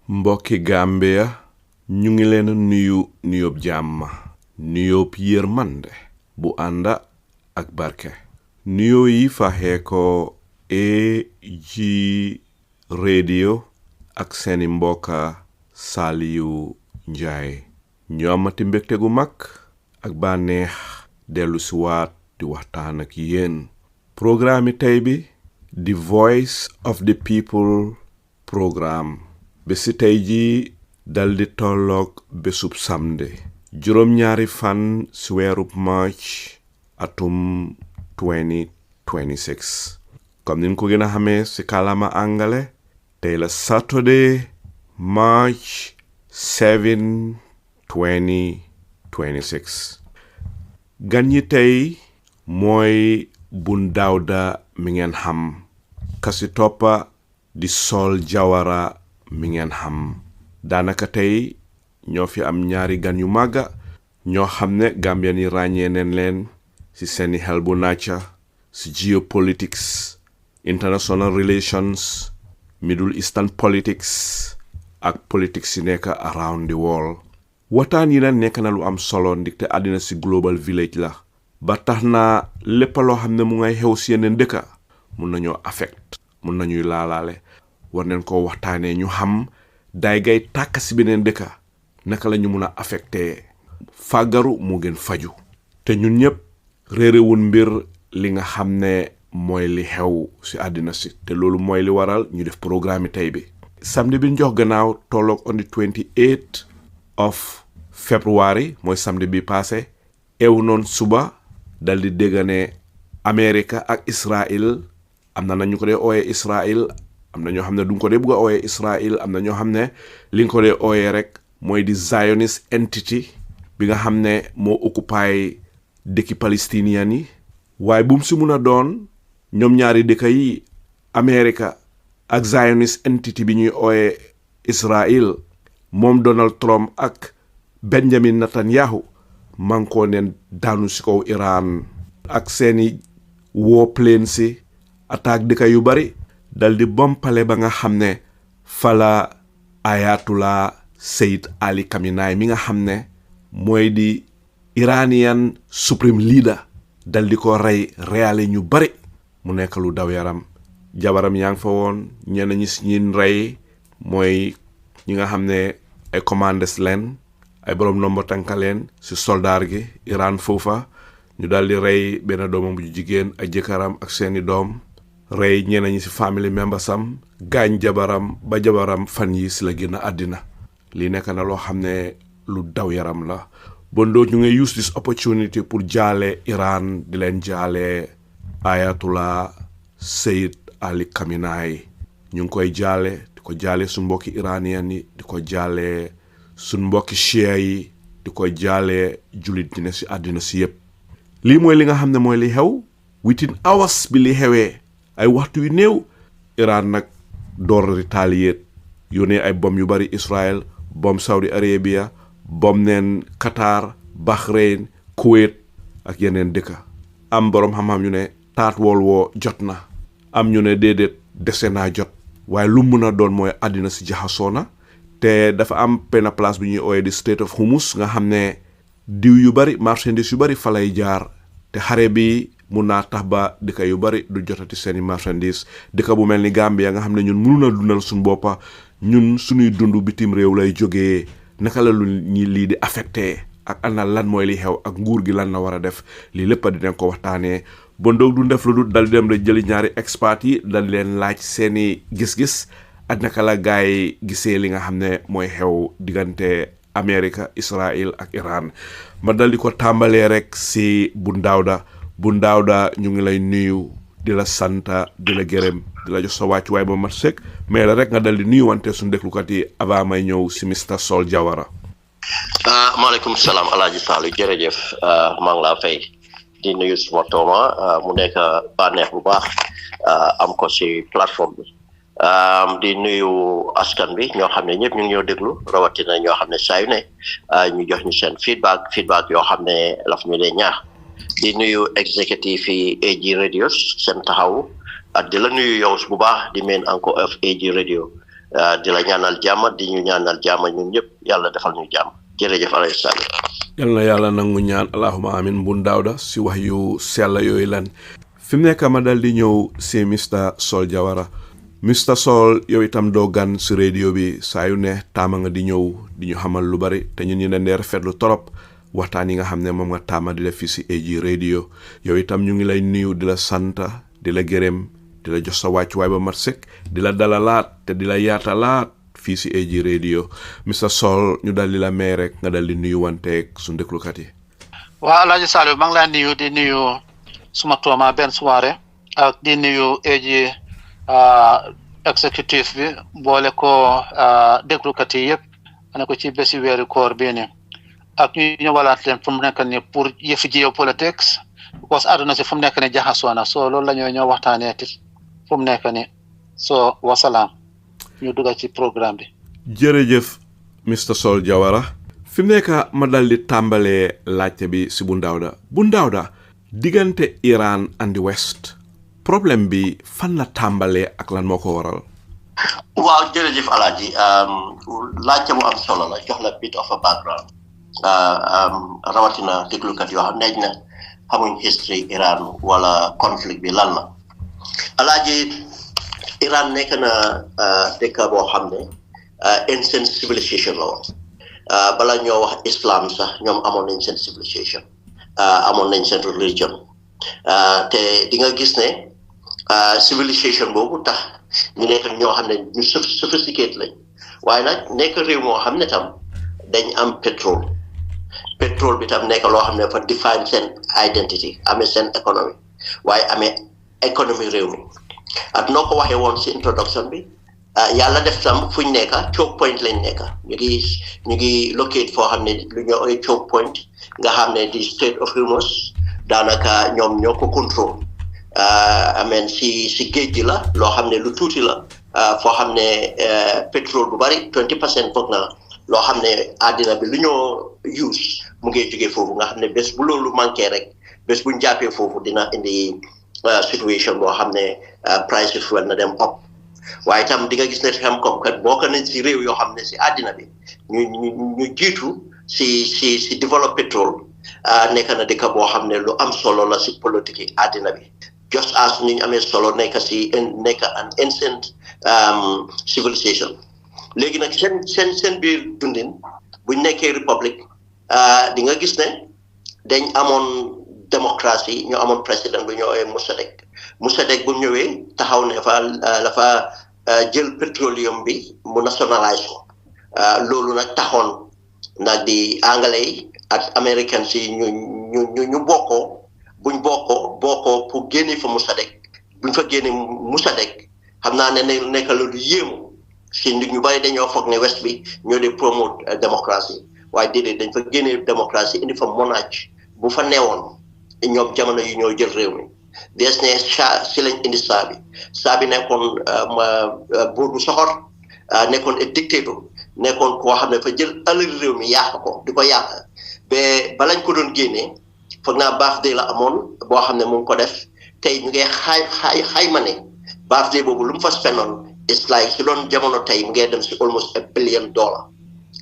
mbokki Gambia ñu ngi leen nuyu nuyób jàmm nuyób yërmande bu ànda ak barke nuyoo yi faxee ko AG radio ak seeni mbokka Saliyu Njaay ñoo amati mbégte gu mag ak bànneex dellu si waat di waxtaan ak yéen programme tey bi The Voice of the People programme bési tey ji daldi tolloog bésub samedi juróom-ñaari fan si weerub March atum 2026 comme niñ ko gën a xamee si kàllaama angale tey la Saturday March 7 2026 gan ñi tey mooy bun Dawda mi ngeen xam kasi toppa di Saul Jawara mi ngeen xam daanaka tey ñoo fi am ñaari gan yu màgga ñoo xam ne Gambian yi ràññee neen leen ci seeni xel bu nàcca ci geopolitics international relations Middle Eastern politics ak politics yi nekk around the world waxtaan yi nag nekk na lu am solo ndigte àddina ci global village la ba tax na lépp loo xam ne mu ngay xew ci yeneen dëkka mun nañoo affect mun nañuy laalaale war nañ ko waxtaanee ñu xam daay gay tàkk ci beneen dëkka naka la ñu mun a affecté fàggaru mu gën faju te ñun ñëpp réerewun mbir li nga xam ne mooy li xew ci àddina si te loolu mooy li waral ñu def programme tey bi samedi bi ñu jox gannaaw tolloog on the 28 of February mooy samedi bi passé ew noon suba dal di dégg ne Amerika ak Israël am na ñu ko dee ooyee Israël am na ñoo xam ne duñ ko dee bugg a ooyee Israël am na ñoo xam ne li nga ko dee ooyee rek mooy di Zionist entity bi nga xam ne moo occupy dëkki palestinian yi waaye bu mu si mun a doon ñoom ñaari dëkk yi Amerika ak Zionist entity bi ñuy ooyee Israël moom Donald Trump ak Benjamin Netanyahu man koo neen daanu si kaw Iran ak seeni warplane si attaque dëkk yu bari dal di bompale ba nga xam ne fala Ayatollah Seyed Ali Khamenei mi nga xam ne mooy di Iranian supreme leader dal di ko reyale ñu bari mu nekk lu daw yaram jabaram yaa ngi fa woon ñenn ñi si ñin rey mooy ñi nga xam ne ay commanders leen ay borom nomba tànka leen si soldaar gi Iran foofa ñu dal di rey benn doomam bu jigéen ak jëkkëram ak seeni doom rey ñenn ñi si family members am gaañ jabaram ba jabaram fan yi si la génn àddina lii nekk na loo xam ne lu daw yaram la bon doo ñu ngi use this opportunity pour jaale Iran di leen jaale Ayatollah Seyed Ali Khamenei ñu ngi koy jaale di ko jaale suñ mbokki Iranian yi di ko jaale suñ mbokki Shia yi di ko jaale jullit ñi ne si àddina si yépp lii mooy li nga xam ne mooy li xew within hours bi li xewee ay waxtu yu néew Iran nag door retaliate yónnee ay bom yu bari Israël bom Saudi Arabia bom neen Qatar Bahrain Kuwait ak yeneen dëkka am boroom xam-xam ñu ne taat wool woo jot na am ñu ne déedéet dese naa jot waaye lu mun a doon mooy àddina si jaxasoo na te dafa am benn place bi ñuy ooyee di Strait of Hormuz nga xam ne diw yu bari marchandise yu bari fa lay jaar te xare bi mun naa tax ba dëkk yu bari du jotati seeni marchandise dëkk bu mel ni Gambia nga xam ne ñun mënu na dundal suñ boppa ñun suñuy dund bitim réew lay jógee naka la lu ñi lii di affecté ak ana lan mooy li xew ak nguur gi lan la war a def lii lépp dinañ ko waxtaanee bon doog du def lu dul dal di dem rek jëli ñaari experts yi dal leen laaj seeni gis-gis ak naka la gaay yi gisee li nga xam ne mooy xew diggante Amerika Israël ak Iran ma dal di ko tàmbalee rek si bun Dawda ñu ngi lay nuyu di la santa di la gërëm di la jox sa wàccuwaay ba mat sëkk mais la rek nga dal di nuyu wante suñu déglukat yi avant may ñëw si Mr Saul Jawara. maaleykum salaam Alaaji Saalu jërëjëf maa ngi laa fay di nuyu suma tooma mu nekk bànneex bu baax am ko si plateforme bi di nuyu askan bi ñoo xam ne ñëpp ñu ngi ñoo déglu rawatina ñoo xam ne saa yu ne ñu jox ñu seen feedback yoo xam ne laf ñu leen ñaax di nuyu exécutif yi AG radio seen taxaw ak di la nuyu yow bu baax di main anchor of AG radio di la ñaanal jàmm di ñu ñaanal jàmm ñun ñëpp yàlla defal ñu jàmm jërëjëf alayhi salaam. yal na yàlla nangu ñaan allahuma amin bun Dawda si wax yu sell yooyu lan fi mu nekk ma dal di ñëw si Mr Saul Jawara. Mr Saul yow itam doo gan si radio bi saa yu ne taama nga di ñëw di ñu xamal lu bari te ñun ñu ne ndee rafetlu torop waxtaan yi nga xam ne moom nga taama di la fii si AG radio yow itam ñu ngi lay nuyu di la sant di la gërëm di la jox sa wàccuwaay ba mat sëkk di la dalalaat te di la yaatalaat fii si AG radio Mr Saul ñu dal di la may rek nga dal di nuyu wanteeg suñu déglukat yi. waa Alaaji Saliou maa ngi laa nuyu di nuyu suma tooma benn soirée ak di nuyu AG exécutif bi boole ko déglukat yi yëpp ne ko ci bési weeru koor bii ni ak ñu ñëwalaat leen fu mu nekk ni pour yëfi geopolitics because àdduna si fu mu nekk ni jaxasoo na so loolu la ñoo waxtaanee ti fu mu nekk ni so wasalaam ñu dugg ci programme bi. jërëjëf Mr Saul Jawara fi mu nekk ma dal di tàmbalee laajte bi si Bun Dawda diggante Iran and the West problème bi fan la tàmbalee ak lan moo ko waral. waaw jërëjëf Alaaji laajte bu am solo la jox la bit of a background rawatina déglukat yoo xam ne xamuñ history Iran wala conflict bi lan la. Alaaji Iran nekk na dëkk boo xam ne ancient civilisation la woon bala ñoo wax islam sax ñoom amoon nañ seen civilisation amoon nañ seen religion te di nga gis ne civilisation boobu tax ñu nekk ñoo xam ne ñu sophisticated lañ waaye nag nekk réew moo xam ne tam dañ am pétrole bi tam nekk loo xam ne dafa define seen identity amee seen économie waaye amee économie réew mi ak noo ko waxee woon si introduction bi yàlla def tam fuñ nekka choke point lañ nekka ñu ngi locate foo xam ne lu ñu ooy choke point nga xam ne di Strait of Hormuz daanaka ñoom ñoo ko contrôle ameen si géej gi la loo xam ne lu tuuti la foo xam ne pétrole bu bari 20% foog na loo xam ne àddina bi lu ñoo use mu ngi jógee foofu nga xam ne bés bu loolu manqué rek bés buñ jàppee foofu dina indi situation boo xam ne price of fuel na dem up waaye tam di nga gis ne xam comme kat bokk nañ si réew yoo xam ne si àddina bi ñu jiitu si develop pétrole nekk na dëkk boo xam ne lu am solo la si politique yi àddina bi just as ñu amee solo nekk an ancient civilisation léegi nag seen biir dundin buñ nekkee république di nga gis ne dañ amoon démocratie ñu amoon président bu ñëwee Mossadegh bu ñëwee taxaw ne dafa jël pétroleum bi mu nationalise ko loolu nag taxoon nag di anglais yi ak américains yi ñu bokkoo buñ bokkoo pour génne fa Mossadegh buñ fa génne Mossadegh xam naa ne nekk la lu yéemu si nit ñu bari dañoo foog ne West bi ñoo di promote démocratie waaye déedéet dañ fa génne démocratie indi fa monarchie bu fa neewoon ñoom jamono yi ñoo jël réew mi des ne si lañ indi saa bi nekkoon buur bu soxor nekkoon et dictateur nekkoon koo xam ne fa jël alal réew mi yàq ko di ko yàq ba balañ ko doon génnee foog naa birthday la amoon boo xam ne mu ngi ko def tey ñu ngi xayma ne birthday boobu lu mu fa spendoon it's like su doon jamono tey mu ngi dem si almost $1 billion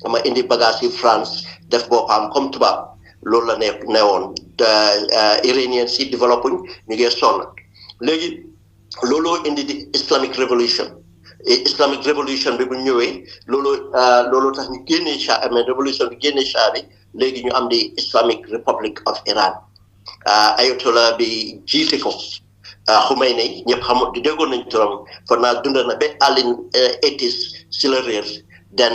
ama indi bagage yi France def boppam comme tubaab loolu la newoon Iranian si développing ñu ngi sonn léegi looloo indi di Islamic Revolution bi bu ñëwee loolu tax ñu génnee Shah mais révolution bi génnee Shah bi léegi ñu am di Islamic Republic of Iran Ayatollah bi jiite ko Khamenei ñëpp xamul di déggoon nañ turam fa naa dund na ba àllin 80s si la réer den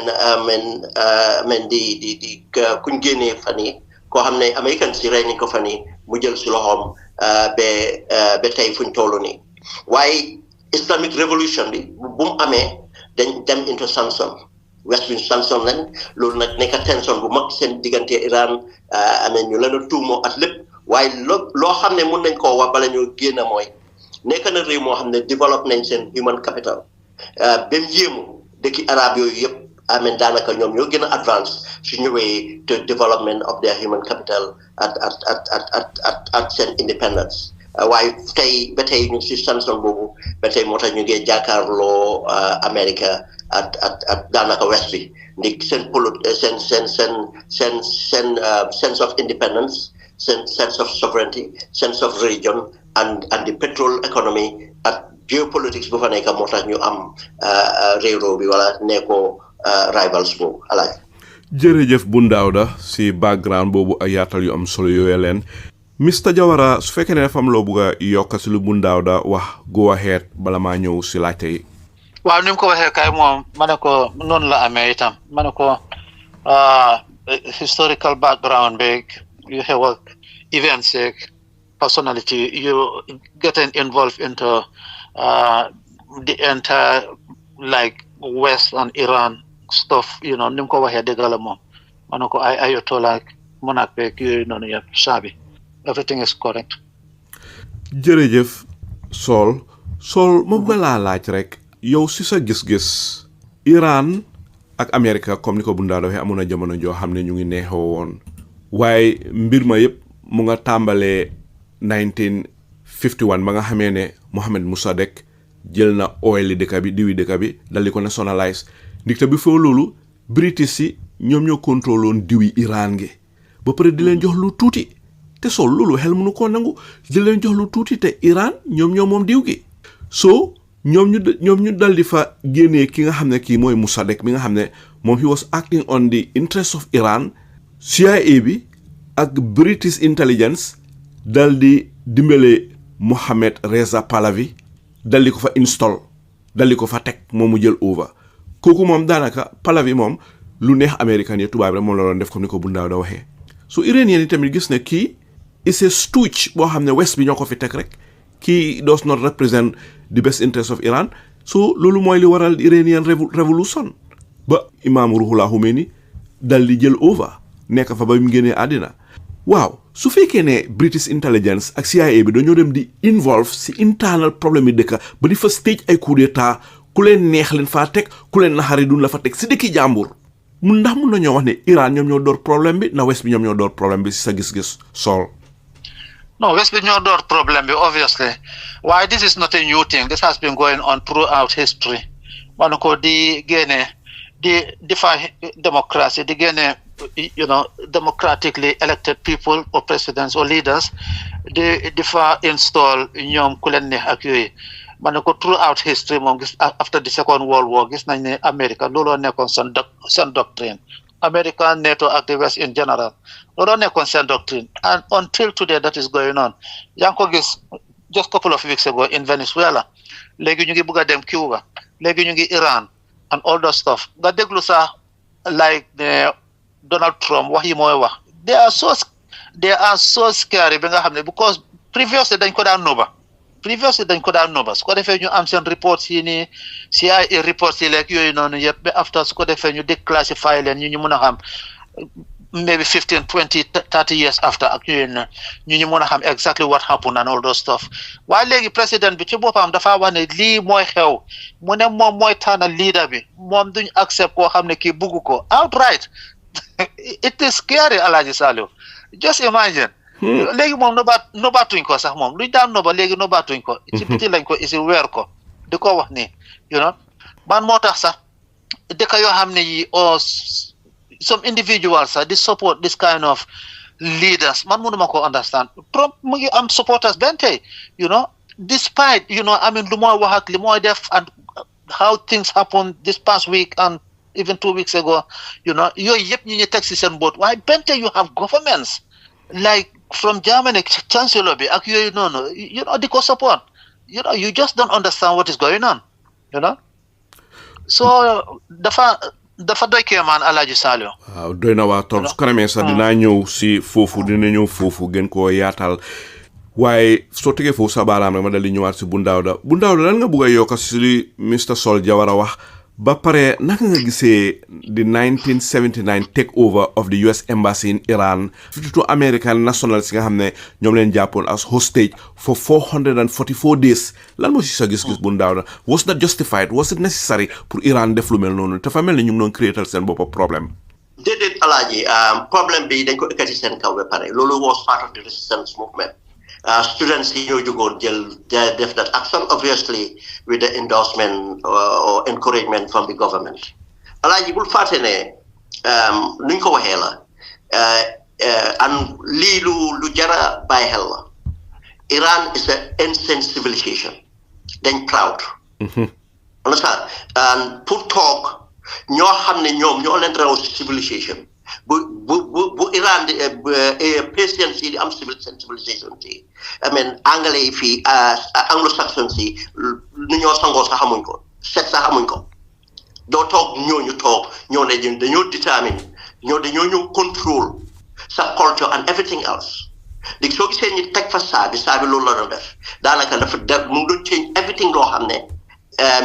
men di kuñ génnee fan yi koo xam ne américain si rey nañ ko fan yi mu jël si loxoom ba tey fuñ toll nii waaye Islamic Revolution bi bu mu amee dañ dem into sanction West bi sanction lañ loolu nag nekk tension bu mag seen diggante Iran amee ñu leen a tuumoo at lépp waaye loo xam ne mun nañ koo wax bala ñoo génn mooy nekk na réew moo xam ne développe nañ seen human capital ba mu yéemu dëkki arab yooyu yëpp amee daanaka ñoom ñoo gën a advance su ñëwee to development of their human capital at seen independence waaye tey ba tey ñu si sanction boobu ba tey moo tax ñu ngi jàkkaarloo America at daanaka West bi ndik seen sense of independence, sense of sovereignty, sense of religion, and the petrol economy at geopolitics bu fa nekk moo tax ñu am réeróo bi wala nekkoo rivals boobu alaaj. jërëjëf bu Dawda si background boobu ay yaatal yu am solo yooyu leen Mr Jawara su fekkee ne dafa am loo bëgg a yokk si lu bu Dawda wax go ahead bala maa ñëw si laajte yi. waaw ni mu ko waxee kay moom ma ne ko noonu la amee itam ma ne ko historical background beeg yu xew ak events yeeg personality you getting involved into the entire like West and Iran stuff, ni mu ko waxee dëgg la moom ma ne ko ay Ayatollah monarch beeg yooyu noonu yëpp saabi everything is correct. jërëjëf Saul ma bëgg laa laaj rek yow si sa gis-gis Iran ak America comme ni ko bu Dawda waxee amoon na jamono joo xam ne ñu ngi neexoo woon waaye mbir ma yëpp mu nga tàmbalee 1951 ba nga xamee ne Mohammed Mossadegh jël na oil yi dëkk bi diwi dëkk bi dal di ko nationalise ndikte bi foo loolu British yi ñoom ñoo contrôloon diwi Iran gi ba pare di leen jox lu tuuti te Saul loolu xel mënu koo nangu di leen jox lu tuuti te Iran ñoom moom diw gi so ñoom ñu dal di fa génnee ki nga xam ne kii mooy Mossadegh mi nga xam ne moom he was acting on the interest of Iran CIA bi ak British intelligence dal di dimbale Mohammad Reza Pahlavi dal di ko fa install dal di ko fa teg moom mu jël over kooku moom daanaka Pahlavi moom lu neex américain yi tubaab rek moom la doon def comme ni ko bu Dawda waxee so Iranian yi tamit gis ne kii is a stooge boo xam ne West bi ñoo ko fi teg rek kii does not represent the best interest of Iran so loolu mooy li waral Iranian revolution ba Imam Ruhollah Khomeini dal di jël over nekk fa ba mu génnee àddina waaw su fekkee ne British intelligence ak CIA bi dañoo dem di involve si internal problème yi dëkk ba di fa stage ay coup d'état ku leen neex leen faa teg ku leen naxari duñ la fa teg si dëkki jàmbur mun nañoo wax ne Iran ñoom ñoo door problème bi na West bi ñoom ñoo door problème bi si sa gis-gis Saul. No, West bi ñoo door problem bi obviously. Why this is not a new thing. This has been going on throughout history. Man ko di génne di defy democracy, di génne democratically elected people or presidents or leaders, di fa install ñoom ku leen neex ak yooyu. Man ko throughout history moom gis after the Second World War gis nañ ne America looloo nekkoon seen doctrine. American, NATO, ak the West in general. Loolu nekkoon seen doctrine. And until today that is going on. yaa ngi ko gis just couple of weeks ago in Venezuela. Léegi ñu ngi bëgg a dem Cuba. Léegi ñu ngi Iran and all that stuff. Nga déglu sax like Donald Trump wax yi mooy wax. They are so scary bi nga xam ne because previously dañ ko daan nëbba. Su ko defee ñu am seen reports yi nii CIA reports yi leeg yooyu noonu yëpp ba after su ko defee ñu déclassify leen ñu mën a xam maybe 15, 20, 30 years after ak yooyu noonu ñu mën a xam exactly what happened and all those stuff waaye léegi président bi ci boppam dafa wax ne lii mooy xew mu ne moom mooy tànn leader bi moom duñ accept koo xam ne kii bugg ko outright it is scary Alhaji Saliu just imagine léegi moom nobaatuñ ko sax moom luñ daan noba léegi nobaatuñ ko ci biti lañ ko isi weer ko di ko wax nii man moo tax sax dëkk yoo xam ne yi some individuals sax di support this kind of leaders man mënuma ko understand Trump mu ngi am supporters benn tey despite I mean lu mooy wax ak li mooy def and how things happened this past week and even 2 weeks ago yooyu yëpp ñu teg si seen boot waaye benn tey you have governments like from Germany chancellor bi ak yooyu noonu di ko support you just don't understand what is going on so dafa doy kéemaan Alhaji Saliu waaw doy na waa torop su kanamee sax dina ñëw foofu gën koo yaatal waaye soo tegee foofu sa baaraam rek ma dal di ñëwaat si bu Dawda lan nga bëgg a yokk si li Mr Saul Jawara wax ba pare naka nga gisee the 1979 take over of the US embassy in Iran 52 American nationals nga xam ne ñoom leen jàppoon as hostage for 444 days lan moo si sa gis-gis bu Dawda was that justified was it necessary pour Iran def lu mel noonu te fa mel ne ñu ngi doon créer seen bopp problème déedéet Alaaji problème bi dañ ko ekkati seen kaw ba pare loolu was part of the resistance movement students yi ñoo jógoon def that action, obviously with the endorsement or encouragement from the government. Alaaji bul fàtte ne nuñ ko waxee la and lii lu jara bàyyi xel la. Iran is an ancient civilization. Then proud. Understand? And pour toog ñoo xam ne ñoom ñoo leen raw civilisation bu Iran patience yi di am civilisation si I mean anglais yi fii anglo-saxon si nu ñoo sangoo sax xamuñ ko set sax xamuñ ko doo toog ñooñu toog ñoo ne dañoo determine dañoo ñëw control sa culture and everything else. léegi soo gisee ñi teg fa saabi loolu la doon def daanaka dafa mu ngi doon change everything loo xam ne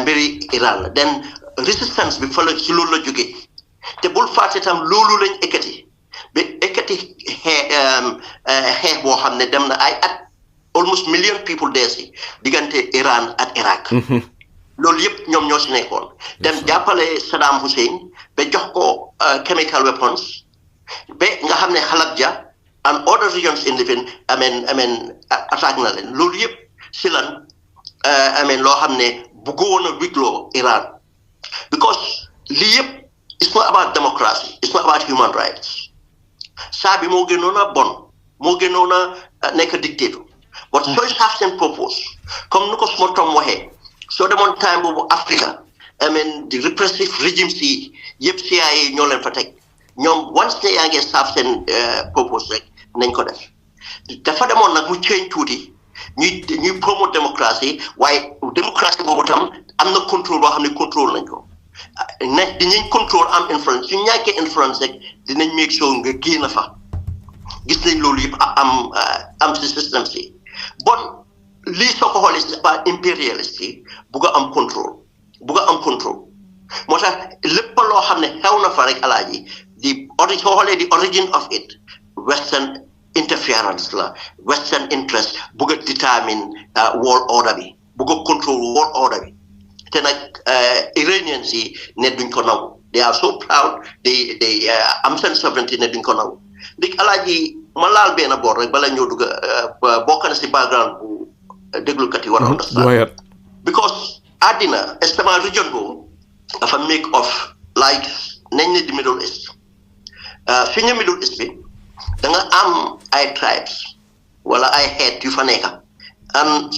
mbiri Iran la then resistance bi fa la si loolu la jógee te bul fàtte tam loolu lañ ekkati ba ekkati xeex boo xam ne dem na ay at almost million people dee si diggante Iran ak Iraq loolu yëpp ñoom ñoo si nekkoon dem jàppale Saddam Hussein ba jox ko chemical weapons ba nga xam ne Halabja and other regions in the I mean attaque na leen loolu yëpp si lan loo xam ne bëggoon a wigloo Iran because lii yëpp it's not about democracy it's not about human rights saa bi moo gënoon a bon moo gënoon a nekk dictator but sooy have seen purpose comme nu ko suma tom waxee soo demoon time boobu Africa the repressive regimes yi yëpp CIA ñoo leen fa teg ñoom once ne yaa ngi have seen purpose rek nañ ko def dafa demoon nag mu change tuuti ñuy promote démocratie waaye démocratie boobu tam am na contrôle boo xam ne contrôle nañ ko ne dinañ contrôle am influence su ñàkkee influence rek dinañ make sure nga génn fa gis nañ loolu yëpp am si système si bon lii soo ko xoolee c'est pas impérialiste yi bugg a am contrôle moo tax lépp loo xam ne xew na fa rek alaaji soo xoolee the origin of it Western interference la Western interest bugg a determine world order bi bugg a control world order bi te nag Iranians yi ne duñ ko nangu they are so proud they am seen sovereignty ne duñ ko nangu léegi alaaji ma laal benn boor rek bala ñoo dugg bokk na si background bu déglukat yi war a understand because àddina especially region boobu dafa make of like nañ ne di Middle East fi ñu Middle East bi da nga am ay tribes wala ay xeet yu fa nekka am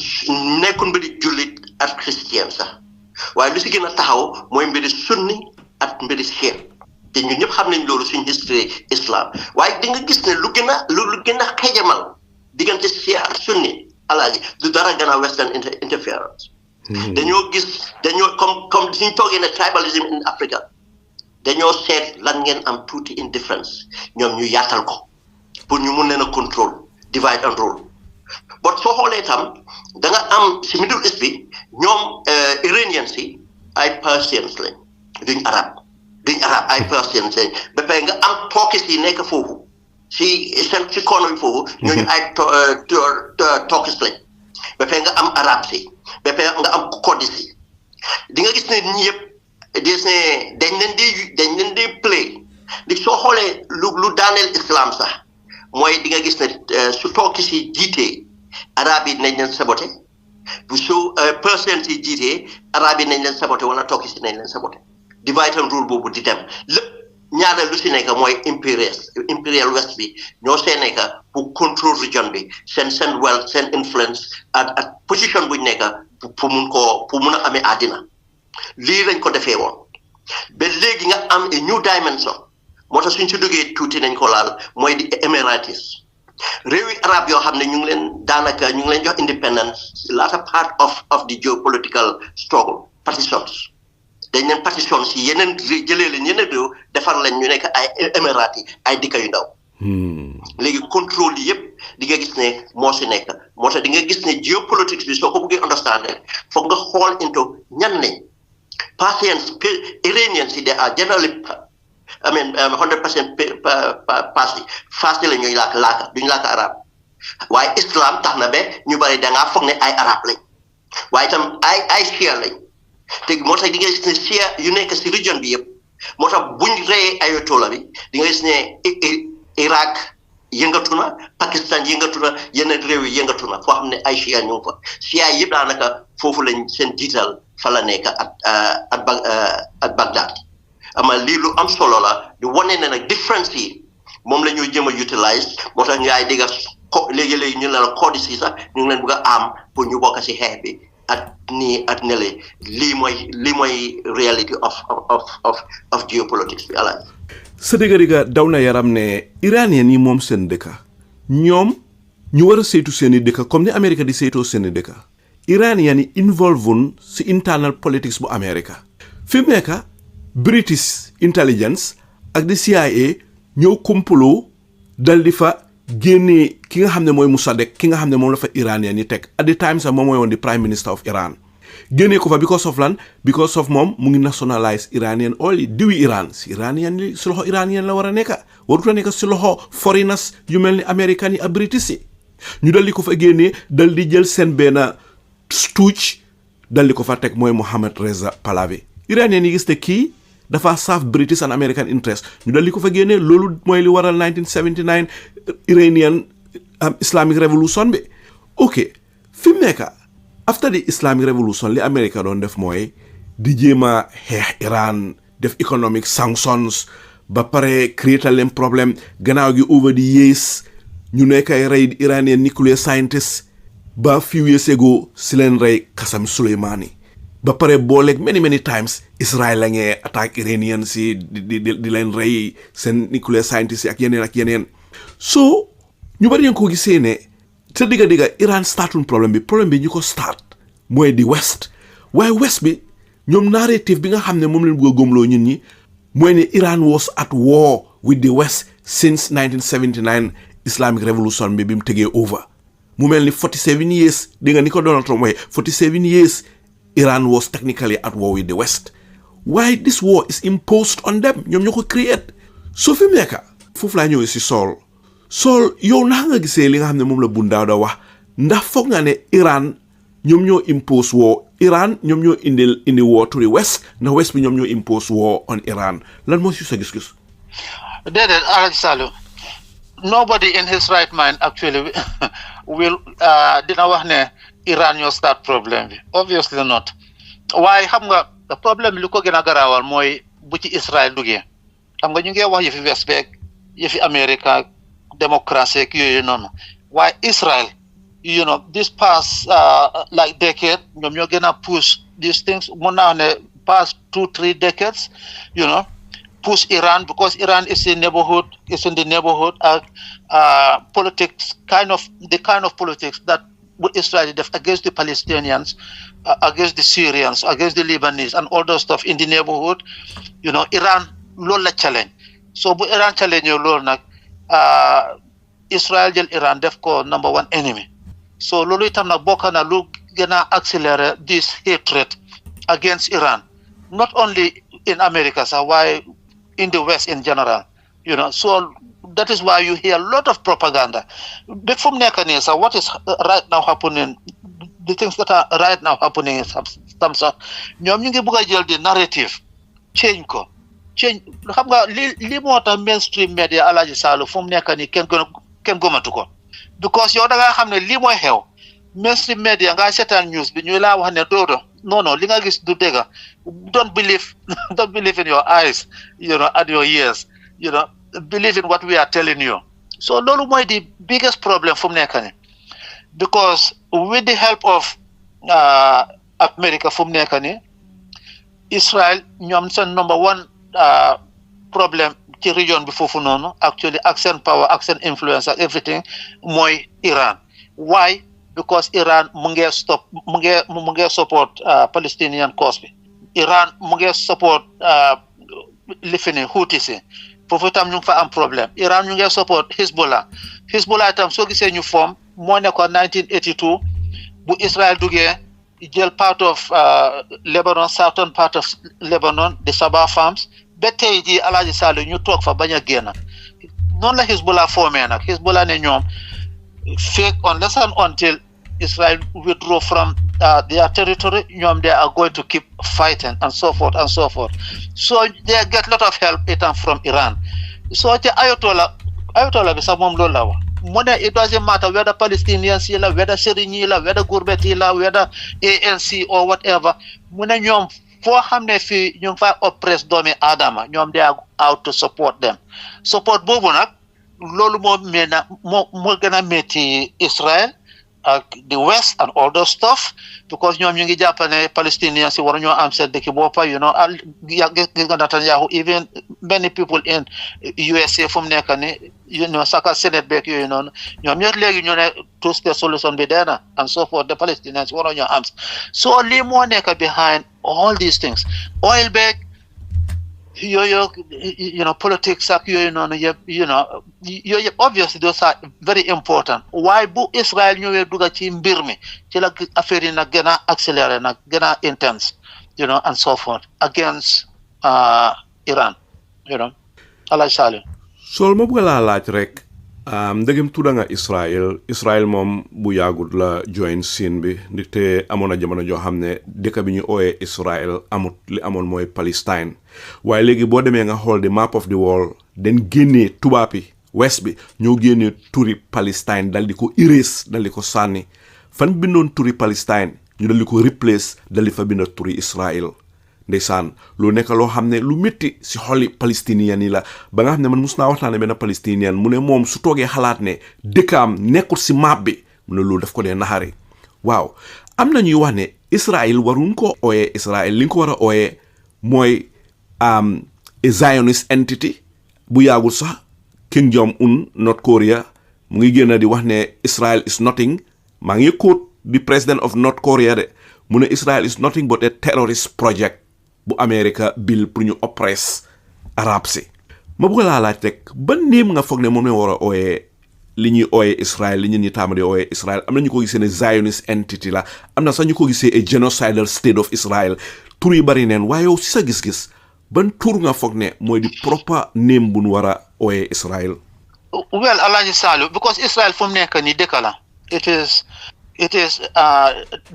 nekkul mbiri jullit ak christian sax waaye lu si gën a taxaw mooy mbiri sunni ak mbiri chiite te ñun ñëpp xam nañ loolu suñ history islam waaye di nga gis ne lu gën a xejamal diggante chiite ak sunni alaaji du dara gën a western interference dañoo comme suñ toogee ne tribalism in Africa dañoo seet lan ngeen am tuuti indifference ñoom ñu yaatal ko pour ñu mun leen a contrôle divide and rule but soo xoolee tam da nga am si Middle East bi ñoom Iranians yi ay Persians lañ duñ arab ay Persians lañ ba pare nga am Turkish yi nekk foofu si kono bi foofu ñooñu ay Turkish lañ ba pare nga am arab si ba pare nga am Kurdish yi di nga gis ne ñi yëpp gis ne dañ leen di play di soo xoolee lu daaneel islam sax mooy di nga gis ne su Turkish yi jiitee arab yi nañ leen saboté bu su Persians yi jiitee arab yi nañ leen saboté wala Turkish yi nañ leen saboté divide and rule boobu di dem lépp ñaareel lu si nekk mooy imperial west bi ñoo see nekk pour contrôle region bi seen wealth seen influence ak position buñ nekk pour mun a amee àddina lii lañ ko defee woon ba léegi nga am a new dimension moo tax suñ si duggee tuuti nañ ko laal mooy di Emiratis réewi arab yoo xam ne ñu ngi leen jox independence latter part of the geopolitical struggle partitions dañ leen partitions yi yeneen jëlee leen yeneen réew defar leen ñu nekk ay Émirats yi ay dëkk yu ndaw léegi contrôle yi yëpp di nga gis ne moo si nekk moo tax di nga gis ne geopolitics bi soo ko bëggee understand rek foog nga xool into ñan lañ Persians Iranians they are generally 100% Farsi la ñuy laaka duñu laaka arab waaye islam tax na ba ñu bari dangaa foog ne ay arab lañ waaye itam ay Shia lañ te moo tax di nga gis ne Shia yu nekk si région bi yëpp moo tax buñ reyee Ayatollah bi di nga gis ne Iraq yëngatu na Pakistan yëngatu na yeneen réew yi yëngatu na foo xam ne ay Shia ñu fa Shia yëpp daanaka foofu lañ seen jiital fa la nekk at Baghdad ama lii lu am solo la di wane ne nag différence yi moom la ñuy jëm a utilize moo tax ngay dégg léegi-léegi ñu ne la codice yi sax ñu ngi leen bëgg a am pour ñu bokk si xeex bi at nii at nele lii mooy reality of geopolitics bi alaaj sa dëgg daw na yaram ne iranien yi moom seen dëkka ñoom ñu war a saytu seeni dëkka comme ni Amérique di saytoo seeni dëkka iranien yi involve si internal politics bu Amérique fi mu nekk British intelligence ak di CIA ñëw complot dal di fa génnee ki nga xam ne mooy Mossadegh ki nga xam ne moom la fa iranien yi teg at the time sax moom mooy woon di prime minister of Iran génnee ko fa because of moom mu ngi nationalize Iranian oil yi diwi Iran si iranien yi si loxo iranien la war a nekka warut a nekk si loxo foreigners yu mel ni américains yi ak british yi ñu dal di ko fa génnee dal di jël seen benn stooge dal di ko fa teg mooy Mohammad Reza Pahlavi iranien yi gis te kii dafa serve British and American interest ñu dal di ko fa génnee loolu mooy li waral 1979 Iranian Islamic Revolution bi ok fi mu nekk after the Islamic Revolution li America doon def mooy di jéem a xeex Iran def economic sanctions ba pare créer leen problème gannaaw gi over the years ñu nekk ay rey Iranian nuclear scientists ba few years ago si leen rey Qasem Soleimani ba pare booleeg many times Israel la ngee attaque Iranian si di leen rey seen nuclear scientists yi ak yeneen so ñu bari ngeen ko gisee ne te digga Iran startul problème bi ñu ko start mooy di West waaye West bi ñoom narrative bi nga xam ne moom leen bëgg a gëmloo ñun ñi mooy ne Iran was at war with the West since 1979 Islamic Revolution bi mu tegee over mu mel ni 47 years di nga ni ko Donald Trump waxee 47 years Iran was technically at war with the West why this war is imposed on them ñoom ñoo ko create so fi mu nekk foofu laa ñëwee si Saul yow ndax nga gisee li nga xam ne moom la Bun Dawda wax ndax foog nga ne Iran ñoom ñoo impose war Iran ñoom ñoo indi war to the West ndax West bi ñoom ñoo impose war on Iran lan moo si sa gis-gis. déedéet Alhaji Salou nobody in his right mind actually will dina wax ne Iran ñoo start problème bi obviously not waaye xam nga problème bi lu ko gën a garaawal mooy bu ci Israël duggee xam nga ñu ngi wax yëfi West beeg yëfi Amérique démocratie ak yooyu noonu waaye Israel this past like decade ñoom ñoo gën a push these things mun naa ne past 2-3 decades push Iran because Iran is in the neighborhood politics the kind of politics that Israel def against the Palestinians against the Syrians against the Lebanese and all those stuff in the neighborhood Iran loolu la challenge so bu Iran challenge loolu nag Israel jël Iran def ko number one enemy so loolu itam nag bokk na lu gën a accélérer this hatred against Iran not only in America sax waaye in the West in general so that is why you hear a lot of propaganda but from nekk nii sax what is right now happening the things that are right now happening in some sax ñoom ñu ngi bëgg a jël di narrative change xam nga li moo tax mainstream media Alhaji Salou fu mu nekk nii kenn gëmatu ko because yow da nga xam ne lii mooy xew mainstream media nga seetaan news bi ñu laa wax ne Dawda non li nga gis du dëgg don't believe in your eyes and your ears believe in what we are telling you so loolu mooy the biggest problem fu mu nekk nii because with the help of America fu mu nekk nii Israel ñoom seen number one problème ci région bi foofu noonu actually ak seen power ak seen influence ak everything mooy Iran why because Iran mu ngi support Palestinian cause bi Iran mu ngi support lifini Houthis yi foofu itam ñu ngi fa am problème Iran ñu ngi support Hezbollah itam soo gisee ñu form moo nekkoon 1982 bu Israel duggee jël part of Lebanon southern part of Lebanon the Sabah farms ba tey jii Alhaji Salou ñu toog fa bañ a génn noonu la Hezbollah formé nag Hezbollah ne ñoom fake unless and until Israel withdraw from their territory ñoom they are going to keep fighting and so forth so they get lot of help itam from Iran so ci Ayatollah Ayatollah bi sax moom loolu la wax mu ne it doesn't matter whether Palestinians yi la whether Serigne yi la whether Gurbet yi la whether ANC or whatever mu ne ñoom foo xam ne fii ñu ngi fay oppress doomi aadama ñoom they are out to support them support boobu nag loolu moo gën a métti Israel ak the West and all those stuff because ñoom ñu ngi jàpp ne Palestinians yi war ñoo am seen dëkk boppa you know gis nga Netanyahu even many people in USA fu mu nekk ni you know saka Senate beeg yooyu noonu ñoom ñëpp léegi ñu ne two state solution bi dee na and so forth the Palestinians war ñoo am so lii moo nekk behind all these things oil beeg yooyu you know politics ak yooyu noonu yëpp you know yooyu yëpp obviously those are very important waaye bu Israel ñëwee dugga ci mbir mi ci la affaire yi nag gën a accéléré nag gën a intense you know and so forth against Iran you know Allah sali Saul ma bëgg laa laaj rek ndegem tudda nga Israel moom bu yàggut la join scene bi ndaxte amoon na jamono joo xam ne dëkk bi ñu ooyee Israel amut li amoon mooy Palestine waaye léegi boo demee nga xool the map of the world den génnee tubaab yi west bi ñoo génnee turi Palestine dal di ko erase dal di ko sànni fan bindoon turi Palestine ñu dal di ko replace dal di fa binda turi Israel ndeysaan lu nekk loo xam ne lu métti si xoli palestinien yi la ba nga xam ne man mus naa waxtaane benn palestinien mu ne moom su toogee xalaat ne dëkkaam nekkul si map bi mu ne loolu daf ko dee naxari waaw am na ñuy wax ne Israel waruñ ko ooyee Israel li nga ko war a ooyee mooy a Zionist entity bu yaagul sax Kim Jong-un North Korea mu ngi génn di wax ne Israel is nothing maa ngi quote the president of North Korea de mu ne Israel is nothing but a terrorist project bu America bill pour ñu oppress arab si ma bëgg laa laaj rek ba néem nga foog ne moom ne war a ooyee li ñuy ooyee Israel li ñi taama di ooyee Israel am na ñu ko gisee ne Zionist entity la am na sax ñu ko gisee a genocidal state of Israel tur yu bari neen waaye yow si sa gis-gis ban tur nga foog ne mooy di proper name bu nu war a ooyee Israel well Alhaji Salou because Israel fu mu nekk ni dëkk la it is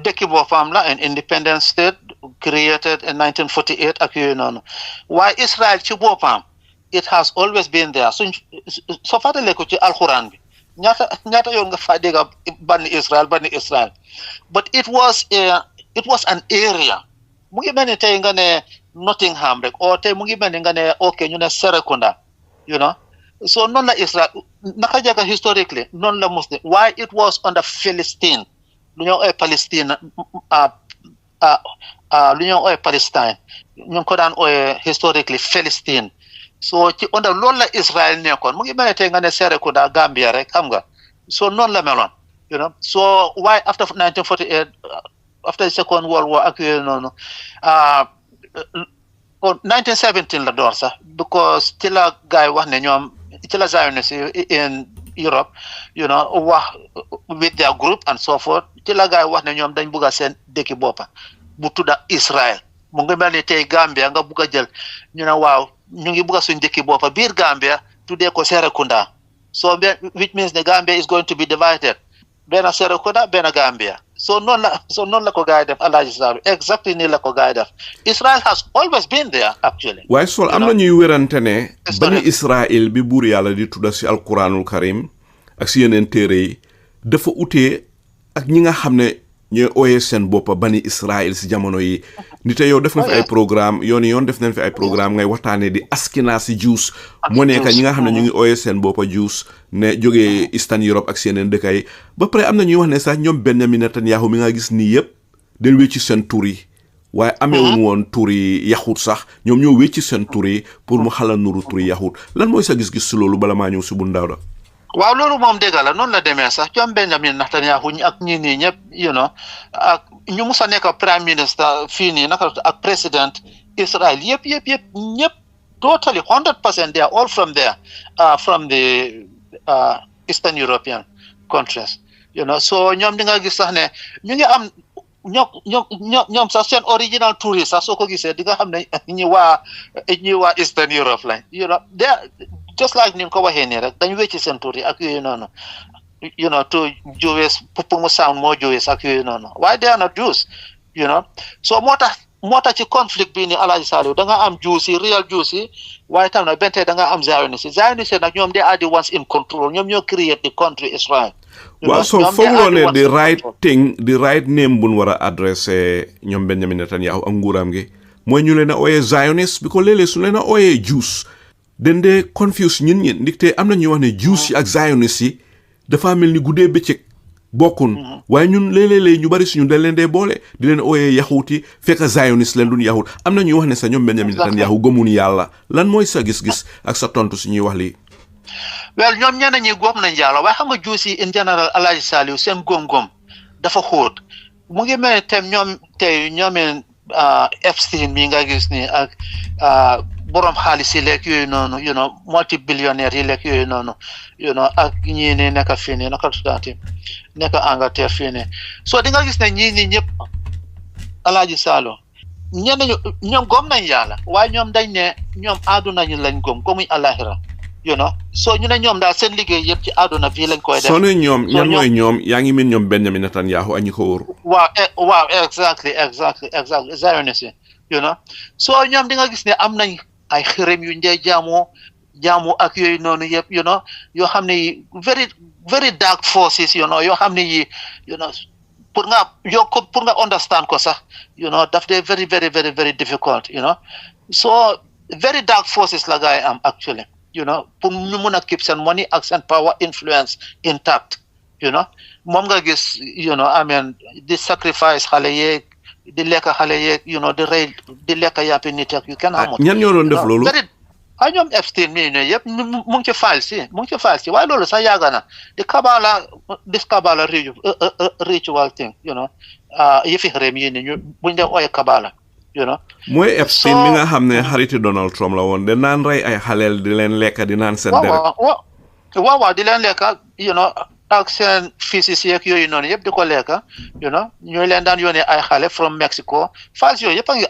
dëkk boppam la an independent state created in 1948 ak yooyu noonu waaye Israel ci boppam it has always been there soo fàttalee ko ci alxuraan bi ñaata yoon nga fa dégg banni Israel but it was an area mu ngi mel ni tey nga ne Nottingham rek o tey mu ngi mel ni nga ne ok ñu ne Serekunda you know so noonu la Israel naka jaka historically noonu la muslim why it was under Philistine lu ñoo ooy Palestine lu ñoo ooy Palestine ñu ngi ko daan ooy historically Philistine so ci under loolu la Israel nekkoon mu ngi mel ne tey nga ne Serekunda Gambia rek xam nga so noonu la meloon you know so why after 1948 after the Second World War ak yooyu noonu 1917 la door sax because ci la gaay wax ne ñoom ci la Zionists in Europe you know wax with their group and so forth ci la gaay wax ne ñoom dañ bugg a seen dëkki boppa bu tudda Israel mu ngi mel ni tey Gambia nga bugg a jël ñu ne waaw ñu ngi bugg a suñ dëkki boppa biir Gambia tuddee ko Serekunda so which means the Gambia is going to be divided benn Serekunda benn Gambia so noonu la ko gaay def Alhaji Salou exactly nii la ko gaay def Israel has always been there actually waaye Saul am na ñuy wérante ne bani Israel bi buur yàlla di tudda si alquranul karim ak si yeneen téere yi dafa utee ak ñi nga xam ne ñooy ooyee seen boppa bani Israel si jamono yi nite yow def na fi ay programme yoon def nañ fi ay programme ngay waxtaanee di askina si Jews moo nekk ñi nga xam ne ñu ngi ooyee seen boppa Jews ne jógee Eastern Europe ak si yeneen dëkk yi ba pare am na ñuy wax ne sax ñoom Benjamin Netanyahu mi nga gis nii yëpp den wécci seen tur yi waaye ameewuñ woon tur yi yaxut sax ñoom ñoo wécci seen tur yi pour mu xala nuru tur yi yaxut lan mooy sa gis-gis si loolu bala maa ñëw si Bun Dawda waaw loolu moom dëgg la noonu la demee sax ñoom Benjamin Netanyahu ak ñi nii ñëpp you know ak ñu musa nekk prime minister fii nii naka ak président Israel ñëpp totally 100% they are all from there from the Eastern European countries you know so ñoom di nga gis sax ne ñu ngi am ñoom sax seen original tourist sax soo ko gisee di nga xam ne ñi waa Eastern Europe lañ you know just like ni nga ko waxee nii rek dañu wécci seen tur yi ak yooyu noonu you know to Jews pour mu sound more Jews ak yooyu noonu waaye they are not Jews you know so moo tax moo tax ci conflict bi ni Alaaji Saliou da nga am Jews yi real Jews yi waaye tam nag bente da nga am Zionists nag ñoom they are the ones in control ñoom ñoo create the country Israel. waaw so fooguloo ne the right thing the right name buñ war a adressé ñoom Benjamin Netanyahu ak nguuram gi mooy ñu leen a ooyee Zionist bi ko léeg-léeg su leen a ooyee Jews den dee confuse ñi ndaxte am na ñuy wax ne Jews yi ak Zionist yi dafa mel ni guddee bëccëg bokkun waaye ñun léeg-léeg ñu bari suñu dañ leen dee boole di leen ooyee yaxuut yi fekk Zionist leen duñ yaxuut am na ñuy wax ne sa ñoom Benjamin Netanyahu gëmun yàlla lan mooy sa gis-gis ak sa tontu suñuy wax lii. well ñoom ñeneen ñi góom nañ yàlla waaye xam nga Jews yi in general Alaaji Saliou seen góom-góom dafa xóot mu ngi mel ne tem ñoom tey ñoomeen Epstein mi nga gis ni ak borom xaalis yi lekk yooyu noonu multi-billionaire yi lekk yooyu noonu ak ñii ni nekk fii nii naka tuddaati nekk Angleterre fii nii so di nga gis ne ñii nii ñëpp Alaaji Saliou ñeneen ñoom gom nañ yàlla waaye ñoom dañ ne ñoom àdduna ñu lañ gomuñ àllaaxira so ñu ne ñoom daal seen liggéey yëpp ci àdduna fii lañ koy def. soo ne ñoom ñan mooy ñoom yaa ngi min ñoom Benjamin Netanyahu ak ñi ko wóor. waaw exactly Zionist so ñoom di nga gis ne am nañ ay xërëm yu njee jaamu ak yooyu noonu yëpp yoo xam ne yi very very dark forces yoo xam ne yi pour nga understand ko sax daf dee very very very very difficult so very dark forces la gaay am actually pour ñu mun a keep seen money ak seen power influence intact moom nga gis di sacrifice xale yeeg di lekk xale yeeg di rey di lekk yàppi nit ak yu kenn amul. ñan ñoo doon def loolu. ñoom Epstein mii ne yëpp mu ngi ci files waaye loolu sax yàgg na di kabala ritual thing yëfi réew yi ni ñu buñ dee ooye kabala mooy Epstein mi nga xam ne xariti Donald Trump la woon de naan rey ay xaleel di leen lekk di naan seen deret. waaw di leen lekk ak seen fisis yeeg yooyu noonu yëpp di ko lekk ñooy leen daan yónnee ay xale from Mexico files yooyu yëpp a ngi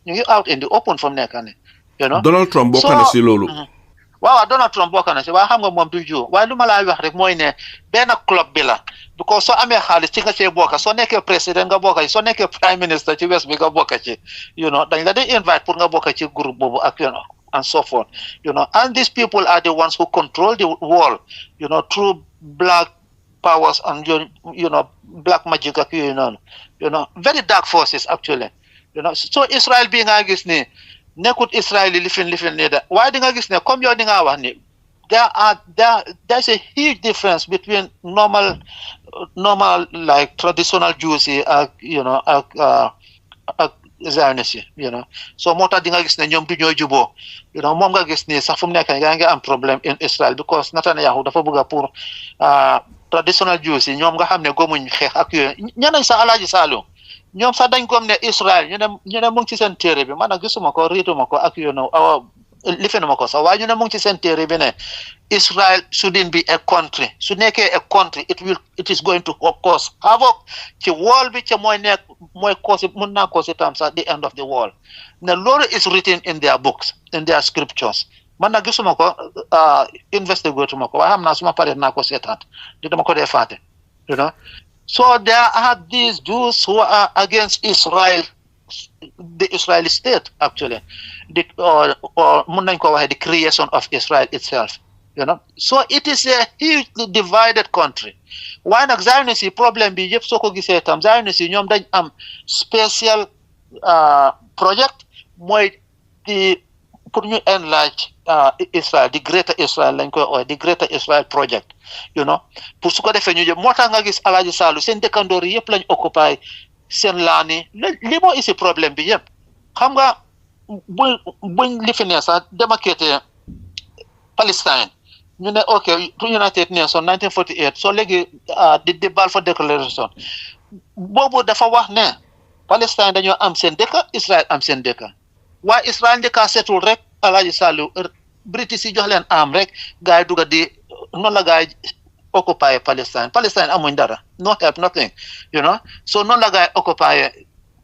ñu ngi out in the open from nekk ne Donald Trump bokk na si loolu. waaw Donald Trump bokk na si waaye xam nga moom du ju waaye lu ma laa wax rek mooy ne benn club bi la because soo amee xaalis ci nga see bokka soo nekkee président nga bokka ci soo nekkee prime minister ci west bi nga bokka ci dañ la day invite pour nga bokka ci groupe boobu ak and so forth and these people are the ones who control the world through black powers and black magic ak yooyu noonu very dark forces actually so Israel bi nga gis ni nekkut Israel yi lifin nii da waaye di nga gis ne comme yow di nga wax ni there's a huge difference between normal like traditional Jews yi ak ak Zionists yi so moo tax di nga gis ne ñoom du ñoo juboo moom nga gis ni sax fu mu nekk yaa ngi am problème in Israel because Netanyahu dafa bëgg a pour traditional Jews yi ñoom nga xam ne gomuñ xeex ak yooyu ñeneen sax Alaaji Saliou ñoom sax dañ gom ne Israel ñu ne mu ngi ci seen téere bi man nag gisuma ko riituma ko ak lifinuma ko sax waaye ñu ne mu ngi ci seen téere bi ne Israel shouldn't be a country su nekkee a country it is going to cause havoc ci world bi ca mooy cause mun naa cause itam sax the end of the world ne loolu is written in their books in their scriptures man nag gisuma ko investigatuma ko waaye xam naa suma pare naa ko seetaat di dama ko dee faate so there are these Jews who are against Israel, the Israeli state, actually, or the creation of Israel itself. So it is a hugely divided country. Why not Zionist problem be yep so ko gisee tam Zionist ñoom dañ am special project mooy di pour ñu enlarge Israel the greater Israel lañ koy ooy the greater Israel project pour su ko defee ñu jëm moo tax nga gis Alaaji Saliou seen dëkkandoor yi yëpp lañ occupy seen laani li moo isi problème bi yëpp xam nga buñ li fi ne sax démarqué Palestine ñu ne ok United Nations 1948 so léegi di Balfour Declaration boobu dafa wax ne Palestine dañoo am seen dëkk Israel am seen dëkk waaye Israel njëkkaa setul rek Alaaji Saliou British yi jox leen am rek gaay dugga di noonu la gaay occupy Palestine amuñ dara no help nothing so noonu la gaay occupy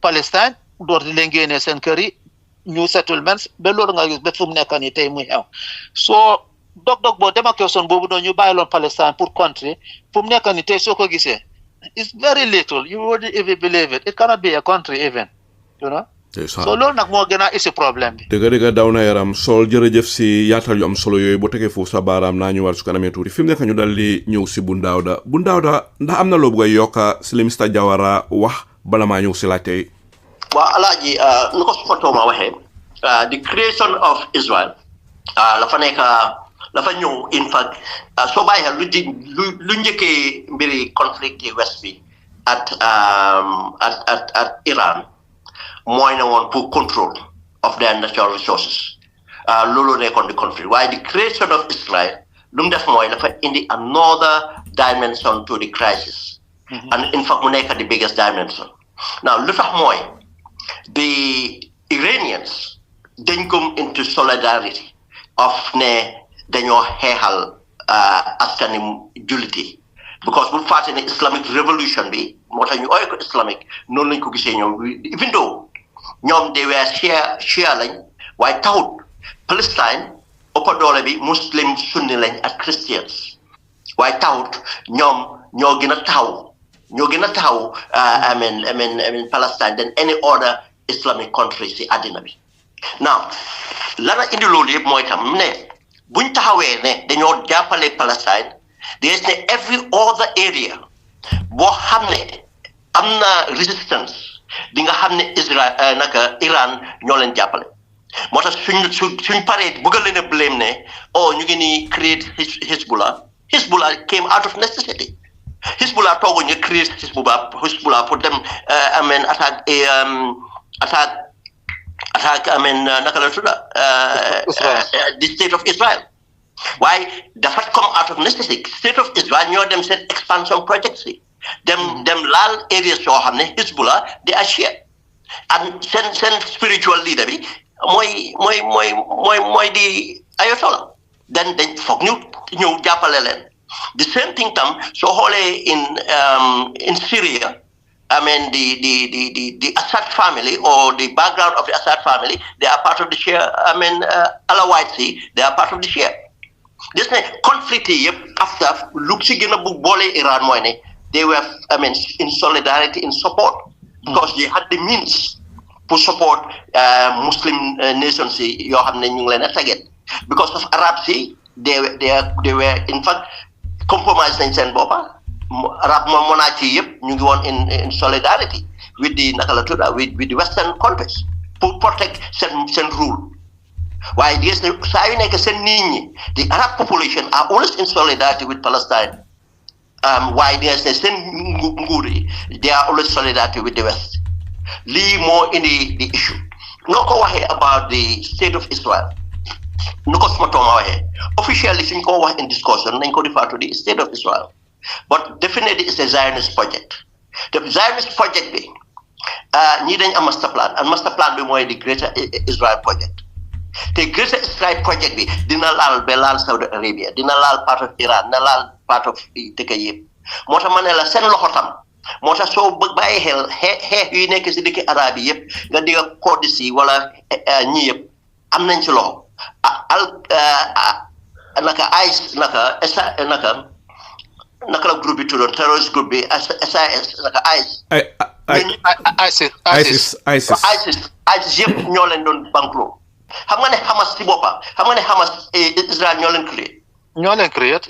Palestine door di leen génnee seen kër yi new settlements ba loolu nga gis ba fu mu nekk nii tey muy xew so dog boo démarcation boobu noonu ñu bàyyiloon Palestine pour country fu mu nekk nii tey soo ko gisee it's very little you wouldn't even believe it cannot be a country even so loolu nag moo gën a isi problème bi dëgg daw na yaram Saul jërëjëf si yaatal yu am solo yooyu boo tegee foofu sa baaraam naa ñëwaat su kanamee tuuti fi mu nekk ñu dal di ñëw si bu Dawda ndax am na loo bëgg a yokka si li Mr Jawara wax bala maa ñëw si laaj tey waaw alaaji nu ko suma tooma waxee the creation of Israel dafa ñëw in fact soo bàyyi xel lu njëkkee mbiri conflict yi west bi at Iran mooy na woon pour control of their natural resources loolu nekkoon di conflict waaye the creation of Israel lu mu def mooy dafa indi another dimension to the crisis and in fact mu nekk the biggest dimension now lu tax mooy the Iranians dañ come into solidarity of ne dañoo xeexal askani julliti because bu fàtte ne Islamic revolution bi moo tax ñu ooy ko islamic noonu lañ ko gisee ñoom even though ñoom de were Shia lañ waaye taxut Palestine ëpp doole bi muslim sunni lañ ak Christians waaye taxut ñoom ñoo gën a taxaw I mean Palestine than any other Islamic country si àddina bi now lana indi loolu yëpp mooy tam ne buñ taxawee ne dañoo jàppale Palestine there's ne every other area boo xam ne am na resistance di nga xam ne Israel naka Iran ñoo leen jàppale moo tax suñ paree bëgg leen a blame ne ñu ngi ni create Hezbollah came out of necessity Hezbollah toogu ñu create Hezbollah pour dem attack naka la tudda the state of Israel waaye dafa come out of necessity state of Israel ñoo dem seen expansion projects yi dem laal areas yoo xam ne Hezbollah di Shia and seen spiritual leader bi mooy di Ayatollah then dañ foog ñu ñëw jàppale leen the same thing tam soo xoolee in Syria I mean the Assad family or the background of the Assad family they are part of the Shia Alawites they are part of the Shia this ne conflict yi yëpp after lu ci gën a bu boole Iran mooy ne they were in solidarity in support because they had the means to support Muslim nations yi yoo xam ne ñu ngi leen a target because of Arabs yi they were in fact compromise nañ seen boppa Arab monarchy yëpp ñu ngi woon in solidarity with the naka la tudda with the Western countries pour protect seen rule waaye gis ne saa yu nekk seen nit ñi the Arab population are always in solidarity with Palestine waaye gis ne seen nguur yi they are always solidarity with the West lii moo indi the issue noo ko waxee about the state of Israel nu ko suma tooma waxee officially suñ ko wax in discussion nañ ko refer to the state of Israel but definitely it's a Zionist project the Zionist project bi ñii dañ am master plan and master plan bi mooy the Greater Israel project te Greater Israel project bi dina laal Saudi Arabia dina laal part of Iran dina laal part of dëkk yëpp moo tax ma ne la seen loxo tam moo tax soo bàyyi xel xeex yu nekk si dëkk arab yi yëpp nga digga Kurds yi wala ñi yëpp am nañ ci loxo naka ICE naka la groupe bi tuddoon terrorist groupe bi SAS naka ISIS yëpp ñoo leen doon banqueroloo xam nga ne Hamas ci boppam xam nga ne Hamas Israël ñoo leen créé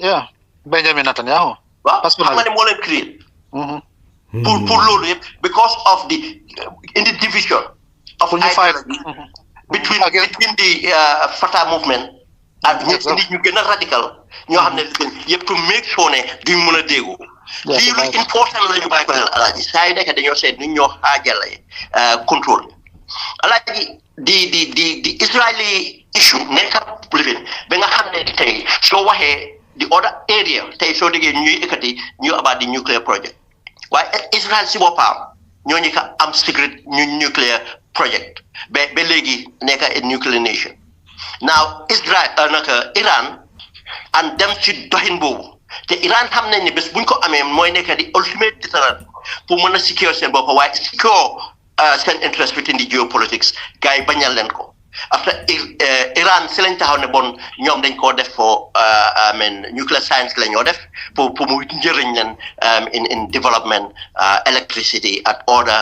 yeah Benjamin Netanyahu waaw xam nga ne moo leen créé pour loolu yëpp because of the in the division of ideology between the Fatah movement ak nit ñu gën a radical ñoo xam ne yëpp to make sure ne duñ mën a déggu lii lu important la ñu bàyyi ko xel alaaji saa yu nekk dañoo seet ni ñoo xaajale contrôle alaaji di Israeli issue nekk living ba nga xam ne tey soo waxee the other area tey soo déggee ñuy ekkati ñu about the nuclear project waaye Israel si boppam ñoo ñu ka am secret nuclear project ba léegi nekk a nuclear nation now Israel naka Iran and dem ci doxin boobu te Iran xam nañ ne bés buñ ko amee mooy nekk di ultimate deterrent pour mën a secure seen bopp waaye secure seen interest within the geopolitics gars yi bañal leen ko after Iran si lañ taxaw ne bon ñoom dañ koo def for nuclear science la ñoo def pour mu njëriñ leen in development electricity and other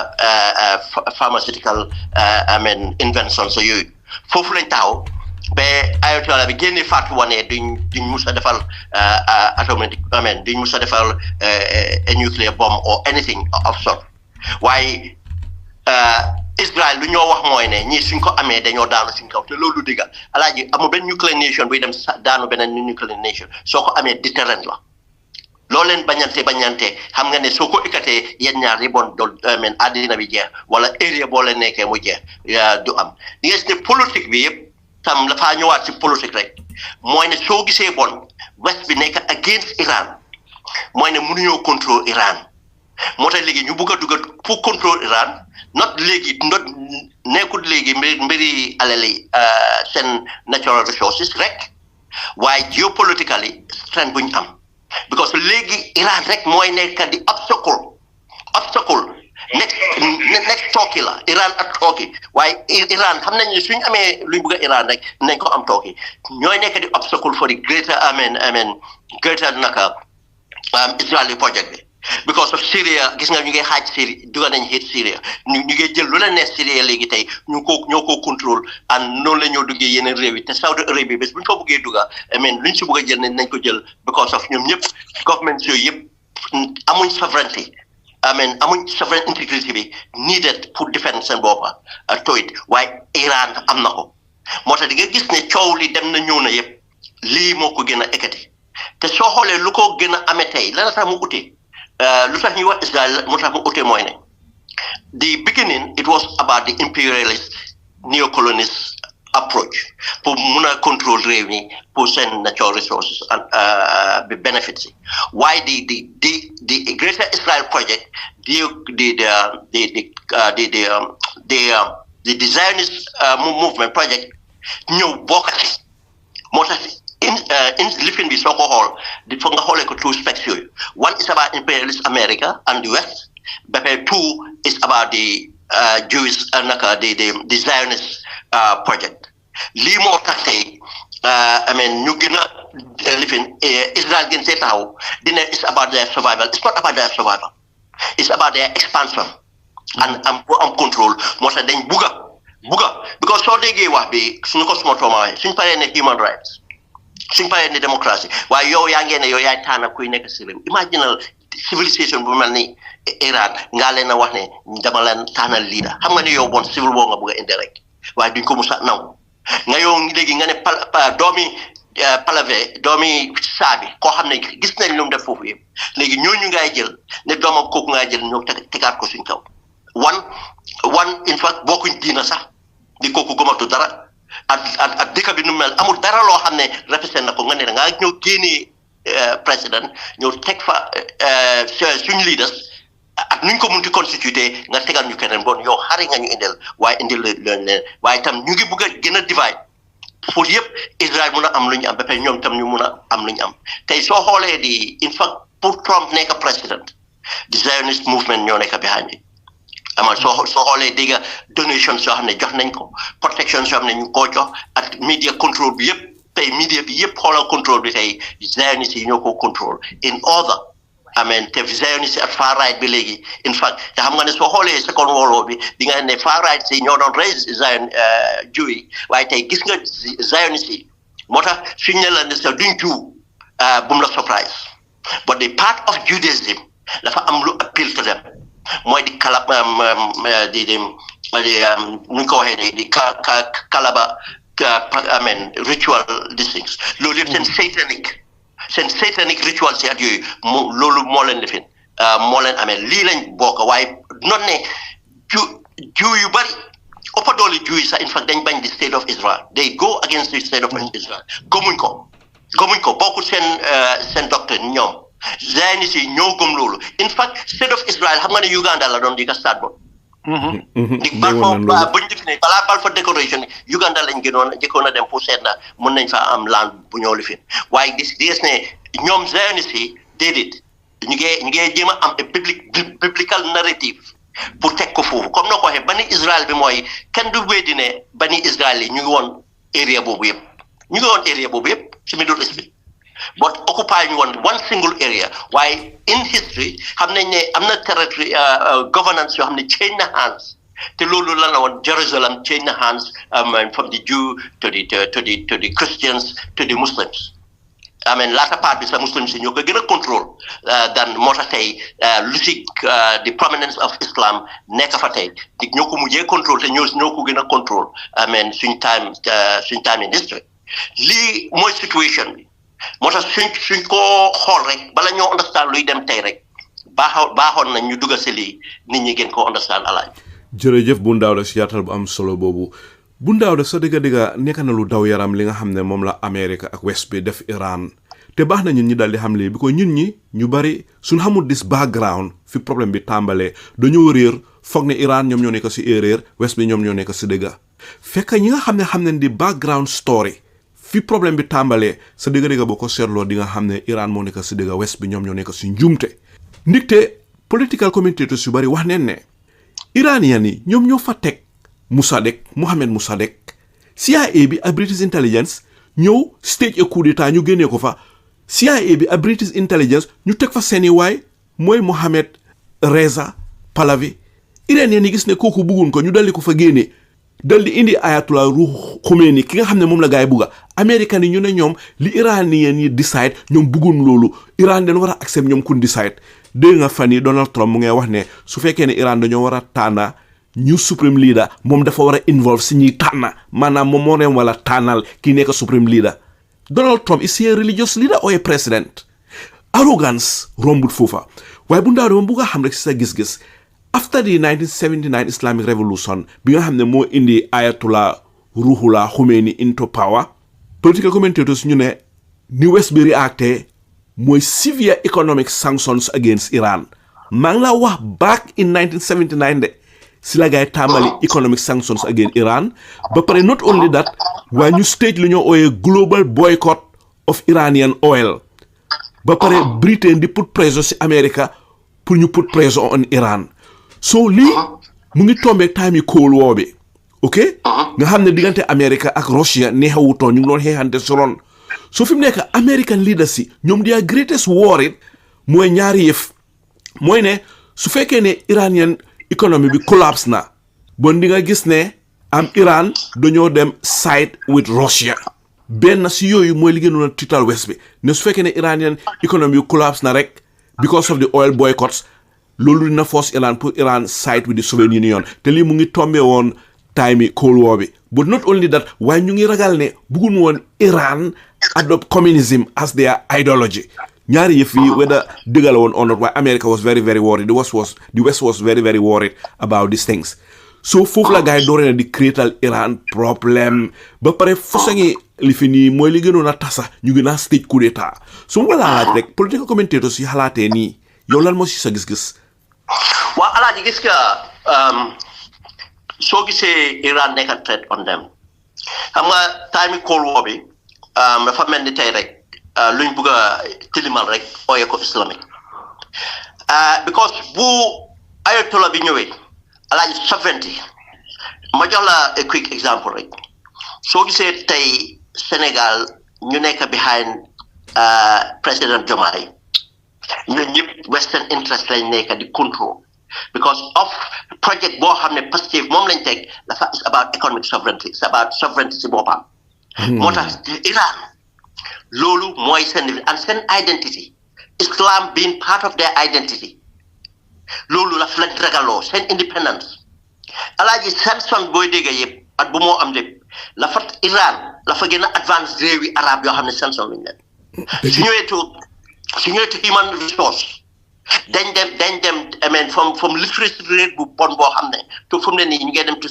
pharmaceutical inventions yooyu foofu lañ taxaw ba Ayatollah bi génne Fatou wane duñ mus a defal atomic duñ mus a defal a nuclear bomb or anything of sort waaye Israel lu ñoo wax mooy ne ñii suñ ko amee dañoo daanu suñ kaw te loolu dëgg alaaji amul benn nuclear nation buy dem daanu beneen nuclear nation soo ko amee deterrent la loo leen bañante xam nga ne soo ko ikkatee yéen ñaar yi bon dool àddina bi jeex wala area boo leen nekkee mu jeex du am di nga gis ne politique bi yëpp tam dafaa ñëwaat si politique rek mooy ne soo gisee bon west bi nekk against Iran mooy ne mënuñoo contrôle Iran moo tax léegi ñu bugg a dugal pour contrôle Iran nekkul léegi mbiri alali seen natural resources rek waaye geopolitically strength bu ñu am because léegi Iran rek mooy nekk di obstacle next Turkey la Iran ak Turkey waaye Iran xam nañ ne suñu amee luñ bëgg a Iran rek nañ ko am Turkey ñooy nekk di obstacle for the greater greater naka Israeli project bi because of Syria gis nga ñu ngi xaaj Syria duga nañ hit Syria ñu ngi jël lu la neex Syria léegi tey ñoo ko contrôle and noonu la ñoo duggee yeneen réew yi te Saudi Arabia bés bu ñu fa bëggee duga luñ si bëgg a jël nañ ko jël because of ñoom ñëpp government yooyu yëpp amuñ sovereignty amuñ sovereign integrity bi needed pour defend seen boppa toyit waaye Iran am na ko moo tax di nga gis ne coow li dem na ñëw na yëpp lii moo ko gën a ekkati te soo xoolee lu ko gën a amee tey lana tax mu utee lu tax ñuy wax Israel mu tax mu utee mooy ne the beginning it was about the imperialist neo-colonist approach pour mun a contrôle réew mi pour seen natural resources and benefits yi waaye the greater Israel project the Zionist movement project ñëw bokkati moo tax in lifin bi soo ko xool di foog nga xoolee ko two specs yooyu one is about imperialist America and the West but two is about the Jewish naka the Zionist project lii moo tax tey ñu gën a lifin Israel gën see taxaw dina it's about their survival it's not about their survival it's about their expansion and am control moo tax dañ bugga because soo déggee wax bi suñu ko suma tooma waxee suñ paree ne human rights suñ paree ne démocratie waaye yow yaa ngeen ne yow yaay tànn kuy nekk si réew imaginal civilisation bu mel ni Iran ngaa leen a wax ne dama leen tànnal leader xam nga ne yow bon civil war nga bëgg a indi rek waaye duñ ko musa naw nga yow léegi nga ne doomi palave doomi saabi koo xam ne gis nañ lu mu def foofu yëpp léegi ñooñu ngay jël ne doomam kooku ngay jël ñoo tegaat ko suñ kaw one in fact bokkuñ diina sax di kooku gëmatu dara ak dëkk bi nu mel amul dara loo xam ne represent na ko nga ne da ngaa ñëw génnee président ñëw teg fa suñ leaders ak nuñ ko munti constitué nga tegal ñu keneen bon yow xari nga ñu indil waaye indil leen waaye itam ñu ngi bëgg a gën a divide pour yëpp Israël mun a am lu ñu am ba pare ñoom itam ñu mun a am lu ñu am tey soo xoolee di in fact pour Trump nekk président the Zionist movement ñoo nekk behind it amal soo xoolee dégg donation soo xam ne jox nañ ko protection soo xam ne ñu koo jox ak media control bi yëpp tey media bi yëpp xoolal control bi tey Zionist yi ñoo ko control in order te Zionist ak far right bi léegi in fact te xam nga ne soo xoolee second world war bi di nga ne far right si ñoo doon raise Zion Jew yi waaye tey gis nga Zionist yi moo tax suñ ne la ne sa duñ Jew bu mu la surprise but the part of Judaism dafa am lu appeal to them mooy di kala nuñ ko waxee di kalaba ritual things loolu yëpp seen satanic ritual si at yooyu loolu moo leen defin moo leen amee lii lañ bokk waaye noonu ne Jew yu bari ëppa doole Jew yi sax in fact dañ bañ di state of Israel they go against the state of Israel gëmuñ ko bokkul seen doctrine ñoom Zionist yi ñoo gëm loolu in fact state of Israel xam nga ne Uganda la doon di ka start bon di Balfour buñ def ne balaa Balfour Declaration Uganda lañ jëkkoon a dem pour seet na mën nañ fa am land bu ñoo lifin waaye di gis ne ñoom Zionist yi déedéet ñu ngi jéem a am a biblical narrative pour teg ko foofu comme noo ko waxee bani Israël bi mooy kenn du weddi ne bani Israël yi ñu ngi woon area boobu yëpp ci Middle East bi but occupy ñu woon one single area waaye in history xam nañ ne am na territory governance yoo xam ne change na hands te loolu lan la woon Jerusalem change na hands from the Jew to the Christians to the Muslims. I mean, latter part bi sa Muslims yi ñoo ko gën a contrôle dan moo tax tey lu ci the prominence of Islam nekk fa tey di ñoo ko mujjee contrôle te ñoo ko gën a contrôle I mean suñ time in history lii mooy situation bi moo tax suñ ko xool rek bala ñoo understand luy dem tey rek baaxoon nañ ñu dugal si lii nit ñi gën ko understand alaaj jërëjëf bu Dawda si yaatal bu am solo boobu bu Dawda sa dëgga nekk na lu daw yaram li nga xam ne moom la Amérique ak West bi def Iran te baax na ñun ñi daal di xam lii bi ko ñun ñi ñu bari suñ xamul this background fi problème bi tàmbalee dañoo réer foog ne Iran ñoom ñoo nekk si erreur West bi ñoom ñoo nekk si dëgga fekk ñi nga xam ne xam ne di background story fi problème bi tàmbalee sa dëgga boo ko seetloo di nga xam ne Iran moo nekk si dëgga West bi ñoom ñoo nekk si njuumte ndigte political commentators yu bari wax neen ne Iranian yi ñoom ñoo fa teg Mohammed Mossadegh CIA bi ak British intelligence ñëw stage a coup d'état ñu génnee ko fa CIA bi ak British intelligence ñu teg fa seeni waay mooy Mohammed Reza Pahlavi Iranian yi gis ne kooku buggun ko ñu daldi ko fa génnee daldi indi Ayatollah Khamenei ki nga xam ne moom la gaay bugga Américain yi ñu ne ñoom li Iranian yi decide ñoom buggun loolu Iran dañ war a accept ñoom kun decide dégg nga fan yi Donald Trump mu ngay wax ne su fekkee ne Iran dañoo war a tànna ñu supreme leader moom dafa war a involve si ñuy tànna maanaam moom moo leen wala tànnal kii nekk supreme leader Donald Trump is he a religious leader or a president arrogance rombut foofa waaye bu ndaw dama bugg a xam rek si sa gis-gis after the 1979 Islamic Revolution bi nga xam ne moo indi Ayatollah Ruhollah Khomeini into power political commentators ñu ne ni West bi reacté mooy severe economic sanctions against Iran maa ngi la wax back in 1979 de si la gaay tàmbali economic sanctions against Iran ba pare not only that waaye ñu stage lu ñoo ooyee global boycott of Iranian oil ba pare Britain di put pressure si America pour ñu put pressure on Iran so lii mu ngi tombeek time yi Cold War bi ok nga xam ne diggante America ak Russia neexawutoon ñu ngi doon xeexante si ron so fi mu nekk American leaders si ñoom their greatest worry mooy ñaari yëf mooy ne su fekkee ne Iranian economy bi collapse na bon di nga gis ne am Iran dañoo dem side with Russia benn si yooyu mooy li gënoon a tiital West bi ne su fekkee ne Iranian economy bi collapse na rek because of the oil boycotts loolu dina force Iran pour Iran side with the Soviet Union te lii mu ngi tombé woon time yi Cold War bi but not only that waaye ñu ngi ragal ne bëggun woon Iran adopt communism as their ideology ñaari yëf yi whether dëggal woon or not waaye America was very very worried the West was very very worried about these things so foofu la gars yi dooree na di créatal Iran problème ba pare façon li fi nii mooy li gënoon a tasa ñu gën a stage coup d'état su ma la laaj rek political commentators yi xalaatee nii yow lan moo si sa gis-gis waa alaaji gis nga soo gisee Iran nekk a threat on them xam nga time Cold War bi dafa mel ni tey rek luñ bugg a tilimal rek ooyee ko islamique because bu Ayatollah bi ñëwee alaaji sovereignty ma jox la a quick example rek soo gisee tey Sénégal ñu nekk behind président Diomaye ñun ñëpp western interest lañ nekk di control because of project boo xam ne positive moom lañ teg dafa is about economic sovereignty it's about sovereignty si boppam moo tax Iran loolu mooy seen and seen identity Islam being part of their identity loolu la lañ ragaloo seen independence alaaji sanction booy dégg yëpp at bu moo am lépp la fa Iran la fa gën a advance réewi arab yoo xam ne sanction lañ leen su ñëwee to human resource dañ dem I mean from literacy rate bu bon boo xam ne to fu mu ne nii ñu ngi dem to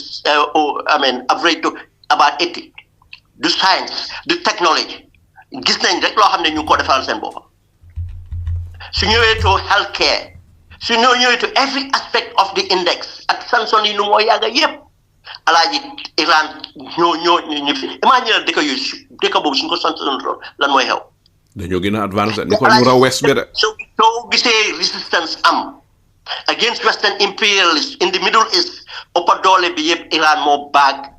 I mean average to about 80 du science du technology gis nañ rek loo xam ne ñu ngi ko defal seen boppam su ñëwee to health care su ñëwee to every aspect of the index ak sanction yi nu moo yàgga yëpp alaaji Iran ñoo imagine dëkk boobu suñ ko sanction lan mooy xew dañoo gën a advance ni ko ñu raw West bi de soo gisee resistance am against Western imperialists in the Middle East. Upper dole bi yëpp Iran moo back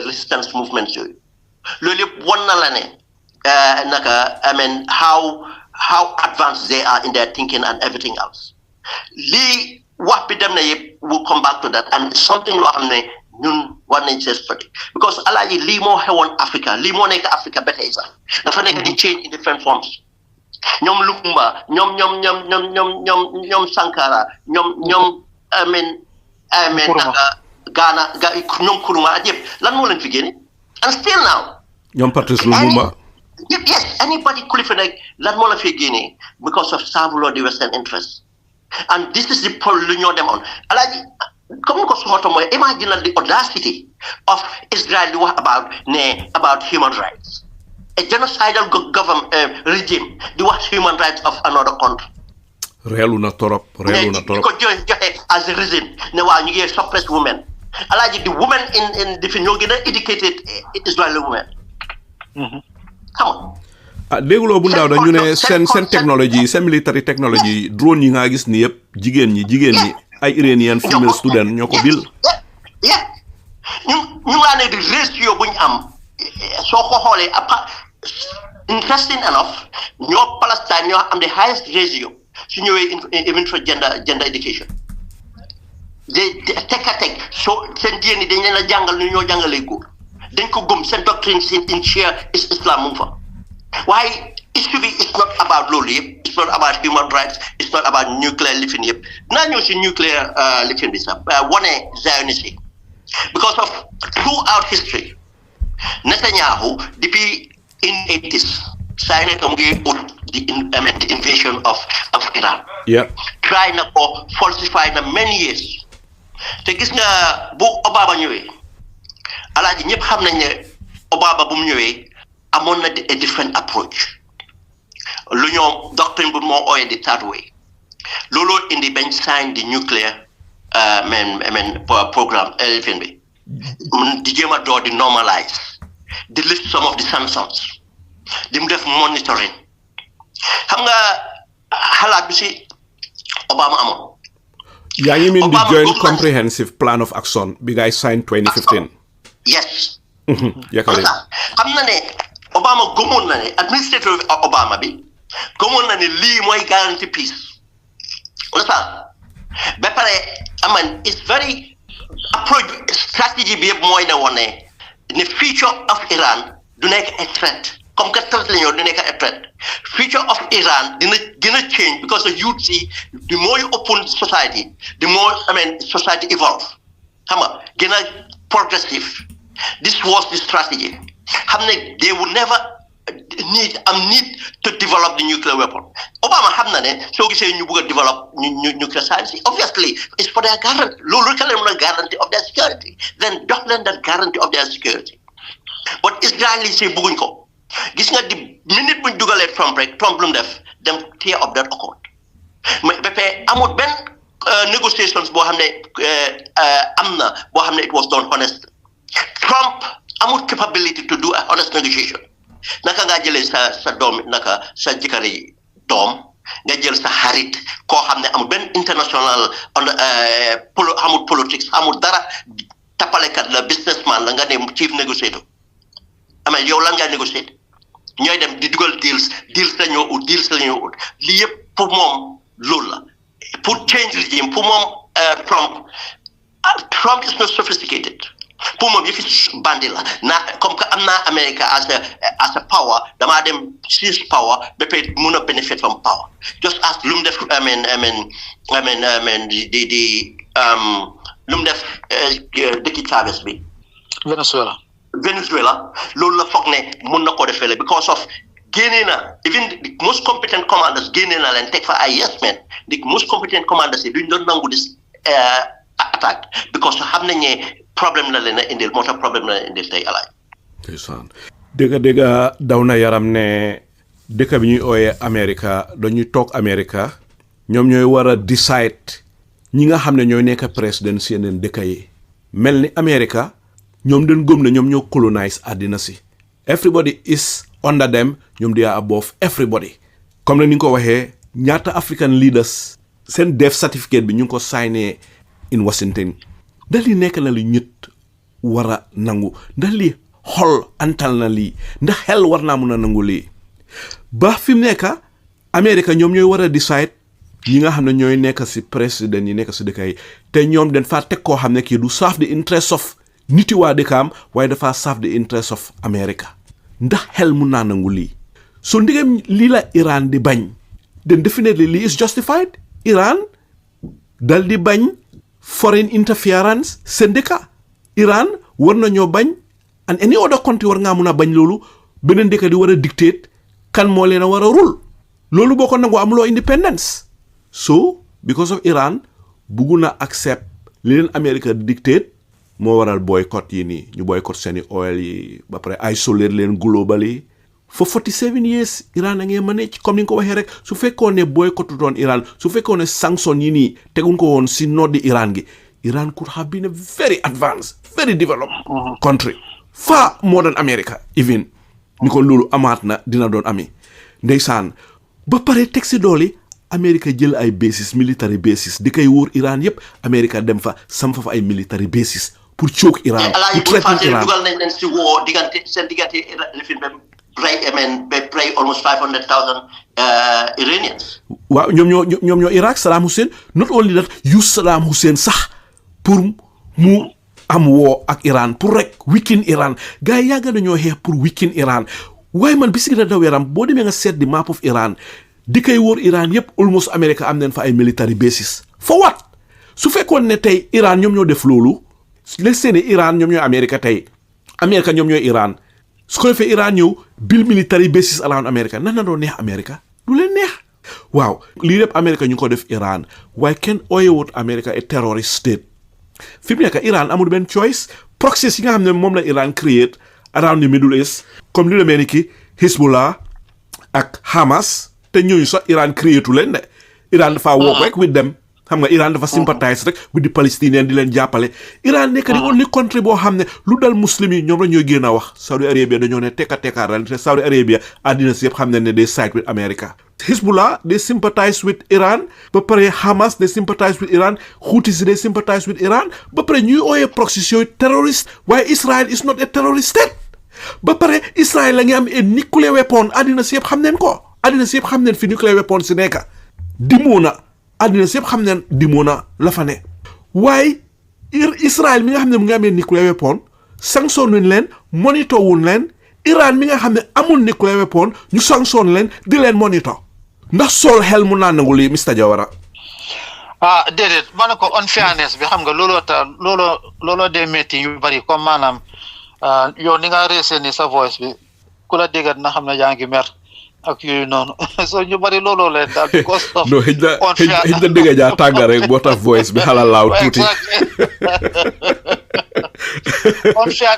resistance movements yooyu loolu yëpp wan na la ne naka how advanced they are in their thinking and everything else. Lii wax bi dem na yëpp will come back to that and something loo xam ne ñun war nañ see study because alaaji lii moo xewoon Africa lii moo nekk Africa ba tey sax dafa nekk di change in different forms. ñoom Lumumba ñoom Sankara ñoom Ghana ñoom Nkrumah ak yëpp lan moo leen fi génne and still now ñoom Patrice Lumumba yes anybody ku li fi nekk lan moo la fi génne because of serve the Western interest and this is the point lu ñoo demoon alaaji comme ni ko soxoto mooy imagine the audacity of Israel di wax about human rights. A genocidal government regime di wax human rights of another country. Reelu na torop. Ko joxe as a reason ne waa ñu ngi suppress women. Alaaji the women in the fi ñoo gën a educated Israeli women. Xam nga. Dégguloo bu ndaw dañu ne seen technology seen military technology drone yi nga gis ni yëpp jigéen ñi ay Iranian female student ñoo ko bil. ñu laa ne di ratio bu ñu am soo ko xoolee interesting enough ñoo Palestine ñoo am the highest ratio su ñëwee even for gender education teg so seen diine dañ leen a jàngal ñu ñoo jàngalee góor dañ ko gëm seen doctrine in Shia Islam mu ngi fa waaye issue bi it's not about loolu yëpp it's not about human rights it's not about nuclear lifin yëpp dinaa ñëw si nuclear lifin bi sax wane Zionism because of throughout history Netanyahu depuis in 80s China mu ngi ut the invasion of Iran. Try na ko falsify na many years te gis nga bu Obama ñëwee alaaji ñëpp xam nañ ne Obama bu mu ñëwee amoon na a different approach lu ñoom doctrine bu moo ooyee the third way looloo indi bañ sign the nuclear programme elfin bi di jéem a door di normalize di lift some of the sanctions di mu def monitoring xam nga xalaat bi si Obama amoon. yaa ngi mean the joint comprehensive plan of action bi ngay signed 2015. Yes. Yakale. xam na ne Obama gëmoon na ne administrateur Obama bi gëmoon na ne lii mooy guarantee peace. Ba pare aman it's very approach strategy bi yëpp mooy ne woon ne future of Iran du nekk a threat comme que threat la ñoo du nekk a threat future of Iran dina gën a change because the youth see the more you open society the more society evolve xam nga gën a progressive. This was the strategy xam ne they would never need to develop the nuclear weapon. Obama xam na ne soo gisee ñu bëgg a develop nuclear science obviously it's for their guarantee loolu rek la leen mën a guarantee of their security then jox leen that guarantee of their security but Israelis si bëgguñ ko gis nga di minute buñ dugalee Trump rek Trump lu mu def dem tear up that accord mais ba pare amul benn negotiations boo xam ne am na boo xam ne it was done honest. Trump amul capability to do a honest negotiation naka nga jëlee sa doom naka sa jëkkëri doom nga jël sa xarit koo xam ne amul benn international amul politics amul dara tapalekat la businessman la nga ne chief negotiator yow lan ngay négocier ñooy dem di dugal deals la ñoo ut lii yëpp pour moom loolu la pour change regime pour moom Trump is not sophisticated. Pour moom yëfi bandi la comme que am naa America as a power damaa dem seize power ba pare mun a benefit from power just as lu mu def di lu mu def dëkki Chavez bi Venezuela loolu la foog ne mun na ko defee la because of génnee na even the most competent commanders génnee na leen teg fa ay yes men the most competent commanders yi duñ doon nangu dis attaque because xam nañ ne problème la leen a indil moo tax problème la leen indil tey alaaj. dëgg daw na yaram ne dëkk bi ñuy ooyee America dañuy toog America ñoom ñooy war a decide ñi nga xam ne ñooy nekk président si yeneen dëkk yi mel ni America ñoom dañ gëm ne ñoom ñoo colonize àddina si everybody is under them ñoom they are above everybody comme ni nga ko waxee ñaata African leaders seen death certificate bi ñu ngi ko signé in Washington ndax li nekk na lu ñit war a nangu ndax li xol antal na lii ndax xel war naa mun a nangu lii ba fi mu nekk Amérique ñoom ñooy war a decide ñi nga xam ne ñooy nekk si président yi nekk si dëkk yi te ñoom dañ faa teg koo xam ne kii du serve the interest of niti waa dëkkaam waaye dafa serve the interest of America ndax xel mun naa nangu lii so ndigam lii la Iran di bañ then definitely lii is justified Iran dal di bañ foreign interference seen dëkka Iran war nañoo bañ and any other country war ngaa mun a bañ loolu beneen dëkk di war a dictate kan moo leen a war a rule loolu boo ko nangu amuloo independence so because of Iran buggu na accept li leen America dictate moo waral boycott yi nii ñu boycott seeni oil yi ba pare isoler leen globally for 47 years Iran a ngee manage comme ni nga ko waxee rek su fekkoon ne boycott doon Iran su fekkoon ne sanction yi nii teguñ ko woon si noddi Iran gi Iran could have been a very advanced very developed country far more than America even ni ko loolu amaat na dina doon ami ndeysaan ba pare teg si dooli America jël ay bases military bases di koy wóor Iran yëpp America dem fa sam fa ay military bases pour choke Iran pour threaten Iran dugal nañ leen si woo diggante seen diggante lifin ba pray almost 500,000 Iranians waaw ñoom ñoo Iraq Saddam Hussein not only that use Saddam Hussein sax pour mu am woo ak Iran pour rek weaken Iran gars yi yàgg nañoo xeex pour weaken Iran waaye man bis gi daw yaram boo demee nga seet di map of Iran di koy wóor Iran yëpp almost America am nañ fa ay military bases for what su fekkoon ne tey Iran ñoom ñoo def loolu les seeni Iran ñoom ñooy America tey America ñoom ñooy Iran su ko defee Iran ñëw build military bases around America nan na doon neex America du leen neex waaw lii lépp America ñu ko def Iran waaye kenn ooyewut America a terrorist state fi mu nekk Iran amul benn choice proxies yi nga xam ne moom la Iran create around the Middle East comme li la mel ni ki Hezbollah ak Hamas te ñooñu sax Iran créétu leen de Iran dafa work rek with them xam nga Iran dafa sympathize rek with the Palestinian di leen jàppale Iran nekk di only country boo xam ne lu dal muslim yi ñoom la ñooy génn a wax Saudi Arabia dañoo ne tekka te Saudi Arabia àddina si yëpp xam ne they side with America Hezbollah they sympathize with Iran ba pare Hamas they sympathize with Iran Houthis they sympathize with Iran ba pare ñuy ooyee proxies yooyu terrorist waaye Israel is not a terrorist state ba pare Israel la ngi am a nuclear weapon àddina si yëpp xam neen ko àddina si yëpp xam neen fi nuclear weapon si nekka dimoo na àddina si yëpp xam neen dimoo na la fa ne waaye Israel mi nga xam ne mu ngi amee nuclear weapon sanction wuñ leen monitor wuñ leen Iran mi nga xam ne amul nuclear weapon ñu sanction leen di leen monitor ndax Saul xel mu naa nangu lii Mr Jawara déedéet ma ne ko unfairness bi xam nga looloo dee métti yu bari comme maanaam yow ni nga reesee ni sa voice bi ku la déggat na xam ne yaa ngi mer ak yooyu noonu so ñu bari looloo leen daal because of no xëj na dégg jaa tànga rek boo tax voice bi xala laaw tuuti unfair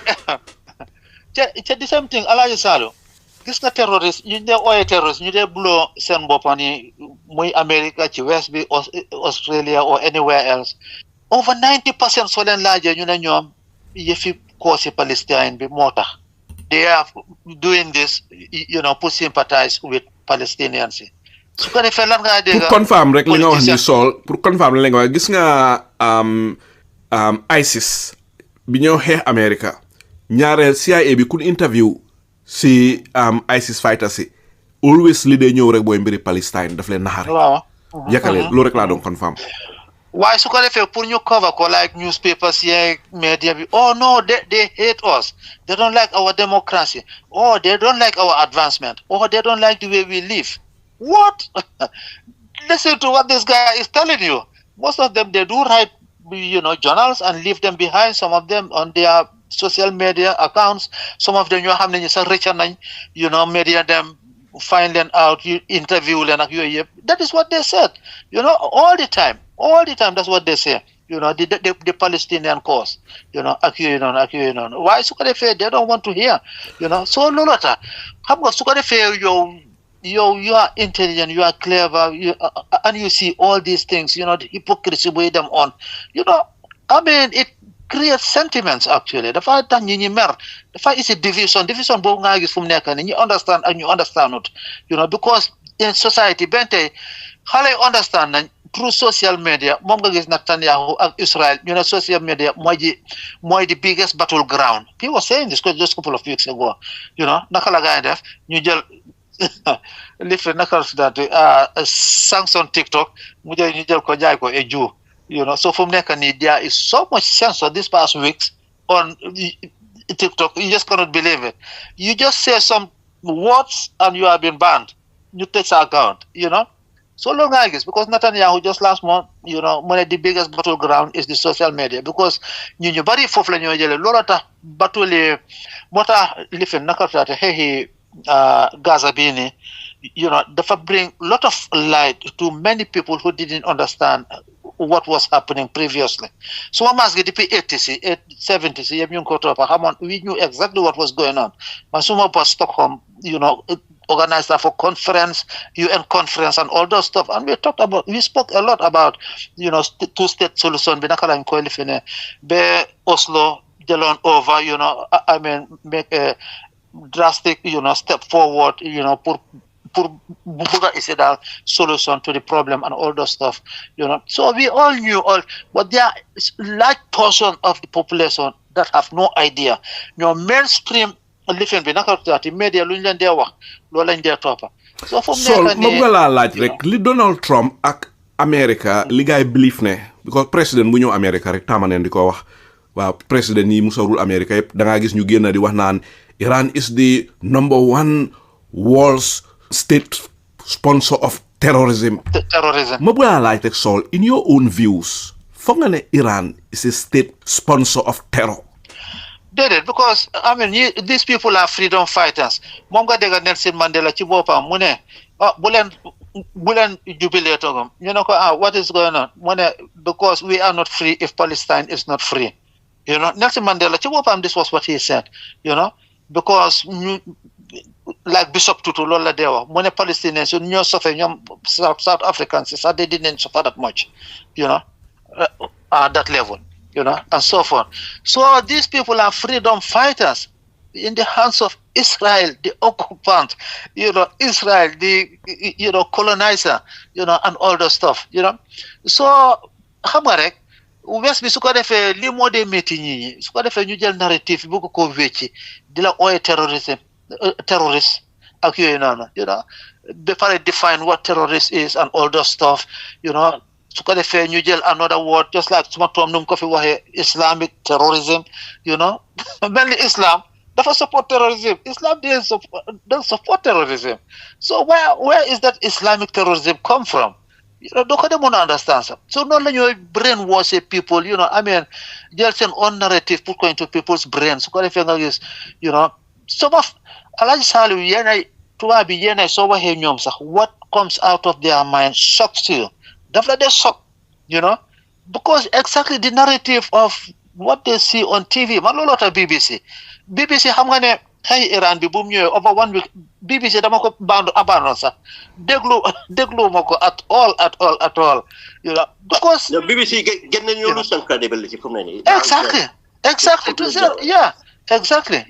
ca the same thing Alaaji Saalu gis nga terroriste ñu dee ooyee terroriste ñu dee buloo seen boppa ni muy America ci west bi Australia or anywhere else over 90% soo leen laajee ñu ne ñoom yëfi cause Palestine bi moo tax they are doing this to sympathize with Palestinians su ko defee lan ngaa dégg pour confirm rek li nga wax ni Saul pour confirm li nga wax gis nga ISIS bi ñëw xeex America ñaareel CIA bi kun interview si ISIS fighters si always li day ñëw rek booy mbiri Palestine daf leen naxare yàkkale loolu rek laa doon confirm waaye su ko defee pour ñu cover ko like newspapers yeeg media bi oh no they hate us they don't like our democracy oh they don't like our advancement oh they don't like the way we live what listen to what this guy is telling you most of them they do write journals and leave them behind some of them on their social media accounts some of them ñoo xam ne ñu sax rëcca nañ media them find them out you interview leen ak yooyu yëpp that is what they said all the time that's what they say the Palestinian cause ak yooyu noonu waaye su ko defee they don't want to hear so loolu tax xam nga su ko defee yow you are intelligent you are clever and you see all these things the hypocrisy buy dem on I mean it creates sentiments actually dafa tax ñi mer dafa isi division boobu nga gis fu mu nekk ni ñi understand ak ñu understandut because in society bente xale understand nañ through social media moom nga gis Netanyahu ak Israel ñu ne social media mooy the biggest battleground. He was saying this just a couple of weeks ago. Naka la gaay def ñu jël lift naka sanction TikTok mu jël ñu jël ko jaay ko a Jew. So from there there is so much censor this past weeks on TikTok. You just cannot believe it. You just say some words and you have been banned. You take the account, So long I guess because Netanyahu just last month, one of the biggest battleground is the social media because you bari fofu la ñoo jëlé lolo tax battle mota lifen nakata he Gaza bini dafa bring lot of light to many people who didn't understand what was happening previously. So I must get the 80s, 70s, we knew exactly what was going on. Masuma was Stockholm, organized for conference, UN conference, and all those stuff. And we spoke a lot about, two-state solution. Be Oslo, Delon over, make a drastic, step forward, pour is a solution to the problem and all those stuff, So we all knew but there is a large portion of the population that have no idea. Mainstream living bi naka taati media luñ leen dee wax loolu lañ dee toppa. So fu mu nekk nii ma la laaj rek li Donald Trump ak America li gaay believe ne because président bu ñëw America rek tamaneen di ko wax waaw président yi mu sorul America yëpp da nga gis ñu génn di wax naan Iran is the number one world's state sponsor of terrorism. Ma bëgg laa laaj rek Saul, in your own views, foog nga ne Iran is a state sponsor of terror? Did it because these people are freedom fighters. Moom nga dégg Nelson Mandela ci boppam mu ne bu leen jubilate ko ñu ne ko what is going on mu ne because we are not free if Palestine is not free. Nelson Mandela ci boppam this was what he said. Because like Bishop Tutu loolu la dee wax mu ne Palestinians ñoo suffer ñoom South Africans sax they didn't suffer that much at that level and so forth. So these people are freedom fighters in the hands of Israel, the occupant, Israel, the colonizer, and all the stuff, So xam nga rek West bi su ko defee li moo dee métti ñi su ko defee ñu jël narrative bu ko wécci di la ooye terrorisme ak yooyu noonu ba pare define what terrorist is and all that stuff su ko defee ñu jël another word just like suma toom nu mu ko fi waxee Islamic terrorism mel ni Islam dafa support terrorism. Islam doesn't support terrorism. So where is that Islamic terrorism come from? Doo ko de mën a understand ça. So noonu la ñooy brainwash people jël seen own narrative put ko into people's brains su ko defee nga gis some of Alhaji Saliou yéenay tubaab bi yéenay soo waxee ñoom sax what comes out of their mind shocks you daf la dee shock because exactly the narrative of what they see on TV man looloo tax BBC xam nga ne xëy Iran bi bu mu ñëwee over 1 week BBC dama ko abandon sax déglu ma ko at all because BBC génn nañu lu seen credibility fu mu ne nii exactly yeah exactly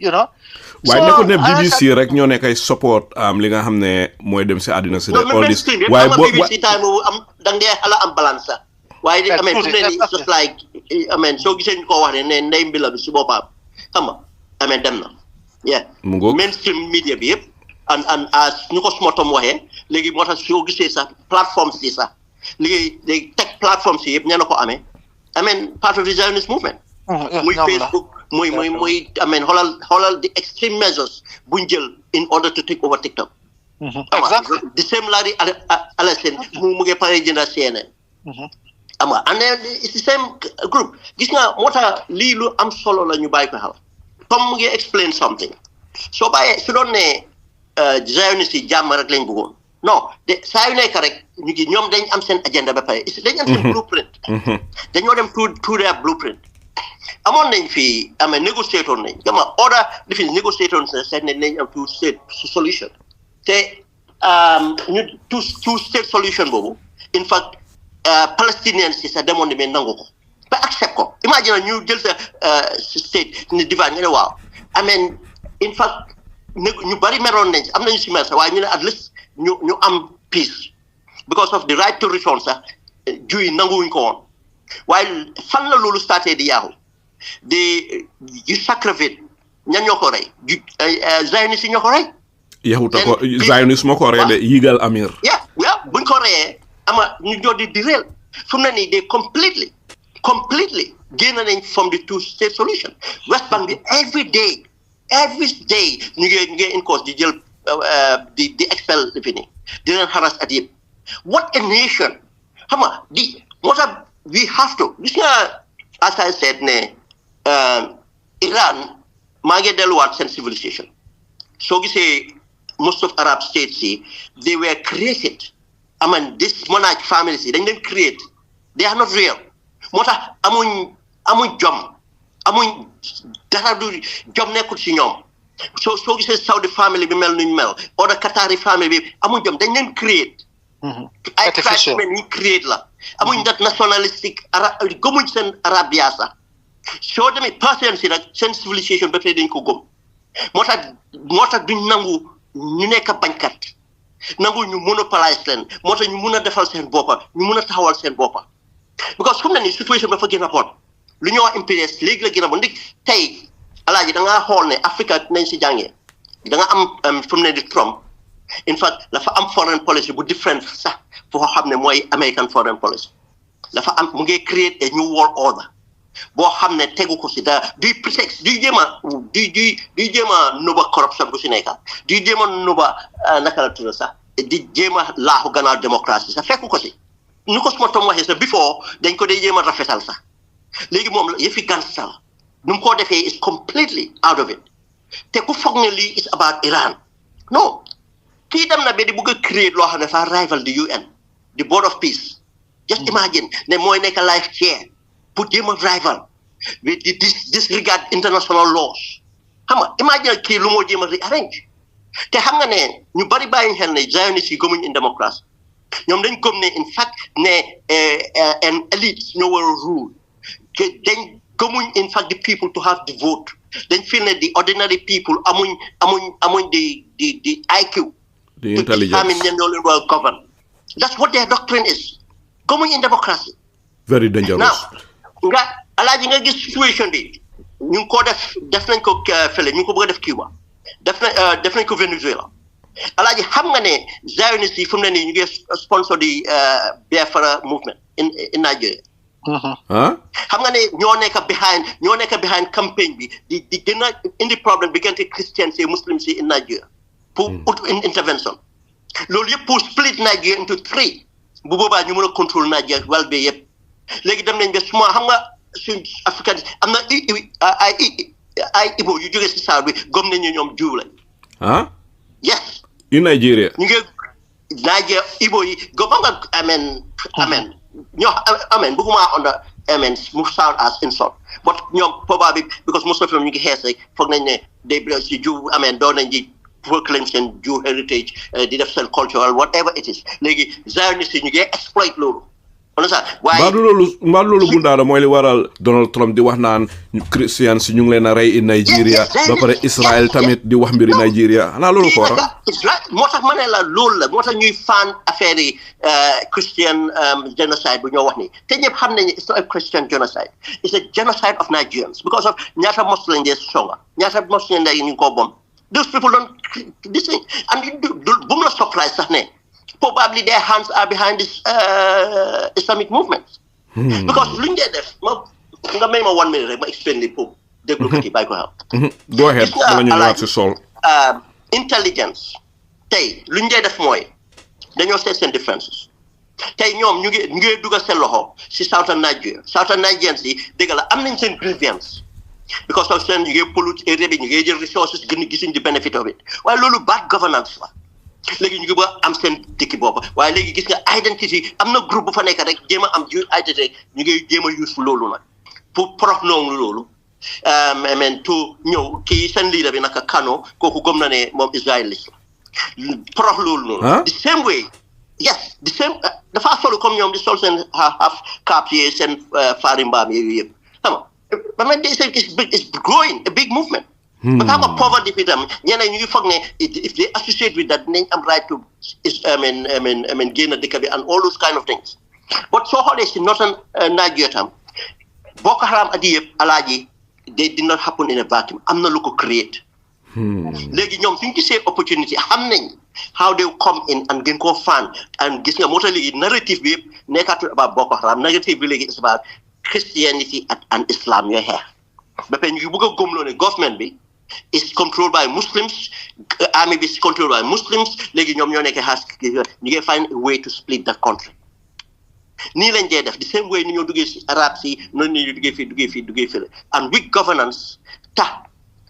waaye ne ko ne BBC rek ñoo nekk ay support li nga xam ne mooy dem si àddina si all this waaye BBC time am da ngay xala am balance sax waaye fu mu ne nii just like soo gisee ñu ko wax ne ndey mbila bi si boppam xam nga dem na yeah mainstream media bi yëpp and as ñu ko suma tom waxee léegi moo tax soo gisee sax platforms yi sax léegi tech platforms yi yëpp ña na ko amee part of the Zionist movement muy Facebook muy xoolal the extreme measures buñ jël in order to take over TikTok. Exactly. The same Larry Ellison mu ngi pare jënda CNN. And then it's the same group. Gis nga moo tax lii lu am solo la ñu bàyyi ko xel. Comme mu ngi explain something. Soo bàyyee su doon ne Zionist yi jàmm rek lañ bëggoon. Non de saa yu nekk rek ñoom dañ am seen agenda ba pare dañ am seen blueprint. Dañoo dem to their blueprint. Amoon nañ fi négociator nañ order defi négociator said nañ am two state solution te ñu two state solution boobu in fact Palestinians si sa demoon mais nangu ko ba accept ko imagine ñu jël sa state ni divide nga ne waaw in fact ñu bari meroon nañ am nañu si mer sax waaye ñu ne at least ñu am peace because of the right to return sax Jew yi nanguwuñ ko woon waaye fan la loolu starté di yaaxu di sacrifice ñan ñoo ko rey Zionist yi ñoo ko rey. yahuta ko Zionist moo ko rey de yigal Amir. waaw buñ ko reyee ama ñu ñoo di réel fu mu ne nii de completely génn nañ from the two-state solution West Bank bi every day ñu ngi in cause di jël di expel fi ni di leen harass at yëpp what a nation xam nga moo tax we have to gis nga as I said ne Iran maa ngi delluwaat seen civilization soo gisee most of Arab states yi they were created this monarch families yi dañ leen create they are not real moo tax amuñ jom amuñ dara du jom nekkul ci ñoom soo gisee Saudi family bi mel nuñ mel oda Qatari family bi amuñ jom dañ leen create ay tribesmen ñu create la amuñ that nationalistic arab gëmuñ seen arabia sax soo demee personne si nag seen civilisation ba tey dañ ko gëm moo tax duñ nangu ñu nekk bañkat nangu ñu monopolise leen moo tax ñu mun a defal seen boppa ñu mun a taxawal seen boppa because fu mu ne nii situation dafa gën a bon lu ñuy wax impérialiste léegi la gën a bon ndig tey alaaji da ngaa xool ne Afrique nañ si jàngee da nga am fu mu ne di Trump in fact dafa am foreign policy bu different sax foo xam ne mooy American foreign policy dafa am mu ngi create a new world order boo xam ne tegu ko si dara duy prétexte duy jéem a nuba corruption bu si nekka duy jéem a nuba naka la tudd sax di jéem a laaxu gannaaw démocratie sax fekku ko si nu ko suma tom waxee sax before dañ ko dee jéem a rafetal sax léegi moom yëfi gangster la nu mu koo defee is completely out of it te ku foog ne lii is about Iran non kii dem na ba di bugg a create loo xam ne fa rival the UN the board of peace just imagine ne mooy nekk life chair pour jéem a rival with the disregard international laws xam nga imagine kii lu moo jéem a rearrange te xam nga ne ñu bari bàyyi xel ne Zionist yi gëmuñ in démocratie ñoom dañ gëm ne in fact ne an elite ñoo war a rule dañ gëmuñ in fact the people to have the vote dañ feel ne the ordinary people amuñ the IQ the intelligence to determine ñoo leen war a govern that's what their doctrine is gëmuñ in democracy very dangerous now alaaji nga gis situation bi ñu ngi ko def nañ ko fële ñu ngi ko bëgg a def Cuba def nañ ko Venezuela alaaji xam nga ne Zionist yi fu mu ne nii ñu ngi sponsor di Biafra movement in Nigeria xam nga ne ñoo nekk behind campaign bi di gën a indi problème diggante Christians yi Muslims yi in Nigeria pour intervention loolu yëpp pour split Nigeria into three bu boobaa ñu mën a contrôle Nigeria wal bi yëpp léegi dem nañ ba suma xam nga suñ africain am na ay Igbo yu jógee si saar bi gëm nañu ñoom jiw lañ yes in Nigeria ñu ngi Nigeria Igbo yi gëm nga amen bëgguma under mu sound as insult but ñoom probably because most of them ñu ngi xees rek foog nañ ne day si jiw doon nañ di proclaim seen Jew heritage di def seen cultural whatever it is léegi Zionist yi ñu ngi exploit loolu mbaa loolu bundaada mooy li waral Donald Trump di wax naan Christian si ñu ngi leen a rey in Nigeria ba pare Israel tamit di wax mbiri Nigeria xanaa loolu ko waral moo tax ma ne la loolu la moo tax ñuy fan affaire yi Christian genocide bu ñoo wax ni te ñëpp xam nañu it's not a Christian genocide it's a genocide of Nigerians because of ñaata mos lañ dee songa ñaata mos lañ dee ñu ngi ko bom those people don't this thing and bu mu la surprise sax ne probably their hands are behind this Islamic movement. Because luñ dee def nga may ma 1 minute rek ma explain li pour déglu ko ci bàyyi ko xam. Go ahead dama ñu ñëwaat si Saul. Intelligence tey luñ dee def mooy dañoo seet seen differences tey ñoom ñu ngi dugal seen loxo si Southern Nigerians yi dégg la am nañ seen grievance because of seen ñu ngi pollute area bi ñu ngi jël resources gisuñ di benefit of it waaye loolu bad governance la. léegi ñu ngi ba am seen dëkk boobu waaye léegi gis nga identity am na groupe bu fa nekk rek jéem a am identité ñu ngi jéem a use loolu nag pour prox noonu loolu to ñëw kii seen leader bi naka Kano kooku gëm na ne moom israéliste la prox loolu noonu the same way yes the same dafa solo comme ñoom di sol seen half cap yi seen faari mbaam yooyu yëpp xam nga ba man it's growing a big movement. But xam nga poverty bi tam ñeneen ñu ngi foog ne if they associate with that nañ am right to génn dëkk bi and all those kind of things but so xoolee si northern Nigeria tam Boko Haram adi yëpp alaaji they did not happen in a vacuum am na lu ko create léegi ñoom suñu gisee opportunity xam nañ how they come in and gën koo fan and gis nga moo tax léegi narrative bi yëpp nekkatul about Boko Haram narrative bi léegi is about Christianity and Islam ñooy xeex ba pare ñu bëgg a gëmloo ne government bi is controlled by Muslims army bi is controlled by Muslims léegi ñoom ñoo nekk xaas ñu ngi find a way to split the country nii lañ dee def the same way ni ñoo duggee si arab si noonu ni ñu duggee fii and weak governance tax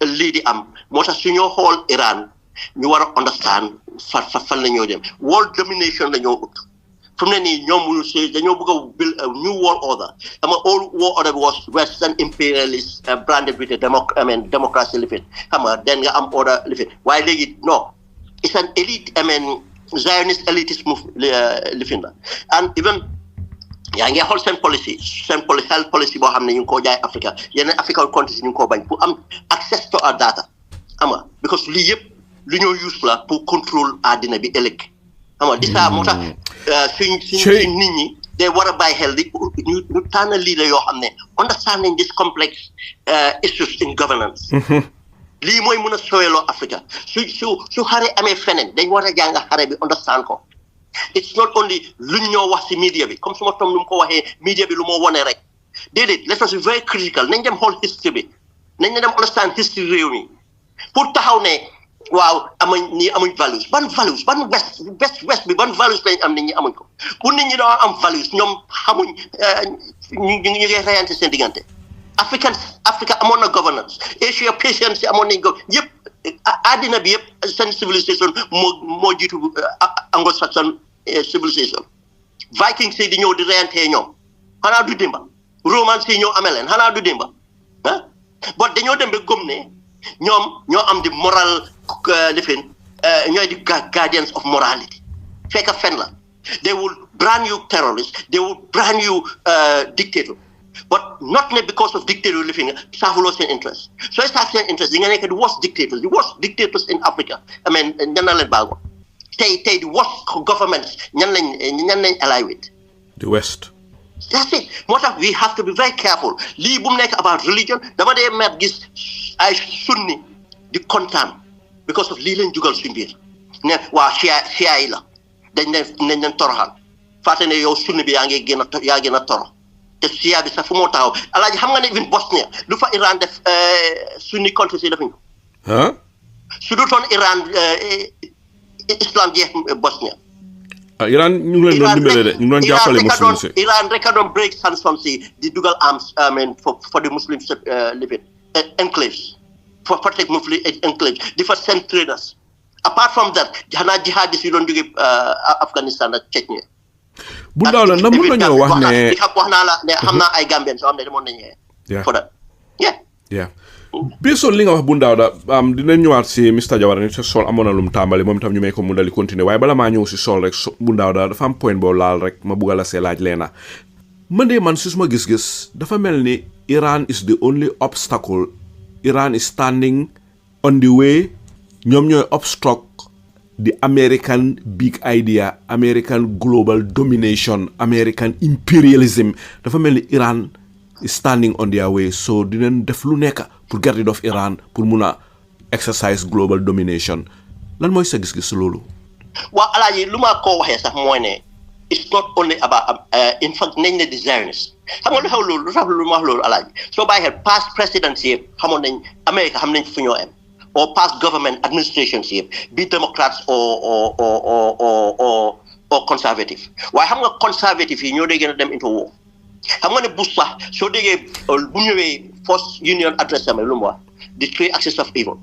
lii di am moo tax su ñoo xool Iran ñu war a understand fan la ñoo dem world domination la ñoo ut fu mu ne nii ñoom mënu si dañoo bëgg a build a new world order ama old world order was western imperialist branded with a democracy lifin xam nga den nga am order lifin waaye léegi non it's an elite Zionist elitist move lifin la and even yaa ngi xool seen health policy boo xam ne ñu ngi koo jaay Africa yeneen African countries ñu ngi koo bañ pour am access to our data ama because lii yëpp lu ñoo use la pour contrôle àddina bi ëllëg ama di saa moo tax suñ nit ñi day war a bàyyi xel di ñu tànn lii la yoo xam ne understanding this complex issues in governance lii mooy mën a sooyaloo Africa su xare amee feneen dañ war a jàng xare bi understand ko it's not only luñ ñoo wax ci media bi comme suma tom nu mu ko waxee media bi lu moo wone rek déedéet let us be very critical nañ dem xool history bi nañ dem understand history réew mi pour taxaw ne waaw amuñ values ban west bi ban values lañ am nit ñi amuñ ko pour nit ñi doo am values ñoom xamuñ ñu ngi reyante seen diggante Africa amoon na governance Asia patience amoon nañ ko yëpp àddina bi yëpp seen civilisation moo jiitu Anglo-Saxon civilisation Vikings yi di ñëw di reyantee ñoom xanaa du dimba Romans yi ñoo amee leen xanaa du dimba ah but dañoo dem ba gëm ne ñoom ñoo am di moral lifin ñooy di guardians of morality fekk fen la they will brand you terrorist they will brand you dictator but not because of dictator living saafuloo seen interest sooy saaf seen interest yi nga nekk the worst dictators in Africa ñan na leen baago tey the worst governments ñan lañ ally with the West. That's it moo tax we have to be very careful lii bu mu nekk about religion dama dee mer gis ay sunni di kontaan because of lii leen jugal suñ biir ne waa Shia yi la dañ leen toroxal fàtte ne yow sunni bi yaa gën a toro te Shia bi sax fu moo taxaw alaaji xam nga ne even Bosnia lu fa Iran def sunni countries yi defuñ ko su dutoon Iran islam jeex Bosnia Iran ñu ngi leen doon dimbale de ñu ngi doon jàppale muslim si Iran rek a doon break sanctions yi di dugal arms for the Muslims living enclaves for protect Muslim enclaves di fa send traders apart from that xanaa jihadis yi doon jóge Afghanistan ak Chechnya bu ndaw la na mën nañoo wax ne wax naa la ne xam naa ay Gambian soo xam ne demoon nañu for that bisoon li nga wax bu ndaw da dinañ ñëwaat si Mr Jawara ni Saul amoon na lu mu tàmbali moom itam ñu may ko mu dali continuer waaye bala maa ñëw si Saul rek bu ndaw da dafa am point boo laal rek ma bugga la see laaj leena man si suma gis-gis dafa mel ni Iran is the only obstacle Iran is standing on the way ñoom ñooy obstruct the American big idea American global domination American imperialism dafa mel ni Iran is standing on their way so dinañ def lu nekk pour get rid of Iran pour mun a exercise global domination lan mooy sa gis-gis loolu. waaw alaaji lu ma ko waxee sax mooy ne it's not only about in fact nañ ne the Zionists xam nga lu xew loolu lu tax lu ma wax loolu alaaji soo bàyyi xel past presidency yëpp xamoon nañ America xam nañ fu ñoo am or past government administrations yëpp be Democrats or conservative waaye xam nga conservative yi ñoo dee gën a dem into war xam nga ne Bush sax soo déggee bu ñëwee first union address am lu mu wax the three axes of evil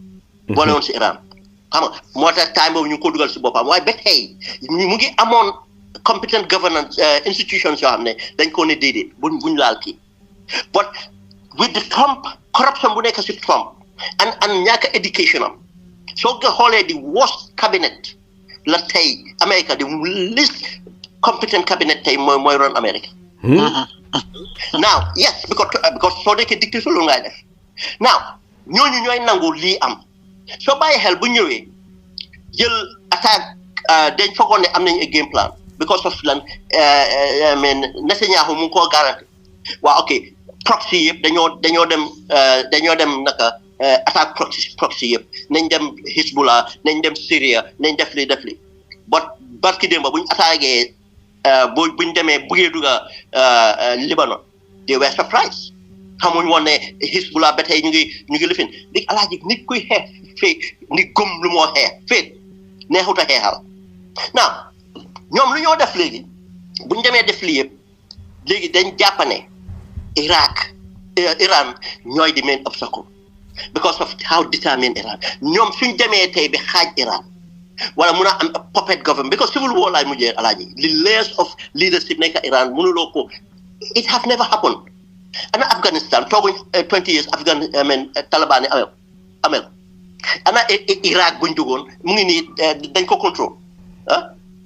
boole woon si Iran xam nga moo tax time boobu ñu ngi ko dugal si boppam waaye ba tey mu ngi amoon competent governance institutions yoo xam ne dañ ko ne déedéet buñ laal kii but with the Trump corruption bu nekk si Trump and ñàkk education am soo ko xoolee di worst cabinet la tey America di least competent cabinet tey mooy ron America now yes because soo nekkee dictateur lu ngay def now ñooñu ñooy nangu lii am soo bàyyi xel bu ñëwee jël attaque dañ foogoon ne am nañu a game plan because of lan I mean Netanyahu mu ngi koo garanti waaw ok proxy yëpp dañoo dem naka attaque proxy yëpp nañ dem Hezbollah nañ dem Syria nañ def li but barki démba buñ attaqué buñ demee buggee dugga Libanon they were surprised xamuñ woon ne Hezbollah ba tey ñu ngi lifin di alaaji nit kuy xeex fee ni gëm lu moo xeex fee neexut a xeexal now ñoom lu ñoo def léegi buñ demee def lii yëpp léegi dañ jàppane Iran ñooy the main obstacle because of how determined Iran ñoom suñ demee tey bi xaaj Iran wala mun a am a puppet government because civil war laay mujjee alaaji the layers of leadership nekk Iran mënuloo ko it have never happened ana Afghanistan tooguñ 20 years Taliban yi amel ana Iraq buñ duggoon mu ngi nii dañ ko contrôle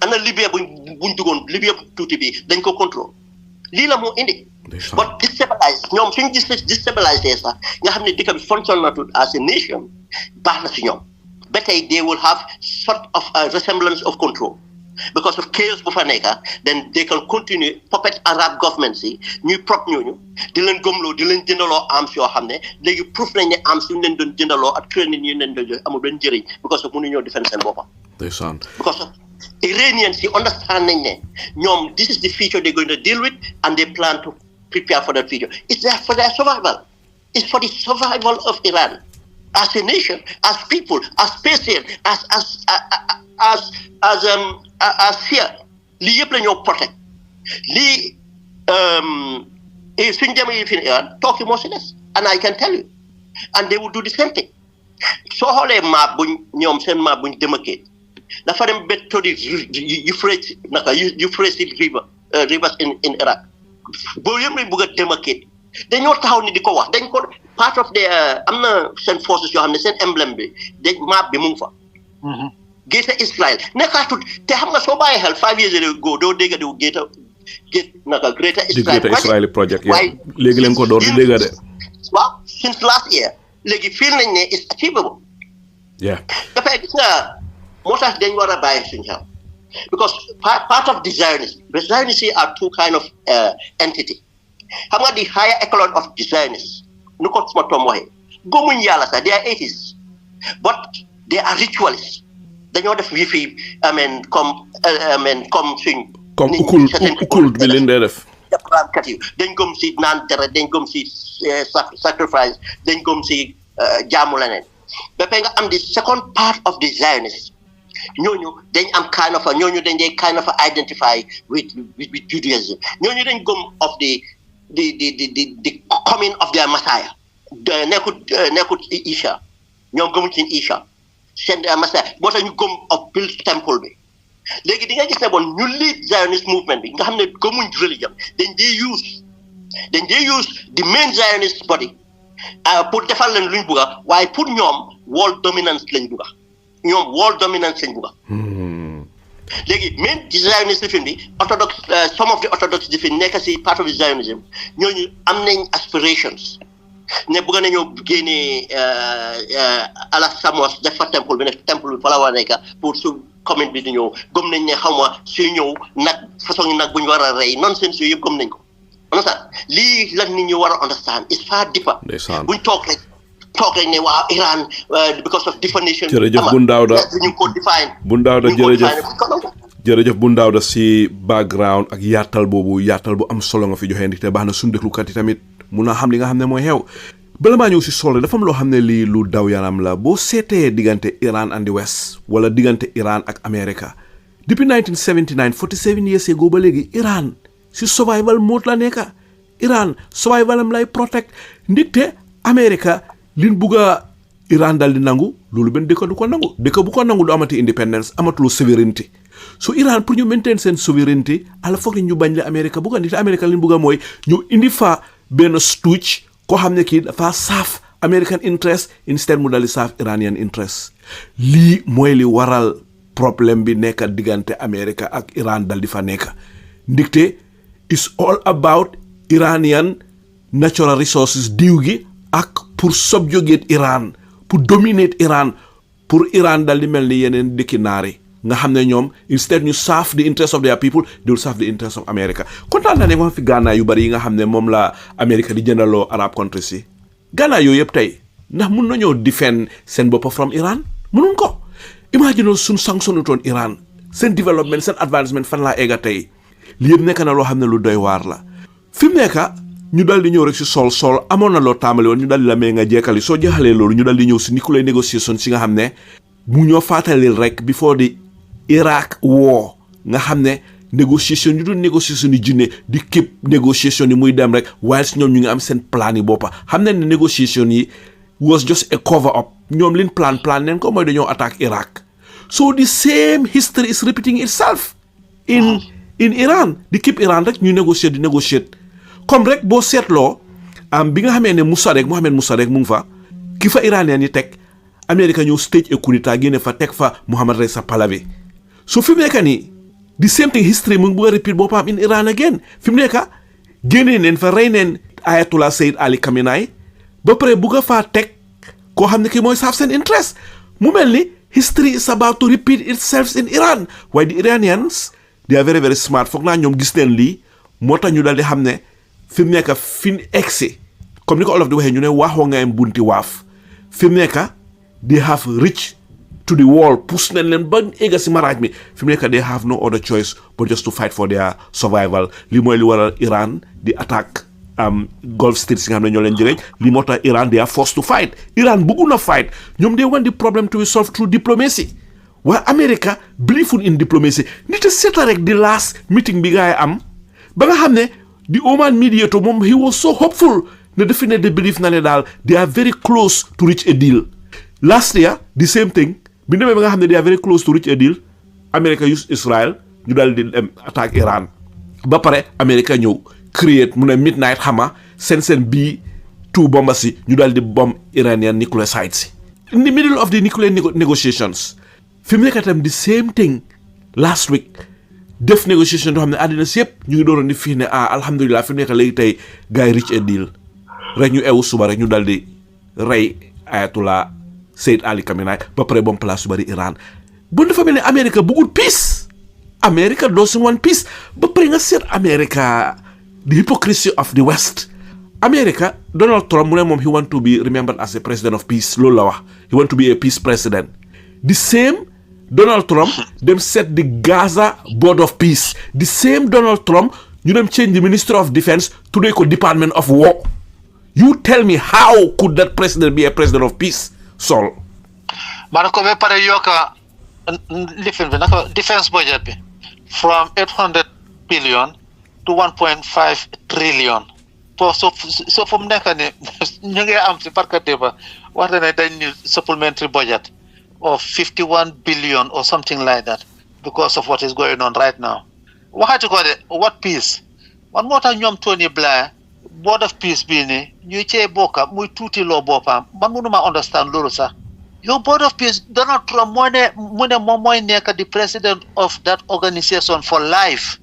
ana Libya buñ duggoon Libya tuuti bi dañ ko contrôle lii la moo indi but destabilise ñoom suñ destabilise sax nga xam ne dëkk bi function na tout as a nation baax na si ñoom ba tey they will have sort of a resemblance of control because of chaos bu fa nekka then they can continue puppet Arab governments yi ñuy prop ñooñu di leen gëmloo di leen jëndaloo arms yoo xam ne léegi proof nañ ne arms yu ñu leen doon jëndaloo ak training yu ñu leen doon jox amul benn njëriñ because of mënuñoo defend seen boppam because of Iranians yi understand nañ ne ñoom this is the future they're going to deal with and they plan to prepare for that future it's there for their survival it's for the survival of Iran as a nation as people as patients as fear lii yëpp la ñoo protect lii suñ demee yi fi Iran talki moo si des and I can tell you and they will do the same thing soo xoolee map ñoom seen map buñ demarqué dafa dem ba todi Euphrates rivers in Iraq boo yëpp lañ bëgg a demarqué dañoo taxaw ni di ko wax dañ ko part of the am na seen forces yoo xam ne seen emblème bi dañ map bi mu ngi fa géeta Israël nekkaatut te xam nga soo bàyyi xel 5 years ago doo dégga di Greater Israel project waaye léegi leen ko door di dégga de waaw since last year léegi feel nañ ne is achievable dafay gis nga moo tax dañ war a bàyyi suñu xel because part of the Zionists are two kind of entity xam nga the higher echelon of the Zionists nu ko suma toom waxee gëmuñ yàlla sax they are atheists but they are ritualists dañoo def wi fi comme suñ comme ukul bi leen dee def kat yi dañ gëm si naan deret dañ gëm si sacrifice dañ gëm si jaamu leneen ba pare nga am the second part of the Zionists ñooñu dañ am ñooñu dañ dee kind of identify with Judaism ñooñu dañ gëm of the coming of their Messiah nekkut Isha ñoom gëmuñ ci Isha seen Messiah moo tax ñu gëm of build temple bi léegi di nga gis ne bon ñu lead Zionist movement bi nga xam ne gëmuñ religion dañ dee use the main Zionist body pour defal leen luñ bugga waaye pour ñoom world dominance lañ bugga léegi main Zionist fi bi orthodox some of the orthodox di fi nekk si part of the Zionism ñooñu am nañ aspirations ne bëgg nañoo génnee ala Samos def fa temple bi fa la war a nekk pour su commune bi di ñëw gëm nañ ne xaw ma suy ñëw nag façon nag bu ñu war a rey nonsense yooyu yëpp gëm nañ ko understand lii lan nit ñu war a understand it's far deeper buñ toog rek ne waaw Iran because of definition jërëjëf Bun Dawda jërëjëf Bun Dawda si background ak yaatal bu am solo nga fi joxe ndi te baax na suñu déglukat yi tamit mun naa xam li nga xam ne mooy xew bala maa ñëw si solo dafa am loo xam ne lii lu daw yaram la boo seetee diggante Iran and the West wala diggante Iran ak America depuis 1979 47 years ago ba léegi Iran si survival mode la nekka Iran survival am lay protect ndikte America liñ bugga Iran dal di nangu loolu benn dëkk du ko nangu dëkk bu ko nangu du amati independence amatuloo souveraineté so Iran pour ñu maintain seen souveraineté ala foog ñu bañ la America bugga ndikte America liñ bugga mooy ñu indi fa benn stooge koo xam ne kii dafa saaf American interest instead mu dali saaf Iranian interest lii mooy li waral problème bi nekk diggante America ak Iran dal di fa nekk ndikte it's all about Iranian natural resources diw gi ak pour subjugate Iran pour dominate Iran pour Iran dal di mel ni yeneen dëkki naari nga xam ne ñoom instead ñu serve the interest of their people they will serve the interest of America kontaan naa ne wax fi gànnaay yu bari yi nga xam ne moom la America di jëndaloo Arab countries yi gànnaay yooyu yëpp tey ndax mun nañoo defend seen boppa from Iran mënuñ ko imagine suñ sanctionutoon Iran seen development seen advancement fan laa egga tey li yëpp nekk na loo xam ne lu doy waar la fi mu nekk ñu dal di ñëw rek si Saul amoon na loo tàmbali woon ñu dal di la may nga jekkali soo jeexalee loolu ñu dal di ñëw si nuclear negotiation si nga xam ne mu ñoo fàttalil rek before the Iraq war nga xam ne négociation ñu doon négociation yi jinne di képp négociation yi muy dem rek waaye si ñoom ñu ngi am seen plan yi boppa xam ne négociation yi was just a cover up ñoom liñ plan neen ko mooy dañoo attaque Iraq so the same history is repeating itself in Iran di képp Iran rek ñu négocier comme rek boo seetloo bi nga xamee ne Mohamed Mossadegh mu ngi fa ki fa iranien yi teg Amérique ñëw stage a coup d'état génne fa teg fa Mohammad Reza Pahlavi so fi mu nekk nii the same thing history mu ngi bëgg a repeat boppam in Iran again fi mu nekk génnee neen fa rey neen Ayatollah Seyed Ali Khamenei ba pare bugg a faa teg koo xam ne kii mooy saaf seen interest mu mel ni history is about to repeat itself in Iran waaye the Iranians they are very very smart foog naa ñoom gis neen lii moo tax ñu dal di xam ne fi mu nekk fi mu egsi comme ni ko olof di waxee ñu ne waaxoo nga am bunti waaf fi mu nekk they have reached to the wall push nañ leen ba egga si maraaj mi fi mu nekk they have no other choice but just to fight for their survival li mooy li waral Iran di attaque Gulf states yi nga xam ne ñoo leen jëriñ li moo tax Iran they are forced to fight Iran bëggu na fight ñoom they want the problem to be solved through diplomacy waaye America believe in diplomacy nit a seeta rek di last meeting bi gaay am ba nga xam ne the Oman mediator moom he was so hopeful ne definitely believe na ne daal they are very close to reach a deal last year the same thing bi demee ba nga xam ne they are very close to reach a deal America use Israel ñu daal di dem attaque Iran ba pare America ñëw create mu ne midnight xama seen bii two bombas si ñu daal di bomb Iranian nuclear sites in the middle of the nuclear negotiations fi mu nekk tam the same thing last week def négociation yoo xam ne àddina si yëpp ñu ngi dooroon di fii ne alhamdulilah fi mu nekk léegi tey gars yi reach a deal rek ñu ewu suba rek ñu dal di rey Ayatollah Seyed Ali Khamenei ba pare bom place su bari Iran bu dafa mel ne America bëggul peace America doesn't want peace ba pare nga seet America the hypocrisy of the West America Donald Trump mu ne moom he want to be remembered as a president of peace loolu la wax he want to be a peace president the same Donald Trump them set the Gaza board of peace the same Donald Trump ñu dem change the Ministry of Defense tuddee ko Department of War you tell me how could that president be a president of peace Saul bara ko be pare yoka lifin bi naka defense budget bi from 800 billion to 1.5 trillion so from nekk ne ñu ngi am si parkate ba wax na ne dañ ni supplementary budget of 51 billion or something like that because of what is going on right now. Waxati ko de what peace? Man moo tax ñoom Tony Blair board of peace bii ni ñuy cee bokka muy tuuti loo boppam man mënuma understand loolu sax. Yow board of peace Donald Trump mu ne moom mooy nekk the president of that organization for life.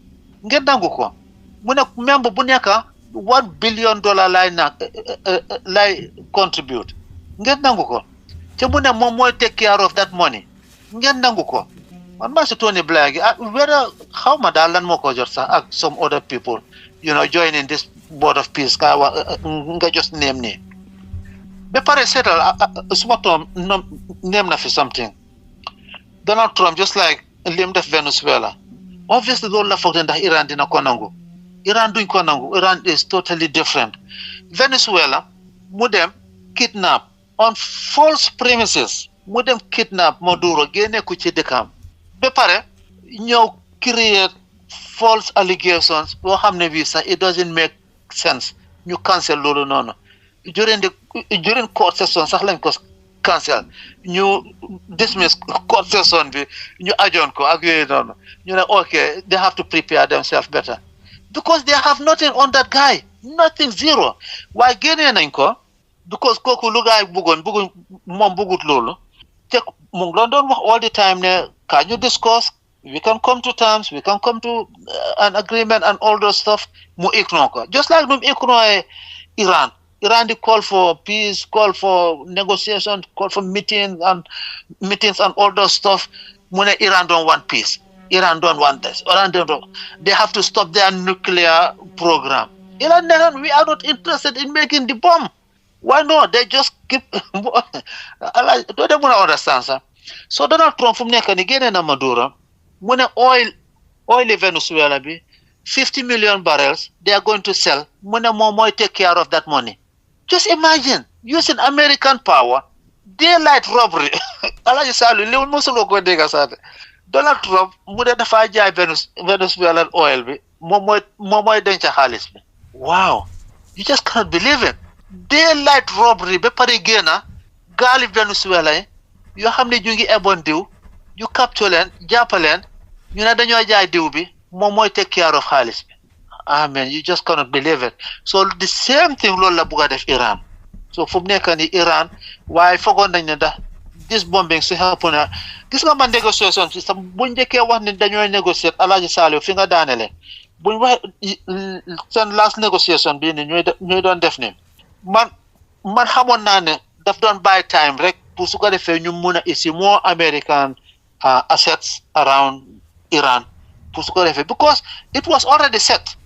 Ngeen nangu ko mu ne membre bu nekk $1 billion lay contribute. Ngeen nangu ko. te mu ne moom mooy take care of that money ngeen nangu ko man maa si Tony Blair gi whether xaw ma daal lan moo ko jot sax ak some other people joining this board of peace nga just name nii ba pare seetal suma toom name na fi something Donald Trump just like lim def Venezuela obviously loolu la foog ne ndax Iran dina ko nangu Iran duñ ko nangu Iran is totally different Venezuela mu dem kidnap on false premises mu dem kidnap Maduro génne ko ci dëkkam ba pare ñëw create false allegations boo xam ne bii sax it doesn't make sense ñu cancel loolu noonu during court session sax lañ ko cancel ñu dismiss court session bi ñu ajoon ko ak yooyu noonu ñu ne okay they have to prepare themselves better because they have nothing on that guy nothing zero waaye génnee nañ ko because kooku lu gaay bëggoon moom bëggut loolu te mu ngi doon wax all the time ne can you discuss we can come to terms we can come to an agreement and all those stuff mu ignore ko just like num ignore Iran di call for peace call for negotiation call for meetings and all those stuff Iran don't want peace. Iran don't want this. They have to stop their nuclear program. Iran, we are not interested in making the bomb. Why not? They just keep. Don't even understand, sir. So Donald Trump from Neka again na Maduro, when oil Venezuela be 50 million barrels, they are going to sell. When more take care of that money. Just imagine using American power, daylight robbery. Donald Trump muda dafa jaay Venezuelan oil bi moy denc xaliss bi. Wow, you just cannot believe it. Daylight robbery be pare gena gali Venezuela yo xamne ñu ngi ebon diw ñu capture len jappalen ñu na dañoo jaay diw bi moy take care of xaliss bi. Amen, you just cannot believe it. So the same thing loolu la buga def Iran. So fu nekk ni Iran waaye fogoon nañ ne da this bombing su happen gis nga man négociation ci sa buñ njëkkee wax ni dañooy négocier Alaaji Saliou fi nga daanele buñ wax seen last négociation bii ni ñuy doon def ni man xamoon naa ne daf doon buy time rek pour su ko defee ñu mun a isi more American assets around Iran pour su ko defee because it was already set.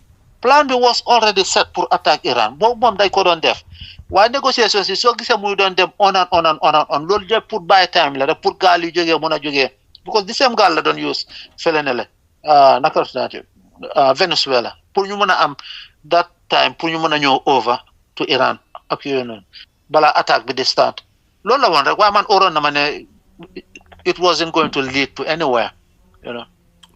Plan bi was already set pour attaque Iran boobu moom dañ ko doon def waaye négociation si soo gisee muy doon dem on loolu jëpp pour buy time la rek pour gaal yu jógee mën a jógee because the same gaal la doon use fële ne la naka Venezuela pour ñu mën a am that time pour ñu mën a ñëw over to Iran ak yooyu noonu balaa attaque bi di start loolu la woon rek waaye man óoroon na ma ne it wasn't going to lead to anywhere, you know.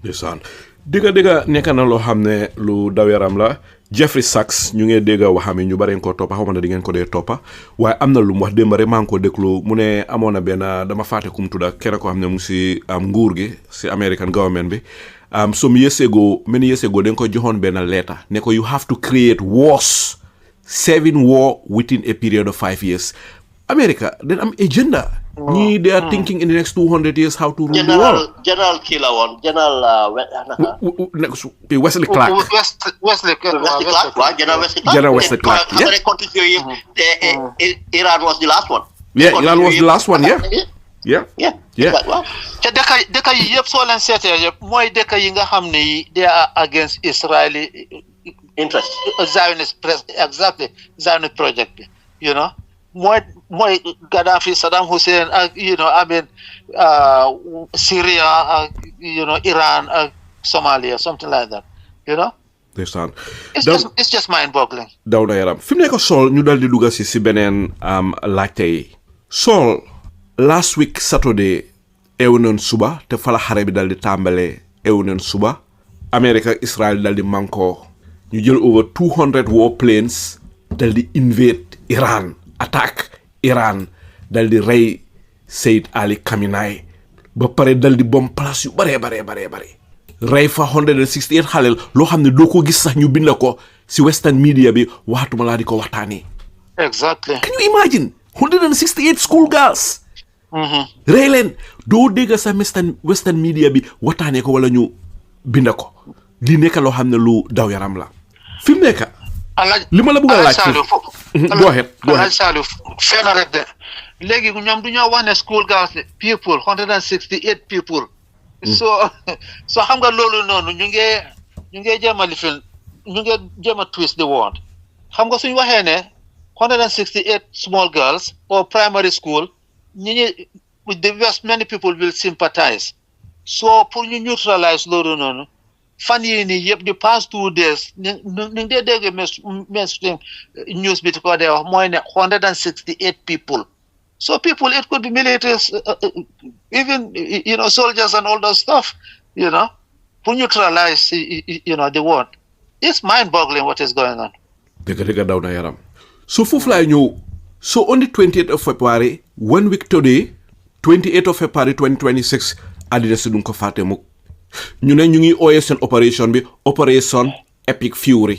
Ndeysaan dëgga nekk na loo xam ne lu daw yaram la. Jeffrey Sachs ñu ngi dégg waxam ñu bari ko toppa xawma na di ngeen ko dee toppa waaye am na lu mu wax démb rek maa ngi ko déglu mu ne amoon na benn dama fàtte kum tudda kenn ko xam ne mu si nguur gi si American government bi many years ago dañ ko joxoon benn letter ne ko you have to create wars 7 war within a period of 5 years. America then am agenda they are thinking in the next 200 years how to rule the world. General Killer one, General Wesley Clark. Wesley Clark. General Wesley Clark. Iran was the last one. Yeah, Iran was the last one. Yeah. Te deka yi yep so len sété yep moy deka yi nga xamné they are against Israeli interest. Zionist exactly Zionist project, you know. Moi Gaddafi, Saddam Hussein, you know, I mean, Syria, you know, Iran, Somalia, something like that, you know. It's just mind-boggling. Dawda yaram fi mu nekk Saul ñu dal di dugg si beneen laajte yi. Saul last week Saturday eew noon suba te fala xare bi dal di tàmbale eew noon suba America Israel dal di manko ñu jël over 200 warplanes dal di invade Iran. Attack Iran dal di rey Seyed Ali Khamenei ba pare dal di bomb place yu bare rey fa 168 xaleel loo xam ne doo ko gis sax ñu bind ko si western media bi waxatuma laa di ko waxtaanee. Exactly. Can you imagine 168 school girls. rey leen doo dégg sax western media bi waxtaanee ko wala ñu bind ko li nekk loo xam ne lu daw yaram la fi mu nekk. li ma la bëgg a laaj go ahead fena rek de léegi ñoom du ñoo wax ne school girls people 168 people so xam nga loolu noonu ñu ngi jéem a lifin ñu ngi jéem a twist the word xam nga suñu waxee ne 168 small girls or primary school the West many people will sympathize so pour ñu neutralize loolu noonu fan yii nii yëpp the past 2 days ñu dee dégg mainstream news bi ko dee wax mooy ne 168 people so people it could be militaries even you know soldiers and all that stuff you know to neutralize you know the world. It's mind-boggling what is going on. Dëgg daw na yaram so foofu laay ñëw so on the 28th of February 1 week today 28th of February 2026 àddina si duñ ko fàtte mukk ñu ne ñu ngi ooyee seen opération bi opération Epic Fury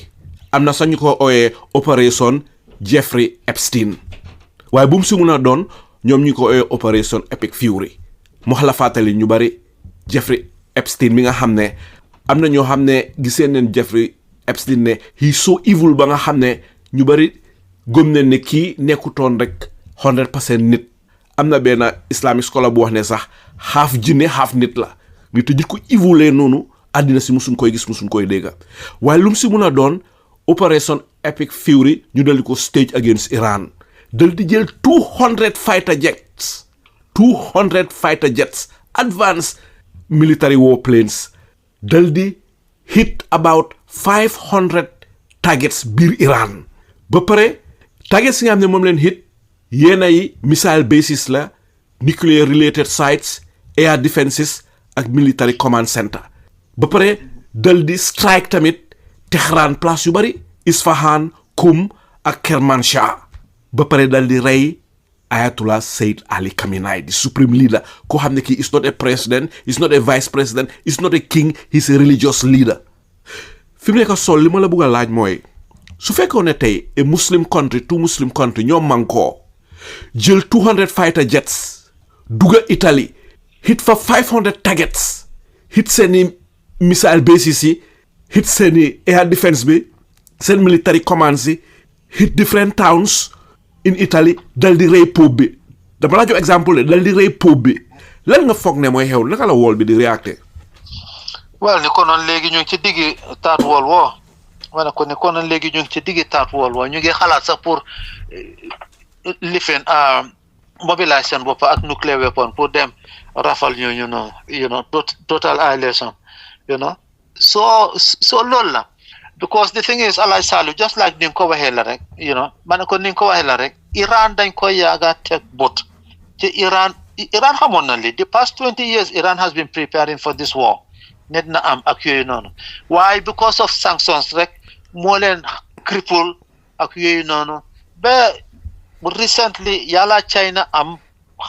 am na sax ñu ko ooyee opération Jeffrey Epstein waaye bu mu si mun a doon ñoom ñu ko ooyee opération Epic Fury mu xala fàttali ñu bari Jeffrey Epstein mi nga xam ne am na ñoo xam ne gisee neen Jeffrey Epstein ne he so evil ba nga xam ne ñu bari gëm nañ ne kii nekkutoon rek 100% nit am na benn islamic scholar bu wax ne sax half jinne half nit la nit te nit ko évolué noonu àddina si musuñ koy gis musuñ koy dégga waaye lu mu si mun a doon Operation Epic Fury ñu dal di ko stage against Iran dal di jël 200 fighter jets advanced military warplanes dal di hit about 500 targets biir Iran ba pare targets yi nga xam ne moom leen hit yenn ay missile bases la nuclear related sites air defenses ak military command center ba pare dal di strike tamit Tehran place yu bari Isfahan Qum ak Kermanshah ba pare dal di rey Ayatollah Seyed Ali Khamenei the supreme leader koo xam ne kii is not a president is not a vice president is not a king he's a religious leader fi mu nekk Sol li ma la bëgg a laaj mooy su fekkoon ne tey a muslim country two muslim country ñoom mankoo jël 200 fighter jets dugga Italy hit fa 500 targets hit seeni missile bases yi hit seeni air defense bi seen military commands yi hit different towns in Italy dal di rey Pope bi dama la jox exemple dal di rey Pope bi lan nga foog ne mooy xew naka la wool bi di réacté well ni ko noon léegi ñu ngi ci diggi taat wool woo wala ko ni ko noon léegi ñu ngi ci diggi taat wool woo ñu ngi xalaat sax pour lifin mobilize seen bopp ak nuclear weapon pour dem rafal ñu total annihilation so loolu la because the thing is alay salu just like ni ko waxee la rek man ko ni ko waxee la rek Iran dañ ko yaaga teg bot ci Iran xamoon na li the past 20 years Iran has been preparing for this war net na am ak yooyu noonu why because of sanctions rek moo leen cripple ak yooyu noonu ba recently yàlla China am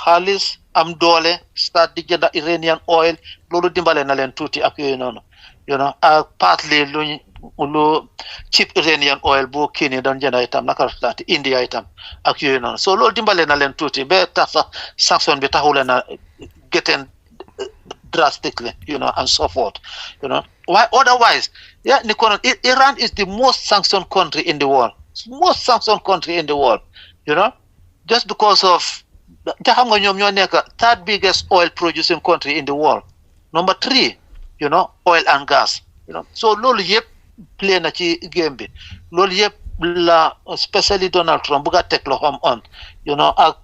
xaalis am doole start di jënd Iranian oil loolu dimbale na leen tuuti ak yooyu noonu partly lu cheap Iranian oil boo kii nii doon jënd itam naka la India itam ak yooyu noonu so loolu dimbale na leen tuuti ba tax sax sanction bi taxule na getting drastically and so forth why otherwise Iran is the most sanctioned country in the world just because of te xam nga ñoom ñoo nekk third biggest oil producing country in the world number 3 oil and gas so loolu yëpp play na ci game bi loolu yëpp la especially Donald Trump bu ga teg loxoom on ak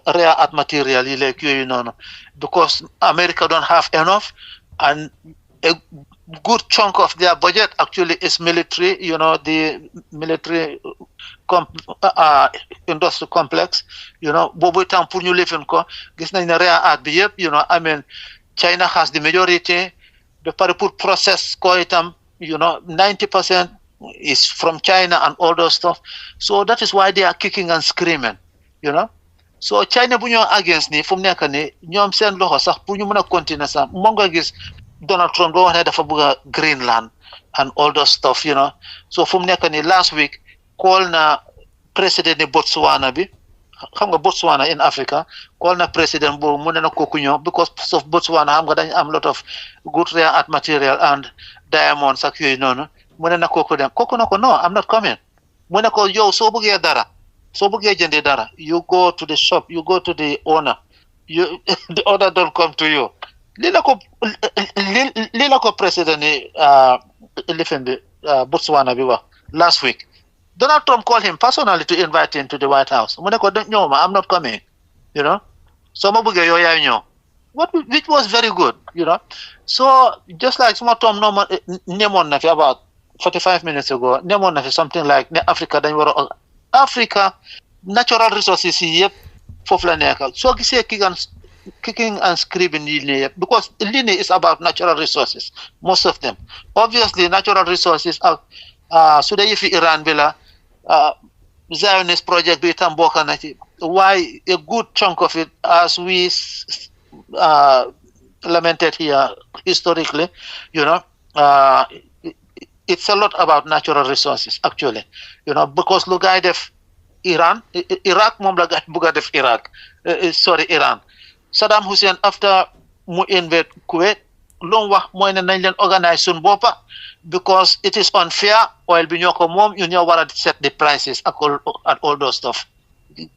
rare earth material yi like yooyu noonu because America don't have enough and a good chunk of their budget actually is military the military industry complex boobu itam pour ñu lifin ko gis nañ ne rare earth bi yëpp I mean China has the majority ba pare pour process ko itam 90% is from China and all those stuff so that is why they are kicking and screaming so China bu ñoo against ni fu mu nekk ni ñoom seen loxo sax pour ñu mën a continuer sax moo nga gis Donald Trump doo wax ne dafa bëgg a Greenland and all those stuff so fu mu nekk ni last week call na président ni Botswana bi xam nga Botswana in Africa call na président boobu mu ne na kooku ñëw because of Botswana xam nga dañ am lot of good rare earth material and diamonds ak yooyu noonu mu ne na kooku dem kooku na ko no I'm not coming mu ne ko yow soo bëggee jëndee dara you go to the shop you go to the owner the owner don't come to you lii la ko président ni lifin bi Botswana bi wax last week Donald Trump called him personally to invite him to the White House mu ne ko ñëw ma I'm not coming so ma bëggee yow yaay ñëw which was very good so just like suma Tom normal nemoon na fi about 45 minutes ago nemoon na fi something like ne Africa dañ war a Africa natural resources yi yëpp foofu la nekkal soo gisee kicking and screaming lii nii yëpp because lii nii is about natural resources most of them obviously natural resources su dee yëfi Iran bi la Zionist project bi itam bokk na ci why a good chunk of it as we lamented here historically it's a lot about natural resources actually because lu gaay def Iraq moom la gaay bugga def Iran Saddam Hussein after mu invade Kuwait lu mu wax mooy ne nañ leen organise sun boppa because it is unfair oil bi ñoo ko moom ñu ñoo war a set the prices ak all those stuff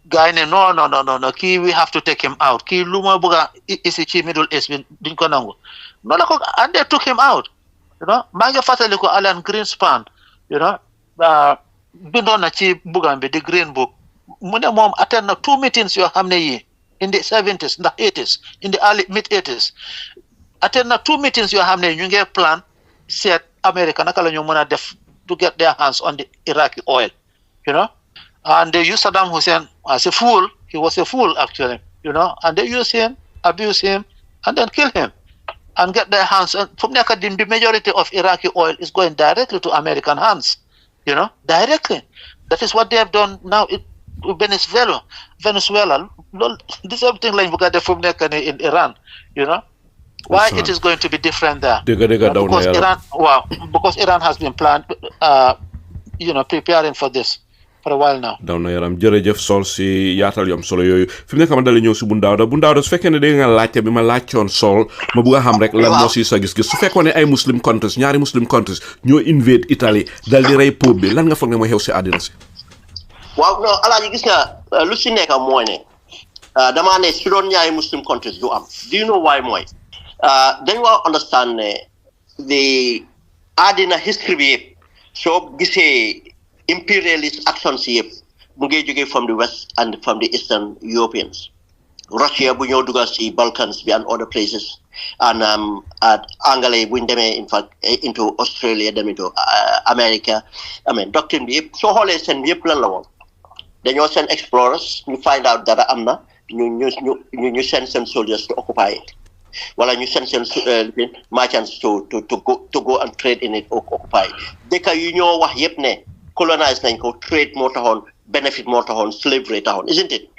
guy ne no kii we have to take him out kii lu ma bëgg a isi ci Middle East bi duñ ko nangu noonu la ko and they took him out maa ngi fàttali ko Alan Greenspan bindoon na ci bugam bi di Green Book mu ne moom attend na 2 meetings yoo xam ne yi in the 70s ndax 80s in the early mid 80s attend na 2 meetings yoo xam ne ñu ngi plan seet America naka la ñu mën a def to get their hands on the Iraqi oil and they use Saddam Hussein as a fool. He was a fool actually, and they use him, abuse him, and then kill him and get their hands. And from there, the majority of Iraqi oil is going directly to American hands, directly. That is what they have done now in Venezuela. This everything like we got from there in Iran, Why it is going to be different there? Because Iran has been planned, preparing for this for a while now. daw na yaram jërëjëf Saul si yaatal yom solo yooyu fi mu nekk ma dala ñëw si bu Dawda su fekkee ne da nga laajte bi ma laajtoon Saul ma bëgg a xam rek lan moo si sa gis-gis su fekkoon ne ay muslim countries ñaari muslim countries ñoo invade Italie dal di rey Pope bi lan nga foog ne mooy xew si àddina si waaw non alaaji gis nga lu si nekk mooy ne damaa ne su doon ñaari muslim countries du am do you know why mooy dañ war understand ne the àddina history bi yëpp soo gisee imperialist actions yëpp mu ngi jógee from the west and from the eastern Europeans. Russia bu ñëw dugal si Balkans bi and other places and Anglais bu ñu demee in fact into Australia dem into America doctrine bi yëpp soo xoolee seen yëpp lan la woon dañoo seen explorers ñu find out dara am na ñu send seen soldiers to occupy it wala ñu send seen merchants to go and trade in it occupy dëkk yu ñoo wax yëpp ne colonize nañ ko trade moo taxoon benefit moo taxoon slavery taxoon isn't it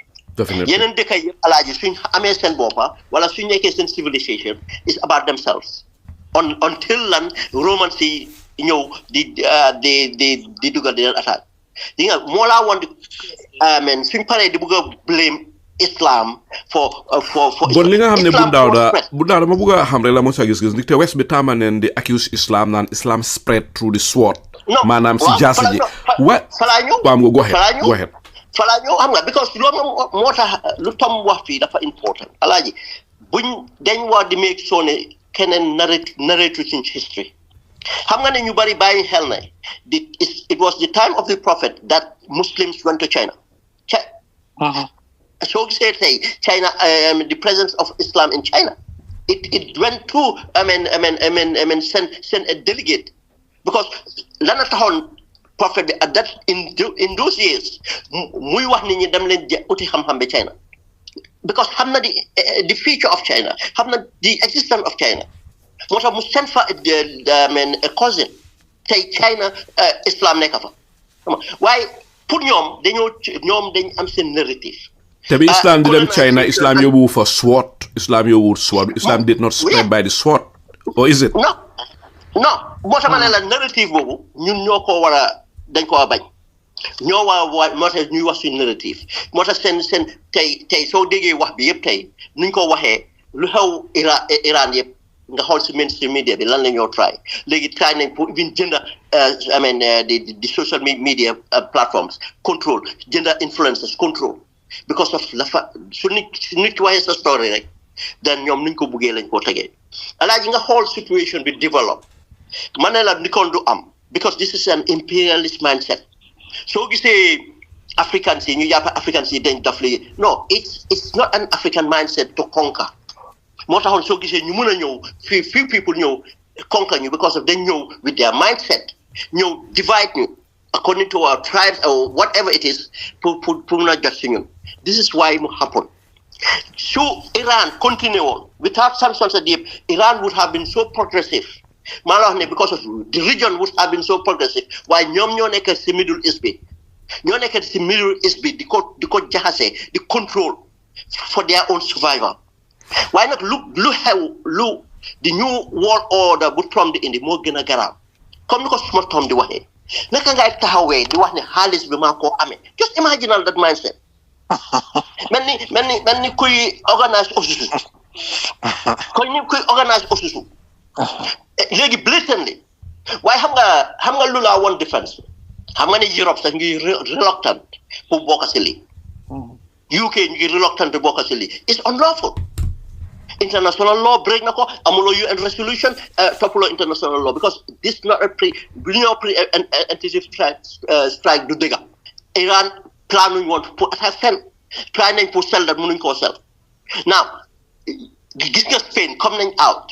yeneen dëkk yëpp alaaji suñ amee seen boppa wala suñ nekkee seen civilization is about themselves until lan Romans yi ñëw di dugal di leen attaque di nga moo laa woon suñ paree di bëgg a blame Islam for bon li nga xam ne bu Dawda ma bëgg a xam rek la moo sa gis-gis ndik te west bi tàmma neen di accuse Islam naan Islam spread through the sword maanaam si jaasi ji falaa ñëw go ahead falaa ñëw xam nga because loolu moo tax lu Tom wax fii dafa important alaaji buñ dañ war di make sure ne keneen narrate suñ history xam nga ne ñu bari bàyyi xel ne it was the time of the prophet that Muslims went to China soo gisee tey China the presence of Islam in China it went through send a delegate because lana taxoon prophet bi at that in those years muy wax nit ñi dem leen uti xam-xam bi China because xam na the future of China xam na the existence of China moo tax mu send fa a cousin tey China Islam nekk fa waaye pour ñoom dañ am seen narrative te bi Islam di dem China Islam yóbbu fa sword Islam did not spread by the sword or is it non moo tax ma ne la narrative boobu ñun ñoo ko war a dañ ko war a bañ ñoo war a moo tax ñuy wax suñu narrative moo tax seen tey soo déggee wax bi yëpp tey nuñ ko waxee lu xew Iran yëpp nga xool si mainstream media bi lan la ñoo try léegi try nañ pour even jënda the social media platforms control jënda influencers control because of lafa su nit ki waxee sa story rek dan ñoom nuñ ko buggee lañ koo tegee alaaji nga xool situation bi develop ma ne la ni kon du am because this is an imperialist mindset soo gisee Africans yi ñu jàpp Africans yi dañ daf li no it's not an African mindset to conquer moo taxoon soo gisee ñu mun a ñëw few people ñëw conquer ñu because of dañ ñëw with their mindset ñëw divide ñu according to our tribes or whatever it is pour mun a jot si ñun this is why mu happen so Iran continue on without sanctions at deep Iran would have been so progressive maa la wax ne because of the region would have been so progressive waaye ñoom ñoo nekk si Middle East bi di ko jaxase di control for their own survival waaye nag lu xew the new world order bu Trump di indi moo gën a garaaw comme ni ko suma Trump di waxee naka ngay taxawee di wax ne xaalis bi maa koo amee just imagine that mindset mel ni kuy organise osusu léegi blatantly waaye xam nga lu laa woon defense xam nga ne Europe sax ngi reluctant pour bokk si lii UK ñu ngi reluctant to bokk ci li it's unlawful. International law break na ko amuloo UN resolution toppaloo international law because this is not a pre-emptive strike du dëgga Iran planuñ woon pour attaque fenn try nañ pour sell that mënuñ koo sell now gis nga Spain comme nañ out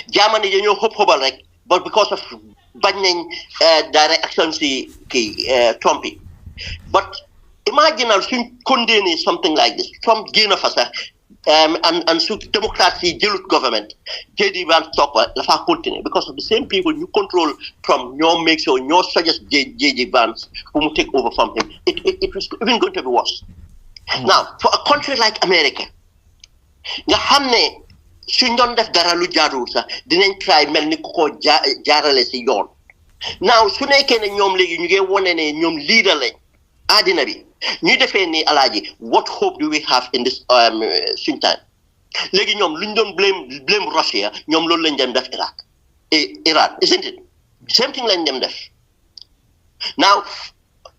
Germany dañoo xëbal rek but because of bañ nañ direct action si Trump yi but imagine suñ condamné something like this Trump génn fa sax and so democracy jëlut government JD Vance toog fa dafa continue because of the same people you control Trump ñoo make sure ñoo suggest JD Vance pour mu take over from him it was even going to be worse now for a country like America nga xam ne suñ doon def dara lu jaarul sax dinañ try mel ni ku ko jaarale si yoon now su nekkee ne ñoom léegi ñu ngi wone ne ñoom leader lañ àddina bi ñu defee ni alaaji what hope do we have in this suñ time léegi ñoom luñ doon blame Russia ñoom loolu lañ dem def Iran isn't it same thing lañ dem def now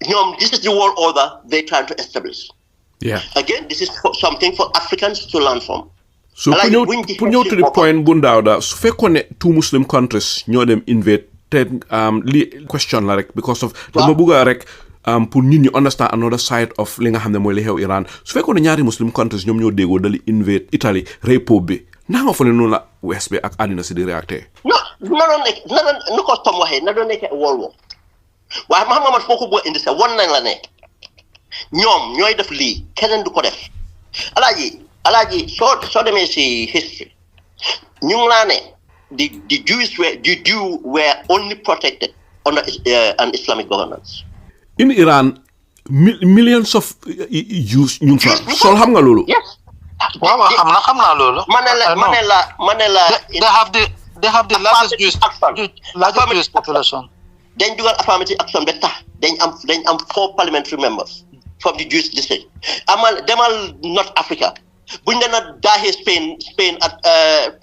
ñoom this is the world order they trying to establish again this is something for Africans to learn from so pour ñëw to the point bu Dawda su fekkoon ne two Muslim countries ñoo dem invade te li question la rek because of dama bëgg rek pour nit ñi understand another side of li nga xam ne mooy li xew Iran su fekkoon ne ñaari Muslim countries ñoom ñoo déggoo dali invade Italy rey Pope bi naa nga fa ne noonu la West bi ak àddina si di réacté na doon ko Tom waxee na doon nekk world war waaye Mahamad foo ko boo indi sax wan nañ la ne ñoom ñooy def lii keneen du ko def alaaji soo demee si history ñu ngi laa ne the Jews were only protected under an Islamic governance. In Iran, millions of Jews ñu fa sol xam nga loolu. Yes. Wow, xam naa loolu. Manela. They have the largest Jewish population. Dañ dugal affirmative action ba tax dañ am 4 parliamentary members from the Jewish district. Demal North Africa. buñ la na daaxee Spain at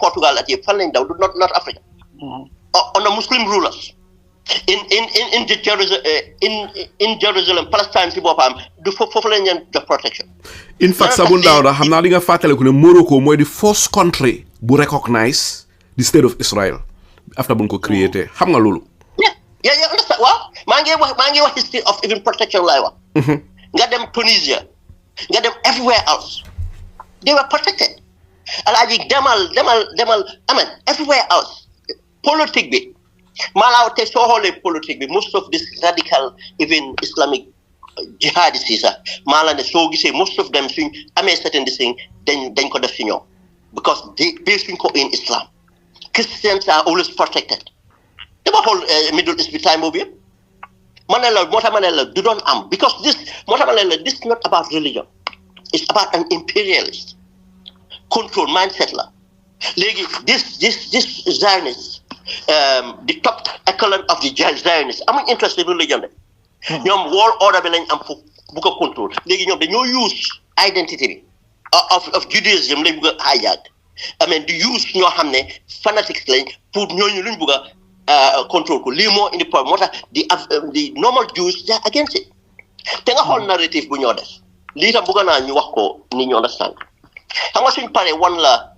Portugal at yëpp fan lañ daw not Africa under Muslim rulers in Jerusalem Palestine si boppam du foofu lañ leen jox protection. In fact Sabun Dawda xam naa li nga fàttaliku ne Morocco mooy the first country bu recognize the state of Israel after buñ ko créé xam nga loolu. Yeah, understand waaw maa ngi wax history of even protection laay wax. Nga dem Tunisia nga dem everywhere else. They were protected. Alaaji demal amen everywhere else. Politique bi malaaw te soo xoolee politique bi most of this radical even Islamic jihadists yi sax maa la ne soo gisee most of them suñ amee certain thing dañ ko def si ñoom because they suñ ko in Islam. Christians are always protected. Dama xool Middle East bi time boobu yëpp moo tax ma ne la du doon am because this is not about religion. It's about an imperialist control mindset la. Léegi this Zionists, the top echelon of the Zionists, amuñ interest in religion de. ñoom world order bi lañ am pour bu ko control. Léegi ñoom dañoo use identity bi of Judaism lañ bëgg a hijack. I mean di use ñoo xam ne fanatics lañ pour ñooñu luñ bëgg a control ko lii moo indi problème moo tax the normal Jews they are against it. Te nga xool narrative bu ñoo def. Lii tam bëgg naa ñu wax ko ni ñu understand xam nga suñ paree wan la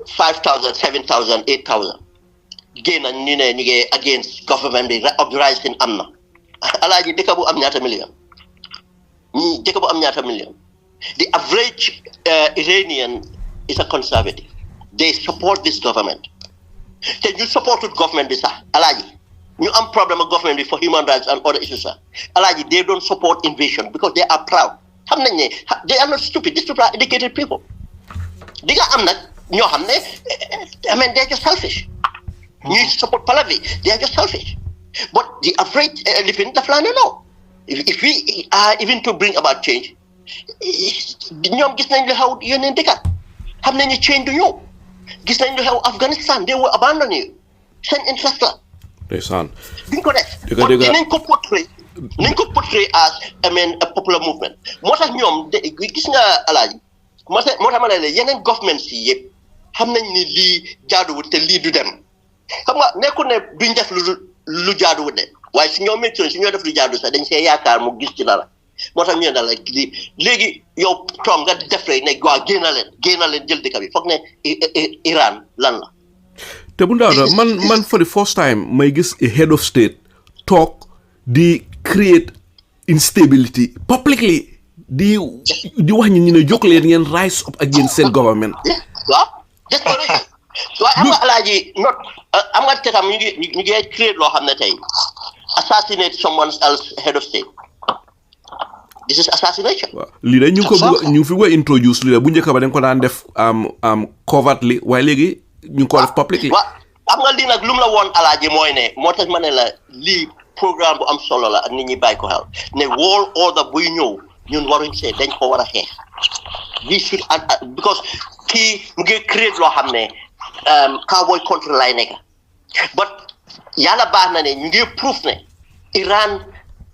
5,000 7,000 8,000 génn ñu ne ñu ngi against government bi uprising am na alaaji dëkk bu am ñaata million the average Iranian is a conservative they support this government te ñu supported government bi sax alaaji ñu am problem ak government bi for human rights and other issues sax alaaji they don't support invasion because they are proud xam nañ ne they are not stupid these people are educated people di nga am nag ñoo xam ne I mean they are just selfish ñuy support Pahlavi they are just selfish but the average living daf laa ne no if we are even to bring about change ñoom gis nañ lu xew yeneen dëkkat xam nañ ne change du ñëw gis nañ lu xew Afghanistan they will abandon you seen interest la ndeysaan duñ ko def dinañ ko portray as I mean a popular movement moo tax ñoom gis nga alaaji moo tax ma ne la yeneen government si yëpp xam nañ ni lii jaaduwut te lii du dem xam nga nekkul ne duñ def lu jaaduwut de waaye su ñoo méttoon su ñoo def lu jaadu sax dañ see yaakaar mu gis ci dara moo tax ñu ne la léegi yow toog nga def rek ne waa génn leen jël dëkk bi foog ne Iran lan la. te bu ndaw man for the first time may gis a head of state talk di create instability publicly di wax ñi ne jóg leen ngeen rise up against seen government. waaw waaye am nga alaaji not am nga te tam ñu ngi create loo xam ne tey assassinate someone else head of state. This is assassination. lii de ñu fi ko introduce lii de bu njëkk ba dañ ko daan def covertly waaye léegi ñu ngi ko def publicly. waaw xam nga lii nag lu mu la woon alaaji mooy ne moo tax ma ne la lii programme bu am solo la ak nit ñi bàyyi ko xel ne world order buy ñëw ñun waruñ see dañ ko war a xeex we should because kii mu ngi create loo xam ne cowboy country lay nekk but yàlla baax na ne ñu ngi proof ne Iran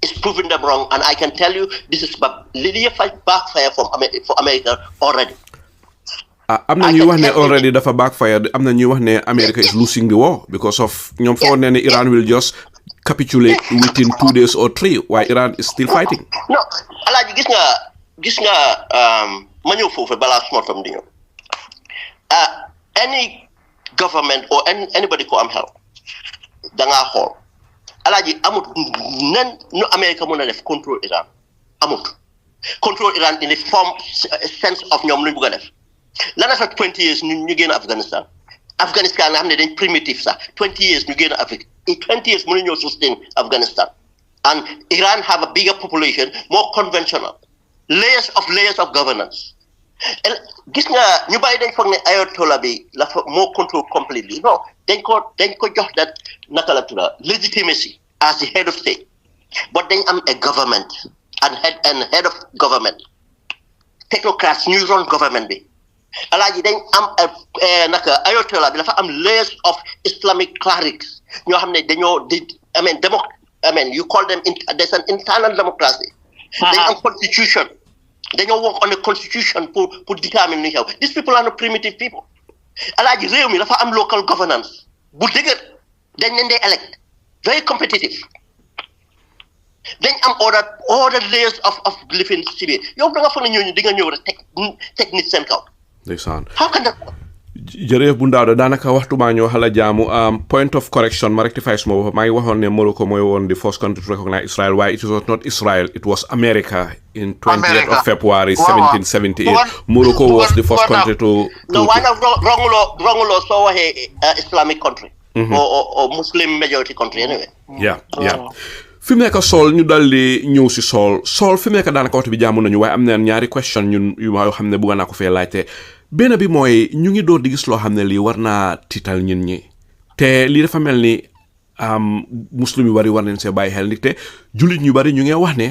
is proving them wrong, and I can tell you this is Lydia backfire for America already. am na ñuy wax ne already dafa backfire am na ñuy wax ne America is losing the war because of ñoom foog ne Iran will just capitulate within 2 days or 3 while Iran is still fighting. No, alaaji gis nga ma ñëw foofu balaa suma tam di ñëw any government or anybody ko am help da ngaa xool alaaji amut nen nu America mën a def control Iran amut control Iran in the sense of ñoom luñ bëgg a def lana fa 20 years ñu génn Afghanistan nga xam ne dañ primitive sax 20 years ñu génn Afrique in 20 years mënu ñoo sustain Afghanistan and Iran have a bigger population more conventional layers of governance gis nga ñu bàyyi dañ foog ne Ayatollah bi la fa moo control completely non dañ ko jox that naka la tudda legitimacy as the head of state but dañ am a government and head of government technocrats ñuy run government bi alaaji dañ am naka Ayatollah bi dafa am layers of Islamic clerics ñoo xam ne dañoo you call them there's an internal democracy dañ am constitution dañoo work on a constitution pour determine ni xew these people are not primitive people alaaji réew mi dafa am local governance bu dëgër dañ leen dee elect very competitive dañ am order layers of living ci biir yow da nga foog ne ñooñu di nga ñëw rek teg nit seen kaw ndeysaan how can that jërëjëf bu ndaw daanaka waxtu maa ñoo xala jaamu point of correction ma rectify suma bopp maa ngi waxoon ne Morocco mooy woon the first country to recognize Israel waaye it was not Israel it was America in 20th of February 1778 Morocco was the first country to no why not wronguloo soo waxee Islamic country or Muslim majority country anyway yeah fi mu nekk Saul ñu dal di ñëw si Saul fi mu nekk daanaka waxtu bi jaamu nañu waaye am na ñaari question ñun yoo xam ne bëgg naa ko fee laajte benn bi mooy ñu ngi door di gis loo xam ne lii war naa tiital ñun ñi te lii dafa mel ni muslim yu bari war nañ see bàyyi xel ndik te jullit ñu bari ñu ngi wax ne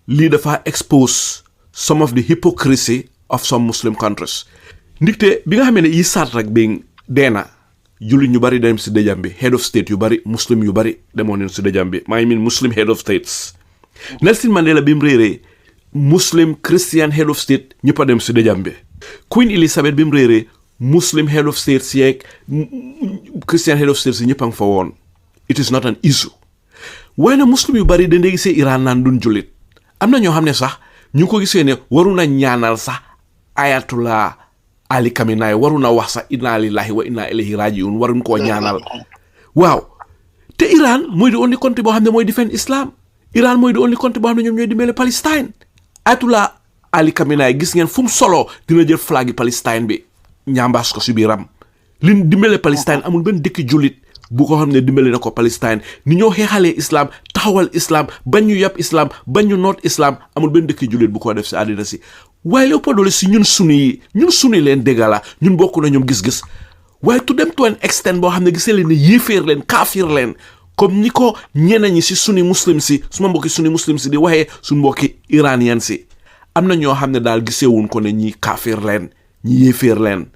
lii dafa expose some of the hypocrisy of some Muslim countries ndikte bi nga xam ne yi saat rek bi deena jullit ñu bari dem si dëjam bi head of state yu bari muslim yu bari demoon nañ si dëjam bi maa ngi mean muslim head of states Nelson Mandela bi mu réeree muslim Christian head of state ñëpp a dem si dëjam bi Queen Elizabeth bi mu réeree muslim head of states yeeg Christian head of states yi ñëpp a ngi fa woon it is not an issue waaye nag muslim yu bari dañ dee gisee Iran naan duñ jullit am na ñoo xam ne sax ñu ko gisee ne waru na ñaanal sax Ayatollah Ali Khamenei waru na wax sax inna lillahi wa inna ilayhi rajiun waruñ koo ñaanal waaw te Iran mooy di only country boo xam ne mooy defend Islam Iran mooy di only country boo xam ne ñoom ñooy dimbale Palestine Ayatollah Ali Khamenei gis ngeen fu mu solo dina jël flag yi Palestine bi ñambaas ko si biiram li dimbale Palestine amul benn dëkk jullit bu ko xam ne dimbale na ko Palestine ni ñoo xeexalee Islam taxawal Islam bañ ñu yàpp Islam bañ ñu noot Islam amul benn dëkk jullit bu ko def si àddina si waaye lépp doole si ñun suni leen dégg la ñun bokk na ñoom gis-gis waaye to dem to an extent boo xam ne gisee leen ne yéeféer leen kaafir leen comme ñi ko ñeneen ñi si suni muslim si suma mbokki suni muslim si di waxee suñu mbokki iranien si am na ñoo xam ne daal gisewuñ ko ne ñi kaafir leen ñi yéeféer leen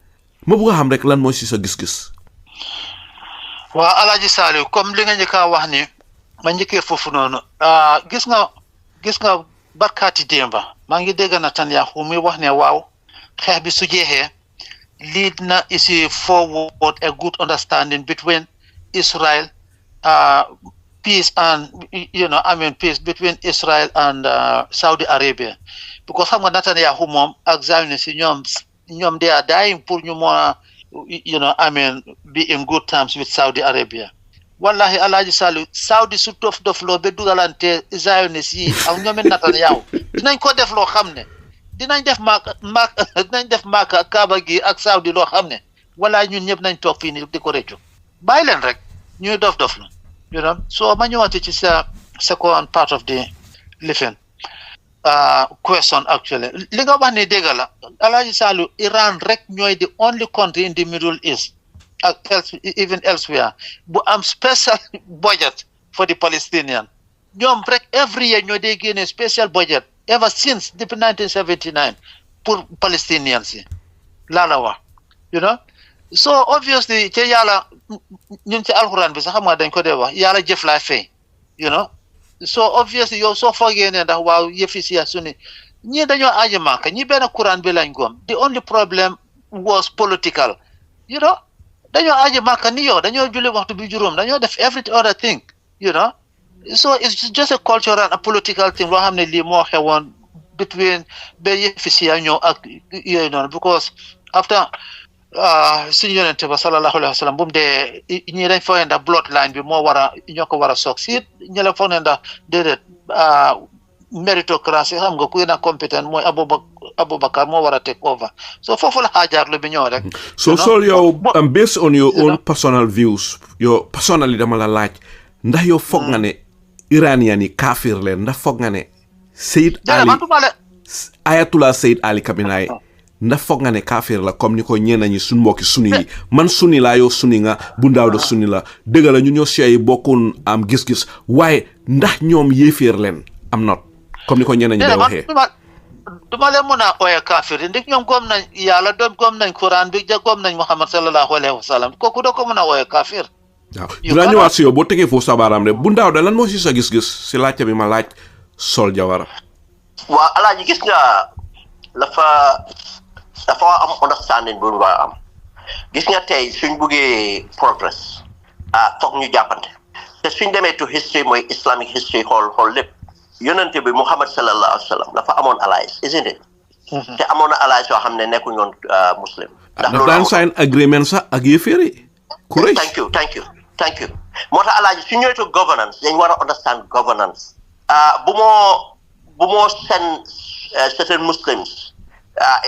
ma bëgg a xam rek lan mooy si sa gis-gis. waa Alaaji Saliou comme li nga njëkk wax ni ma njëkkee foofu noonu gis nga barkaati démba maa ngi dégg Netanyahu muy wax ne waaw xeex bi su jeexee lead na isi forward a good understanding between Israel peace and peace between Israel and Saudi Arabia, because xam nga Netanyahu moom ak Zionist ñoom they are dying pour ñu more be in good terms with Saudi Arabia. Wallahi Alhaji Salih Saudi su dof loo ba dugalante Zionist yi ak ñoom Netanyahu dinañ ko def loo xam ne dinañ def Makka Kaaba gi ak Saudi loo xam ne wala ñun ñëpp nañ toog fii ni di ko rëccu bàyyi leen rek ñuy dof la so ma ñëwaat ci sa second part of the living question actually li nga wax ni dégg la Alhaji Salih Iran rek ñooy the only country in the Middle East even elsewhere bu am special budget for the Palestinian ñoom rek every year ñoo dee génne special budget ever since depuis 1979 pour Palestinians yi laa la wax so obviously ci yàlla ñun ci alxuraan bi sax xam nga dañ ko dee wax yàlla jëf laa fay so obviously yow soo foogee ne ndax waaw yëfi si suni ñii dañoo aaji Màkka ñi benn Quran bi lañ gom the only problem was political dañoo aaji Màkka ni yow dañoo julli waxtu bi juróom dañoo def every other thing so it's just a cultural and a political thing loo xam ne lii moo xewoon between ba yëfi si ñëw ak yooyu noonu because after suñu yonente ba sallallahu alayhi wa sallam bu mu dee ñii dañ foog ne ndax bloodline bi ñoo ko war a soog si ñi la foog ne ndax déedéet méritocratie xam nga ku gën a compétent mooy Aboubacar moo war a take over so foofu la xaajaarlu bi ñëw rek so yow based on your own personal views yow personally dama la laaj ndax yow foog nga ne Iranian yi kaafir leen ndax foog nga ne Ayatollah Seyed Ali Khamenei ndax foog nga ne kaafir la comme ni ko ñenn ñi suñ mbokki suni yi man suni laa yow suni nga bu Dawda suni la dëgg la ñu ñoo Shia yi bokkoon am gis-gis waaye ndax ñoom yéeféer leen am not comme ni ko ñenn ñi day waxee duma leen mën a ooye kaafir ndik ñoom goom nañ yàlla doon goom nañ Quran bi goom nañ Muhammad sallallahu alayhi wa sallam kooku doo ko mën a ooye kaafir waaw dinaa ñëwaat si yow boo tegee foofu sa baaraam rek bu Dawda lan moo si sa gis-gis si laajte bi ma laaj Saul Jawara waaw Alaaji gis nga dafa am understanding bu war a am gis nga tey suñ buggee progress foog ñu jàppante te suñ demee to history mooy islamic history xool lépp yonente bi Muhammad sallallahu alayhi wa sallam dafa amoon allies isn't it te amoon na allies yoo xam ne nekkuñu woon muslim ndax loolu daan sign agreement sax ak yéeféer yi thank you moo tax Alaaji su ñëwee to governance dañ war a understand governance bu moo send certain Muslims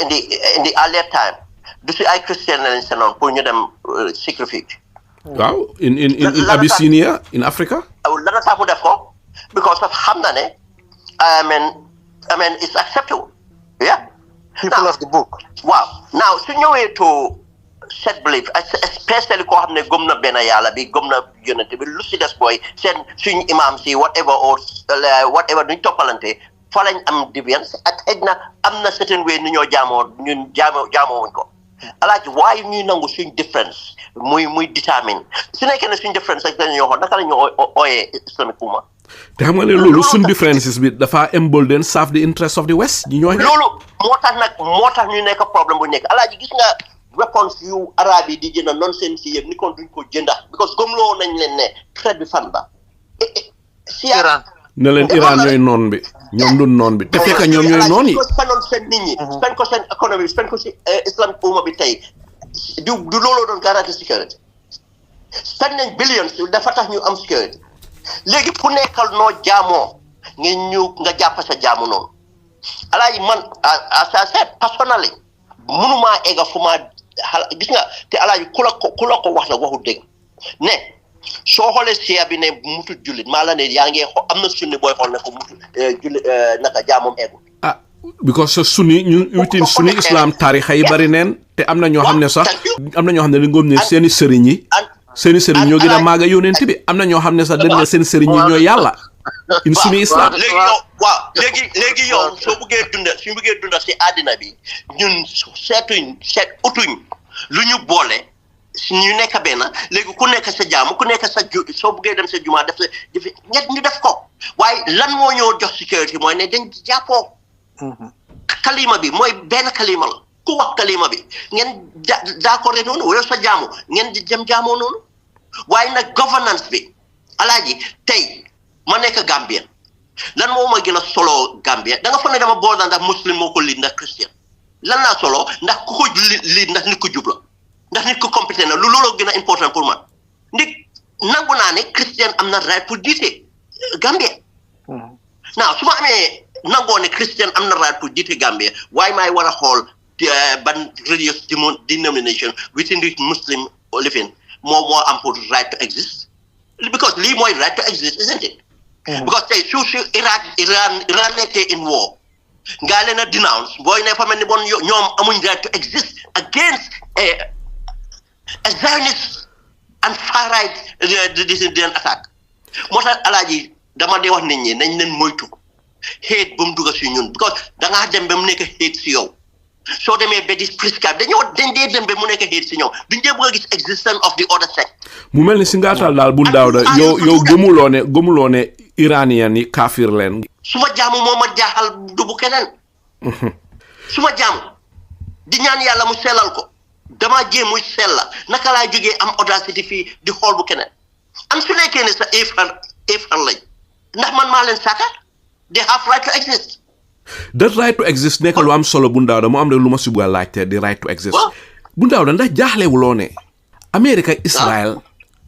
in the earlier time du si ay Christian lañ senoon pour ñu dem sacrifice waaw in Abyssinia in Africa lana tax mu def ko because of xam na ne I mean it's acceptable people of the book waaw now su ñëwee to set belief especially koo xam ne gëm na benn yàlla bi gëm na yonente bi lu si des booy seen suñ imam si whatever duñ toppalante fa lañ am déviance ak xëy na am na certain way ni ñoo jaamoo wuñ ko Alaaji waaye ñuy nangu suñ difference muy determine su nekkee ne suñ difference ak dañu waxoon naka la ñu ooyee islamic umma te xam nga ne loolu suñ differences bi dafa embolden serve the interest of the West loolu moo tax ñu nekk problème bu nekk Alaaji gis nga weapons yu arab yi di jënd nonsense yi yëpp ni kon duñ ko jënda because gëmloo nañ leen ne traite bi fan ba ne leen Iran ñooy noon bi ñoom du noon bi te fekk ñoom ñooy noon yi spenoon seen nit ñi spend ko seen économie spend ko si islamic umma bi tey du looloo doon garantie sécurité spend nañ billions dafa tax ñu am sécurité léegi ku nekkal noo jaamoo nga jàpp sa jaamu noonu Alaaji man as I said personally mënumaa egga fu ma gis nga te Alaaji ku la ko wax la waxu dëgg ne soo xoolee Shia bi ne mutut jullit maa la ne yaa ngi am na sunni booy xool ne ko mutut jullit naka jaamam eggul because sunni ñu within sunni islam tarixa yi bari neen te am na ñoo xam ne sax am na ñoo xam ne dañ ngoom ne seeni sëriñ ñoo gën a maaga yonent bi am na ñoo xam ne sax dañ ne seen sëriñ yi ñooy yàlla in sunni islam léegi yow suñu bëggee dunda si àddina bi ñun seet utuñ lu ñu boole ñu nekk benn léegi ku nekk sa jaamu ku nekk soo bëggee dem sa jumaa def ñett ñu def ko waaye lan moo ñoo jox sécurité mooy ne dañ jàppoo kalima bi mooy benn kalima la ku wax kalima bi ngeen d'accord noonu wala sa jaamu ngeen jëm jaamoo noonu waaye nag governance bi alaaji tey ma nekk Gambia lan moo ma gën a solo Gambia da nga fa ne dama bool ndax muslim moo ko lead ndax christian lan laa solo ndax ku ko lead ndax nit ko jubla ndax nit ko compétent na lu looloo gën a important pour man ndik nangu naa ne christian am na right pour jiite Gambia now su ma amee nangoo ne christian am na right pour jiite Gambia waaye maay war a xool ban religious denomination within which muslim living moo am pour right to exist because lii mooy right to exist isn't it because tey su Iran nekkee in war ngaa leen a denounce booy ne fa mel ni bon ñoom amuñ right to exist against a Zionist and far right den attaque moo tax alaaji dama dee wax nit ñi nañ leen moytu hate bu mu dugg si ñun because dangaa dem ba mu nekk hate si yow soo demee ba di prescribe dañ dee dem ba mu nekk hate si ñoom duñ dee bëgg a gis existence of the other sect mu mel ni si ngaatal daal bu Dawda yow gëmuloo ne Iranian yi kaafir leen suma jaamu moo ma jaaxal du bu keneen suma jaamu di ñaan yàlla mu sellal ko dama jéem muy sella naka laa jógee am audacity fii di xool bu keneen am su nekkee ne sa éefar lañ ndax man maa leen sàkka they have right to exist that right to exist nekk lu am solo bu Dawda mu am rek lu ma si bëgg a laajte di right to exist bu Dawda ndax jaaxlewuloo ne America Israel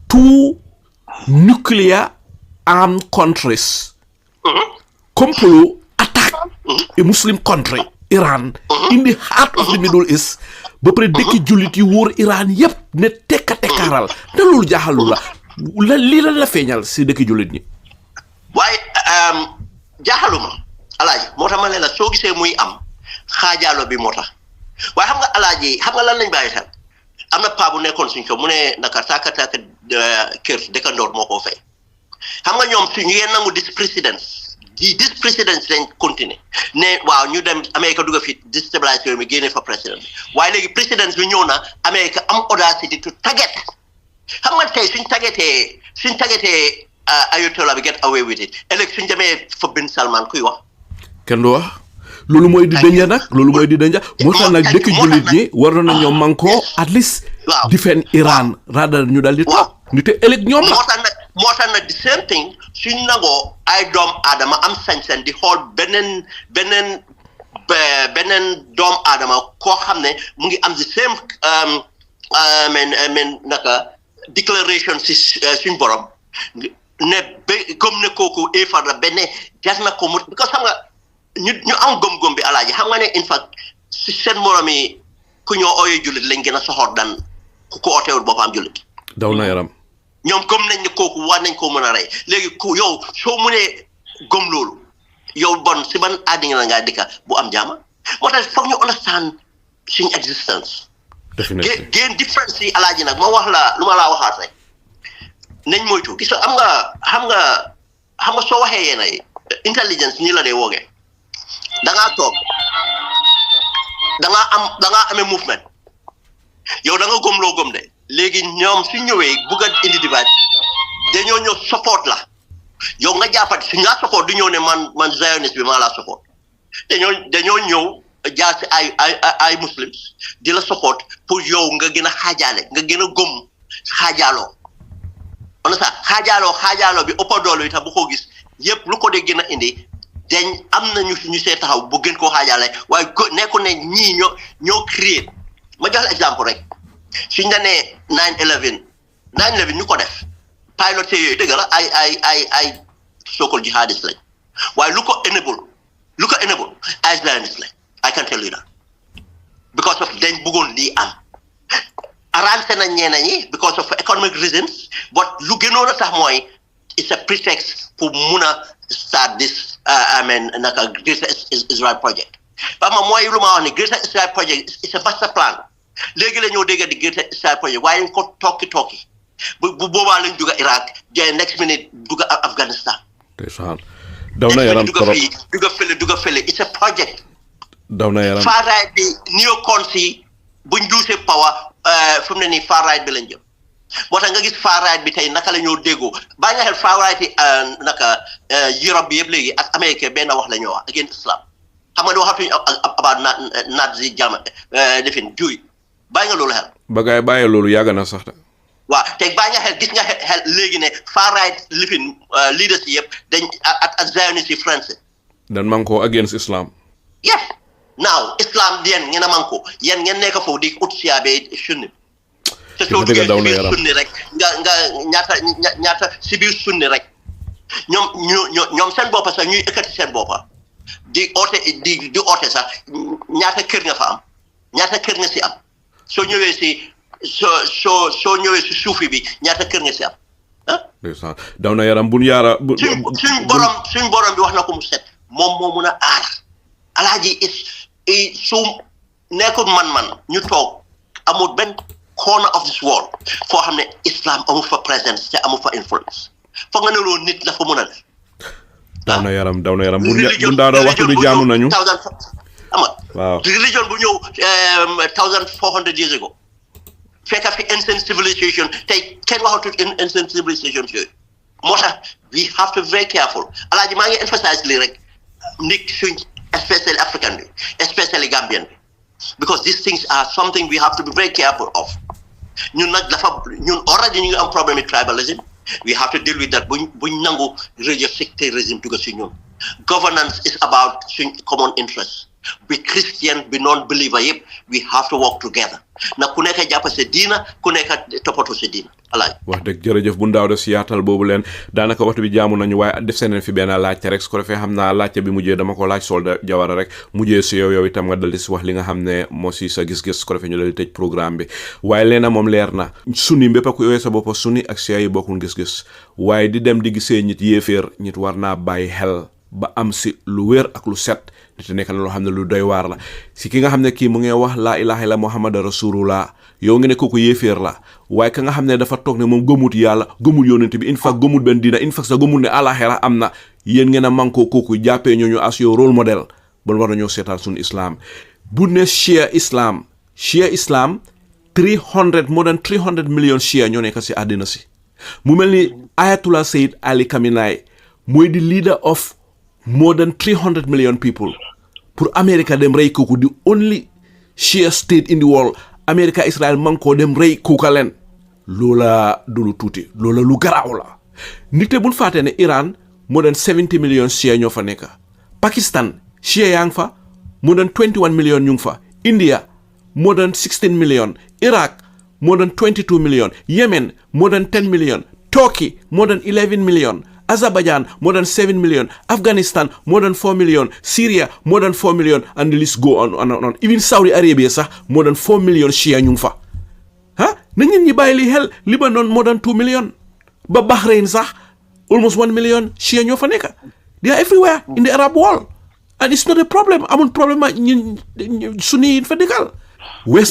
two nuclear armed countries complot attack a Muslim country Iran in the heart of the Middle East ba pare dëkki jullit yi wóor Iran yépp ne tekkaaral te loolu jaaxalu la lii la feeñal si dëkki jullit ñi waaye jaaxaluma alaaji moo tax ma ne la soo gisee muy am xaajaalo bi moo tax waaye xam nga alaaji xam nga lan lañ bàyyi xel am na paa bu nekkoon suñ ko mu ne naka taaka kër dëkkandoor moo koo fay xam nga ñoom su ñu ngeen nangu this présidence lañ continuer ne waaw ñu dem Amérique dugga fi destabilise yooyu mi génne fa président waaye léegi présidence bi ñëw na Amérique am audacity to target xam nga tey suñ targetee Ayatollah bi get away with it ëllëg suñ demee fa bin Salman kuy wax kenn du wax loolu mooy di dënja nag moo tax nag dëkk jullit ñi war na ñoom manko at least defend Iran rather ñu dal di toog ñu te ëllëg ñoom la moo tax nag the same thing suñ nangoo ay doom aadama am sañ-sañ di xool beneen doom aadama koo xam ne mu ngi am the same naka declaration si suñ borom ne ba comme ne kooku éefar la benn jas na ko mu because xam nga ñu am gom-gom bi alaaji xam nga ne in fact si seen morom yi ku ñoo ooyee jullit lañ gën a soxor dan ku ko ootewul boppam jullit daw na yaram ñoom gëm nañ ne kooku war nañ koo mën a rey léegi ku yow soo mënee gëm loolu yow bon si ban àddina la ngaa dikka bu am jaama moo tax foog ñu understand suñ existence gain difference yi alaaji nag ma wax la lu ma laa waxaat rek nañ moytu gis xam nga soo waxee yéen ay intelligence ñi la dee woogee dangaa toog dangaa amee movement yow da nga gëm loo gëm de léegi ñoom su ñëwee bugg a indi divide dañoo ñëw support la yow nga jàppati su ñu laa support du ñëw ne man zionist bi maa laa support dañoo ñëw jaar si ay muslims di la support pour yow nga gën a xaajaale nga gën a gëm xaajaaloo on a xaajaaloo bi ëpp doole bi tax bu ko gis yëpp lu ko dee gën a indi dañ am na ñu see taxaw bu gën koo xaajaale waaye nekku ne ñii ñoo créer ma jox la exemple rek suñ la nee 9/11 ñu ko def pilot yooyu dëgg la ay so-called jihadist lañ waaye lu ko enable ay Zionist lañ I can tell you that because of dañ bëggoon lii am arrangé nañ ñeneen ñi because of economic reasons but lu gënoon a tax mooy it's a pretext pour mun a start this naka Greater Israel project parce que mooy lu ma wax ni Greater Israel project it's a master plan léegi la ñoo dégg di Greater Israel project waaye ñu ko tokki bu boobaa lañ dugg Iraq next minute dugg Afghanistan daw na yaram trop dugg fële it's a project daw na yaram far right bi neocons yi buñ juusee power fu mu ne nii far right bi lañ jëm moo tax nga gis far right bi tey naka la ñoo déggoo baa nga xel far right yi naka Europe bi yëpp léegi ak Amérique benn wax la ñoo wax against Islam xam nga ne waxatuñu about Nazi jama defin juuy bàyyi nga loolu xel ba gaay bàyyi loolu yàgg na sax waaw te bàyyi nga xel gis nga xel léegi ne far right living leaders yëpp dañ at Zionist yi français. dan manko against Islam. Yes. Now Islam yéen ngeen a manko yéen ngeen nekk foofu di ut siyabe sunni. te soo duggee si biir sunni rek nga ñaata si biir sunni rek ñoom seen boppa sax ñuy ekkati seen boppa di oote sax ñaata kër nga fa am ñaata kër nga si am soo ñëwee si suufi bi ñaata kër nga si am ah. daw na yaram buñ yaara. suñ borom bi wax na ko mu set moom moo mun a aar alaaji su nekkul man ñu toog amul benn corner of this world foo xam ne Islam amul fa présence te amul fa influence foog nga ne loolu nit la fa mun a def. daw na yaram bu daaw waxtu bi jaamu nañu. waaw religion bu ñëw 1400 years ago fekk fi ancient civilization tey kenn waxatul ancient civilization yooyu moo tax we have to be very careful alaaji maa ngi emphasize lii rek nit suñ especially African bi especially Gambian bi because these things are something we have to be very careful of ñun nag ñun already ñu ngi am problème with tribalism we have to deal with that buñ nangu religious sectarianism dugg si ñun governance is about suñ common interest bi Christian bi non-believer yëpp we have to work together na ku nekk jàpp sa diina ku nekk toppatoo sa diina alaaj wax dëgg jërëjëf bu ndaaw de si yaatal boobu leen daanaka waxtu bi jaamu nañu waaye def seen fi benn laajte rek su ko defee xam naa laajte bi mujjee dama ko laaj Saul Jawara rek mujjee si yow itam nga dal di si wax li nga xam ne moo si sa gis-gis su ko defee ñu dal di tëj programme bi waaye leena moom leer na sunni mbépp ku yooyu sa boppa sunni ak siya yi bokkul gis-gis waaye di dem di gisee nit yéeféer nit war naa bàyyi xel ba am si lu wér ak lu set nit nekk na loo xam ne lu doy waar la si ki nga xam ne kii mu ngi wax laa ilaha illa muhammad rasulullah yow nga ne kooku yéeféer la waaye ka nga xam ne dafa toog ne moom gëmut yàlla gëmut yonent bi in fact gëmut benn diina in fact sa gëmut ne alaxira am na yéen ngeen a manko kooku jàppee ñooñu as yow rôle modèle bon war nañoo seetaan suñu islam bu ne Shia islam 300 more than 300 million Shia ñoo nekk si àddina si mu mel ni Ayatollah Seyed Ali Khamenei mooy di leader of more than 300 million people pour America dem rey kooku the only Shia state in the world America Israel manko dem rey kooka leen loola du lu tuuti loola lu garaaw la nit te bul fàtte ne Iran more than 70 million Shia ñoo fa nekk Pakistan Shia yaa ngi fa more than 21 million ñu ngi fa India more than 16 million Iraq more than 22 million Yemen more than 10 million Turkey more than 11 million Azerbaijan more than 7 million, Afghanistan more than 4 million, Syria more than 4 million, and the list go on and on. Even Saudi Arabia sah more than 4 million Shia ñu fa. Nañu ñi bàyyi li xel Lebanon more than 2 million, ba Bahrain sah almost 1 million Shia ñoo fa nekk. They are everywhere in the Arab world, and it's not a problem. Amul problème ñun Sunni fa dëkkal. West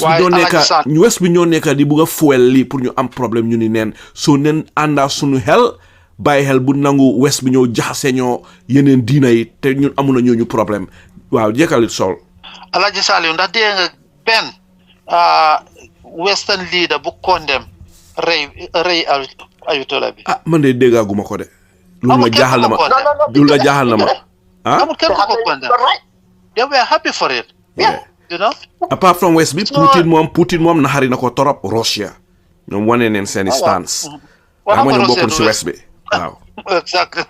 bi ñoo nekk di bugg a fuel lii pour ñu am problème ñu ni neen so nen ànda suñu xel bàyyi xel bu nangu West bi ñoo jaxase ñoo yeneen diina yi te ñun amuna ñooñu problème waaw jekkalit Saul Alhaji Saliou ndax dee nga benn Western leader bu condemn rey Ayatollah bi man de déggaaguma ko de loolu la jaaxal na ma loolu la jaaxal na ma amul kenn ko condemn they were happy for it you know apart from West bi Putin moom naxari na ko torop Russia ñoom wane neen seeni stance xam nga ñoom bokkul si West bi waaw exactly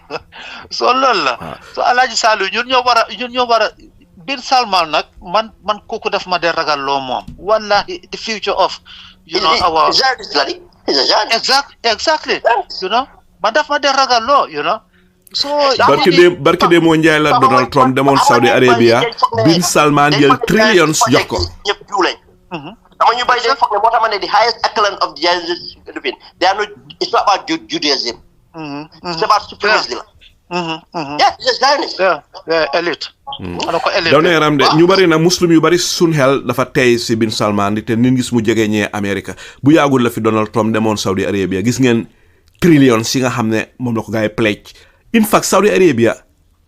so loolu la so Alhaji Saliou ñun ñoo war a Bin Salman nag man kooku def ma de ragal loo moom wallahi the future of our exactly man def ma de ragal loo so barki de moo njaay la Donald Trump demoon Saudi Arabia Bin Salman jël trillions jox ko ñëpp juule dama ñu bàyyi day foog ne moo tax ma ne the highest echelon of Zionism they are not it's not about Judaism it's about supremacy it's Zionist elite dawna yaram de ñu bari na muslim yu bari sun xel dafa tey si Bin Salman te nit gis mu jege ñee America bu yaagul la fi Donald Trump demoon Saudi Arabia gis ngeen trillions si nga xam ne moom la ko gaay pledge in fact Saudi Arabia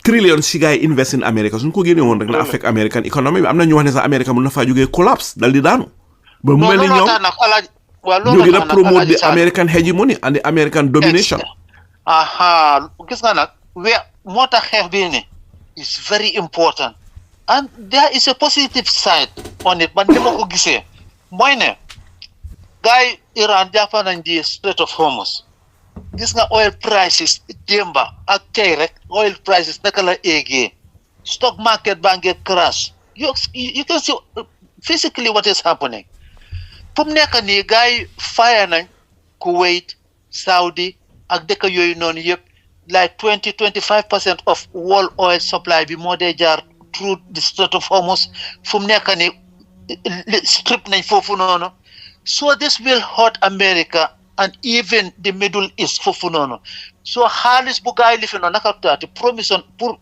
trillions si gaay invest in America suñ ko génne woon rek na affect American economy bi am na ñu wax ne sax America mun na faa jógee collapse dal di daanu ba mu mel ni ñoom ñoo gën a promote the American hegemony and the American domination gis nga nag moo tax xeex bii ni is very important and there is a positive side on it man li ma ko gisee mooy ne guy Iran jàppa nañ di Strait of Hormuz gis nga oil prices démba ak tey rek oil prices naka la eegee stock market baa ngi crash you can see physically what is happening fu mu nekk nii guy fire nañ Kuwait Saudi ak dëkk yooyu noonu yëpp like 20-25% of world oil supply bi moo dee jaar through the Strait of Hormuz fu mu nekk nii strip nañ foofu noonu so this will hurt America and even the Middle East foofu noonu so xaalis bu gaay li fi noonu naka taati promission pour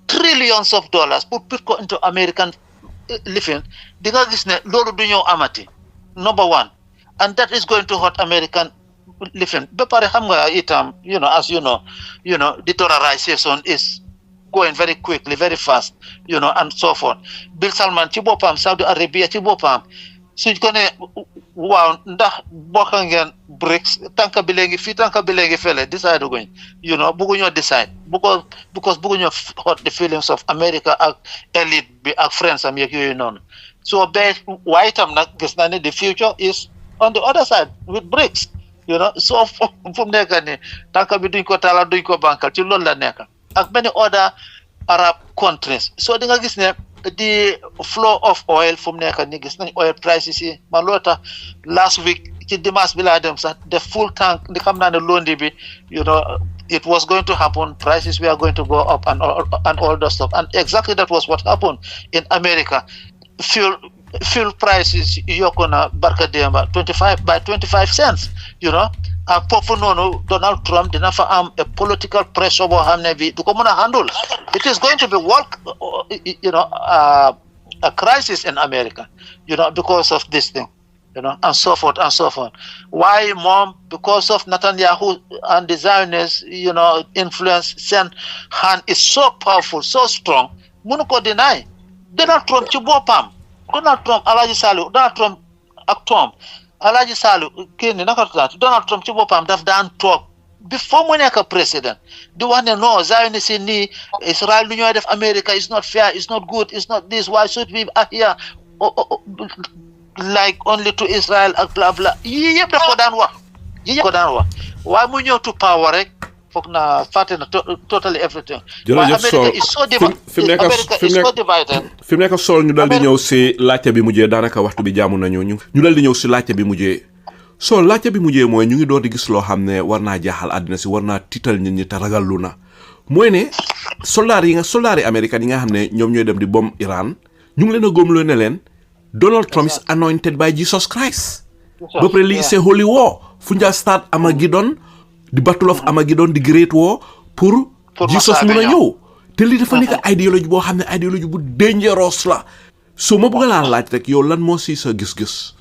trillions of dollars pour put ko into American living di nga gis ne loolu du ñëw amati number one and that is going to hurt American living ba pare xam nga itam as you know the dollarization is going very quickly very fast and so forth Bill Salman ci boppam Saudi Arabia ci boppam suñ ko ne waaw ndax bokk ngeen BRICS tànka bi léegi fii tànka bi léegi fële decide guñ bëgguñoo decide because bëgguñoo hurt the feelings of America ak elite bi ak friends am yeeg yooyu noonu so waaye itam nag gis naa ne the future is on the other side with BRICS so fu mu nekk nii tànka bi duñ ko taala duñ ko bankal ci loolu la nekk ak many other Arab countries so di nga gis ne the flow of oil fu mu nekk nii gis nañ oil prices yi man loolu tax last week ci dimanche bi laa dem sax the full tank di xam naa ne lundi bi it was going to happen prices were going to go up and all that stuff and exactly that was what happened in America fuel prices yokku na barka démba 25 cents foofu noonu Donald Trump dina fa am a political pressure boo xam ne bi du ko mën a handle it is going to be a crisis in America because of this thing and so forth and so forth why moom because of Netanyahu and the Zionists influence seen hand is so powerful so strong mënu ko deny Donald Trump ci boppam Alhaji Salih Donald Trump ak Tom Alhaji Salih kenn naka taat Donald Trump ci boppam daf daan toog before mu nekk président di wax ne non Zionist nii Israel lu ñooy def America is not fair is not good is not this why should we here like only to Israel ak bla bla yii yëpp daf ko daan wax waaye mu ñëw to power rek foog na fàtte na totally everything jërëjëf Saul fi mu nekk Saul ñu dal di ñëw si laajte bi mujjee daanaka waxtu bi jaamu nañu ñu dal di ñëw si laajte bi mujjee Saul laajte bi mujjee mooy ñu ngi door di gis loo xam ne war naa jaaxal àddina si war naa tiital nit ñi te ragallu na mooy ne soldaar yi américain yi nga xam ne ñoom ñooy dem di bomb Iran ñu ngi leen a góomloo ne leen Donald Trump is anointed by Jesus Christ ba pare lii c'est holy war fu njaa start Armageddon the battle of Armageddon the great war pour Jesus mun a ñëw te lii dafa nekk idéologie boo xam ne idéologie bu dangerous la so ma bëgg laa laaj rek yow lan moo si sa gis-gis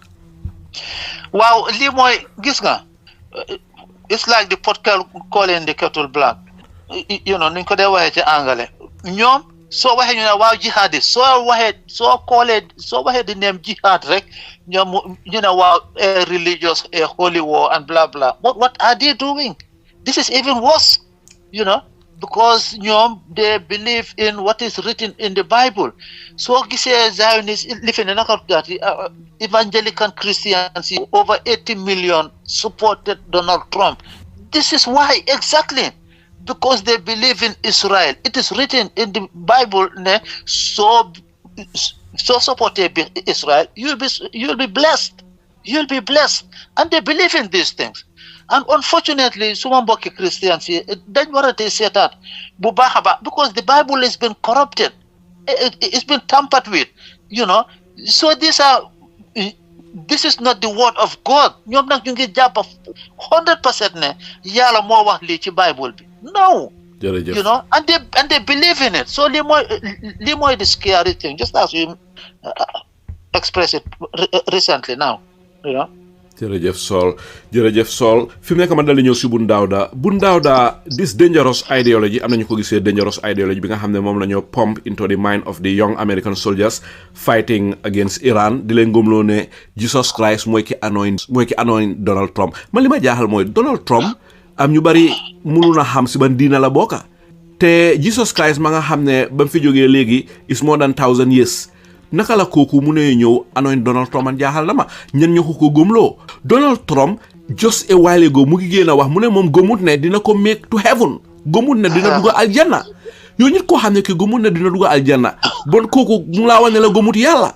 waaw lii mooy gis nga it's like the pot calling the kettle black nuñ ko dee waxee ci anglais ñoom soo waxee ñu ne waaw jihad soo waxee the name jihad rek ñoom ñu ne waaw a religious a holy war and blah blah what are they doing this is even worse because ñoom they believe in what is written in the Bible soo gisee Zionists living in evangelical Christians over 80 million supported Donald Trump this is why exactly because they believe in Israel. It is written in the Bible, so support Israel, you'll be blessed. You'll be blessed. And they believe in these things. And unfortunately, some Christians don't want to say that. Because the Bible has been corrupted. It's been tampered with. So this is not the word of God. ñoom nag ñu ngi jàpp 100% ne yàlla moo wax lii ci Bible bi no and they believe in it so lii mooy the scary thing just as you express it recently now jërëjëf Saul fi mu nekk man dal di ñëw si Bun Dawda this dangerous ideology am nañu ko gisee dangerous ideology bi nga xam ne moom la ñoo pump into the mind of the young American soldiers fighting against Iran di leen gëmloo ne Jesus Christ mooy ki anoint Donald Trump man li ma jaaxal mooy Donald Trump am ñu bari mënu na xam si ban diina la bokka te Jesus Christ ma nga xam ne ba mu fi jógee léegi is more than 1000 years naka la kooku mu ne ñëw anoin Donald Trump man jaaxal na ma ñen ñoo ko gëmloo Donald Trump just a while ago mu ngi génn a wax mu ne moom gëmut ne dina ko make to heaven gëmut ne dina dugg aljanna yow nit koo xam ne ki gëmut ne dina dugg aljanna bon kooku mu laa wane la gëmut yàlla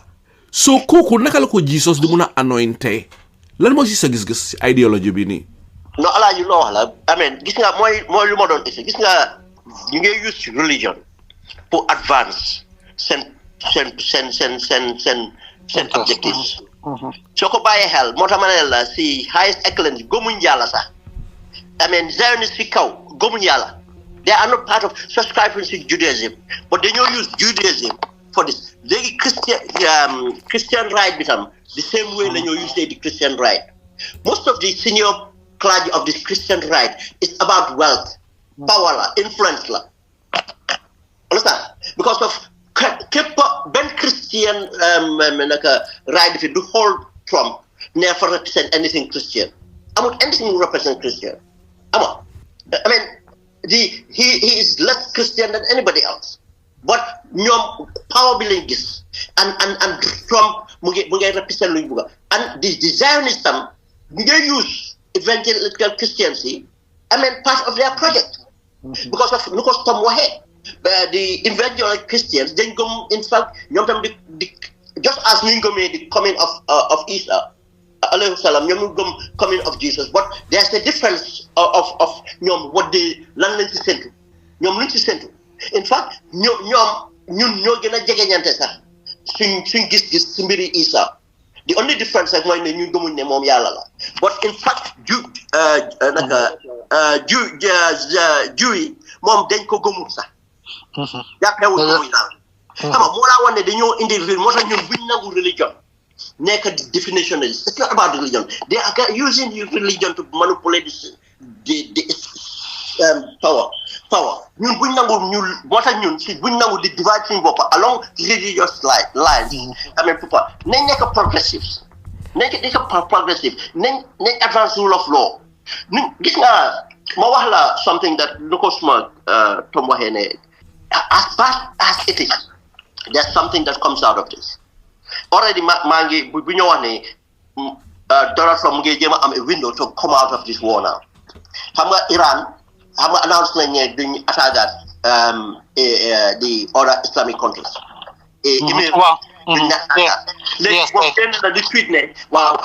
so kooku naka la ko Jesus di mun a anointé lan moo si sa gis-gis si idéologie bi nii no alaaji loo wax la amen gis nga mooy lu ma doon isi gis nga ñu ngi use religion pour advance seen objectives soo ko bàyyee xel moo tax ma ne la si highest excellence gëmuñ yàlla sax amen Zionist fi kaw gëmuñ yàlla they are not part of subscribing to Judaism but they don't use Judaism for this léegi Christian right bi tam the same way la ñoo use the Christian right most of the senior clergy of this Christian right is about wealth power la influence la understand because of képp benn Christian naka right fi du hold Trump never represent anything Christian amul anything represent Christian amul I mean he is less Christian than anybody else but ñoom power bi lañ gis and Trump mu ngi represent luñ bugga and the Zionist tam mu ngi use evangelical Christianity I mean part of their project because of nu ko Tom waxee the evangelical Christians dañ gëm in fact ñoom tam di just as ñu gëmee the coming of Isa alayhi salam ñoom ñu gëm coming of Jesus but there's a difference of ñoom what they lan lañ ci séntu ñoom luñ ci séntu in fact ñun ñoo gën a jegeñante sax suñ gis-gis ci mbiri Isa the only difference rek mooy ne ñu gëmuñ ne moom yàlla la but in fact Jew yi moom dañ ko gëmul sax jàppewul gëmuñ daal xam nga moo laa wan ne dañoo indi moo tax ñun buñ nangu religion nekk definitionalist it's not about religion they are using religion to manipulate the power ñun buñ nangu moo tax ñun si buñ nangu di divide suñu bopp along religious lines I mean pourquoi nañ nekk progressive nañ advance rule of law gis nga ma wax la something that lu ko suma Tom waxee ne as bad as it is there's something that comes out of this already maa ngi bu ñu wax ne Donald Trump mu ngi jéem a am a window to come out of this war now xam nga Iran xam nga announce nañ ne duñ attaquer the other Islamic countries léegi boo kenn na di tweet ne waaw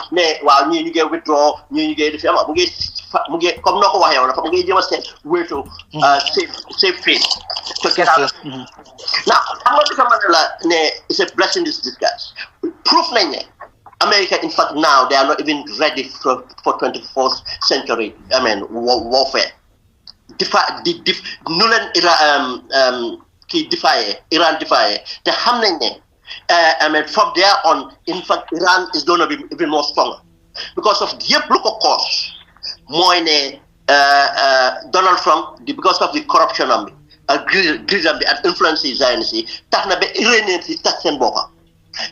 ñii ñu ngi withdraw ñii ñu ngi def ama mu ngi comme noo ko waxee woon mu ngi jéem a seet wéetu safe face to get out now xam nga dafa mën la ne it's a blessing this disguise proof nañ ne America in fact now they are not even ready for 21st century I mean warfare nu leen Iran defyé te xam nañ ne I mean from there on in fact Iran is going to be even more stronger because of yëpp lu ko cause mooy ne Donald Trump because of the corruption am bi ak greed am bi ak influence Zionist yi tax na ba Iranian si tax seen boppa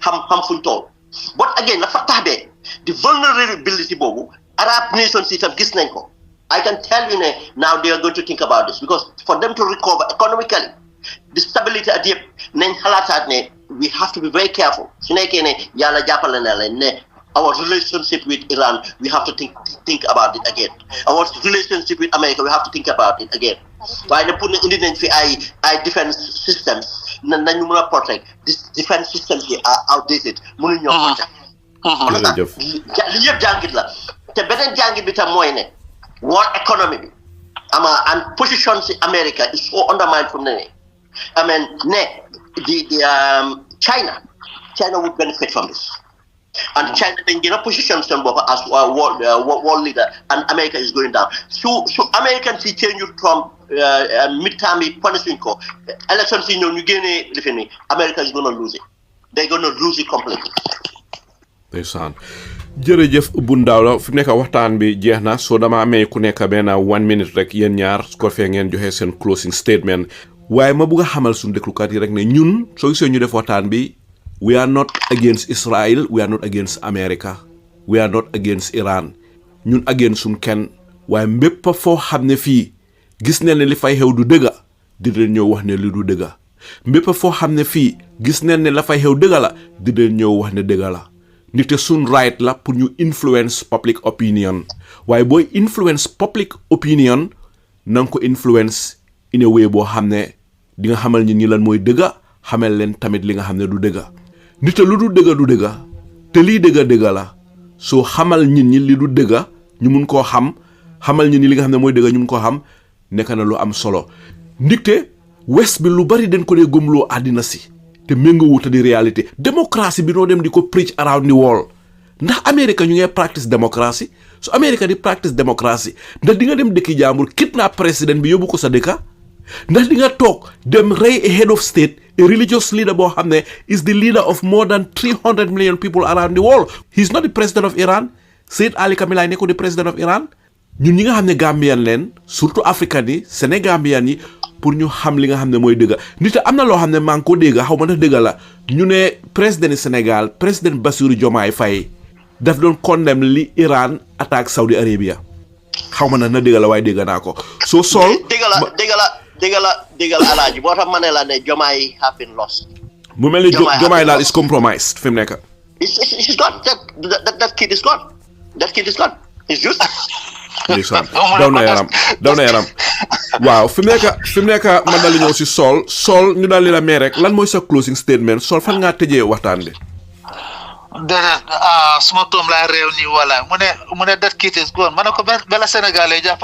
xam fuñ toll but again dafa tax be the vulnerability boobu Arab nations yi tam gis nañ ko I can tell you now they are going to think about this because for them to recover economically the stability at yëpp nañ xalaataat ne we have to be very careful su nekkee ne yàlla jàppale na leen ne our relationship with Iran we have to think about it again our relationship with America we have to think about it again waaye ne pour ne indi nañ fi ay defense systems nañu mën a protect this defense systems yi are outdated mënuñ ñoo protect li yëpp jàngit la te beneen jàngit bi tam mooy ne world economy bi and position si America is so undermined from ne I mean the China would benefit from this and China then get a position as world leader and America is going down so Americans see change from midterm punishing ko elections yi ñëw ñu génnee lifin ni America is going to lose it they're going to lose it completely ndeysaan jërëjëf bu ndaw la fi nekk waxtaan bi jeex na soo dama amee ku nekk benn 1 minute rek yéen ñaar su ko fee ngeen joxe seen closing statement waaye ma bëgg a xamal suñu déglukat yi rek ne ñun soo gisee ñu def waxtaan bi we are not against Israel we are not against America we are not against Iran ñun against suñ kenn waaye mbépp foo xam ne fii gis ne li fay xew du dëgga di leen ñëw wax ne li du dëgga mbépp foo xam ne fii gis neen ne la fay xew dëgg la di leen ñëw wax ne dëgg la nite suñ right la pour ñu influence public opinion waaye booy influence public opinion na nga ko influence in a way boo xam ne di nga xamal ñi lan mooy dëgga xamal leen tamit li nga xam ne du dëgga nite lu du dëgga te lii dëgga la soo xamal nit ñi li du dëgga ñu mun koo xam xamal ñi li nga xam ne mooy dëgga ñu mun koo xam nekk na lu am solo ndikte west bi lu bari den ko dee gëmloo àddina si te méngoowuta di réalité démocratie bi noo dem di ko preach around the world ndax America ñu ngee practice démocratie su America di practice démocratie ndax di nga dem dëkki jaambur kidnap président bi yóbbu ko sa dëkka ndax di nga toog dem rey a head of state a religious leader boo xam ne is the leader of more than 300 million people around the world he's not the president of Iran Seyed Ali Khamenei nekko the president of Iran ñun ñi nga xam ne Gambian leen surtout africain yi Sénégambian yi pour ñu xam li nga xam ne mooy dëgga nit am na loo xam ne maa ngi ko dégg xaw ma ndax dëgga la ñu ne président Sénégal président Bassirou Diomaye Faye daf doon condamné li Iran attaque Saudi Arabia xaw ma na dëgga la waaye dégg naa ko soo sol dëgg la alaaji boo tax ma ne la ne Diomaye have been lost mu mel ni Diomaye daal is compromised fi mu nekk he's gone that kid is gone he's just ndeysaan daw na yaram waaw fi mu nekk man daal di ñëw si Saul ñu daal di la mee rek lan mooy sa closing statement Saul fan ngaa tëjee waxtaan bi déedéet suma toom laa réew nii wala mu ne that kid is gone ma ne ko bela Sénégalais jàpp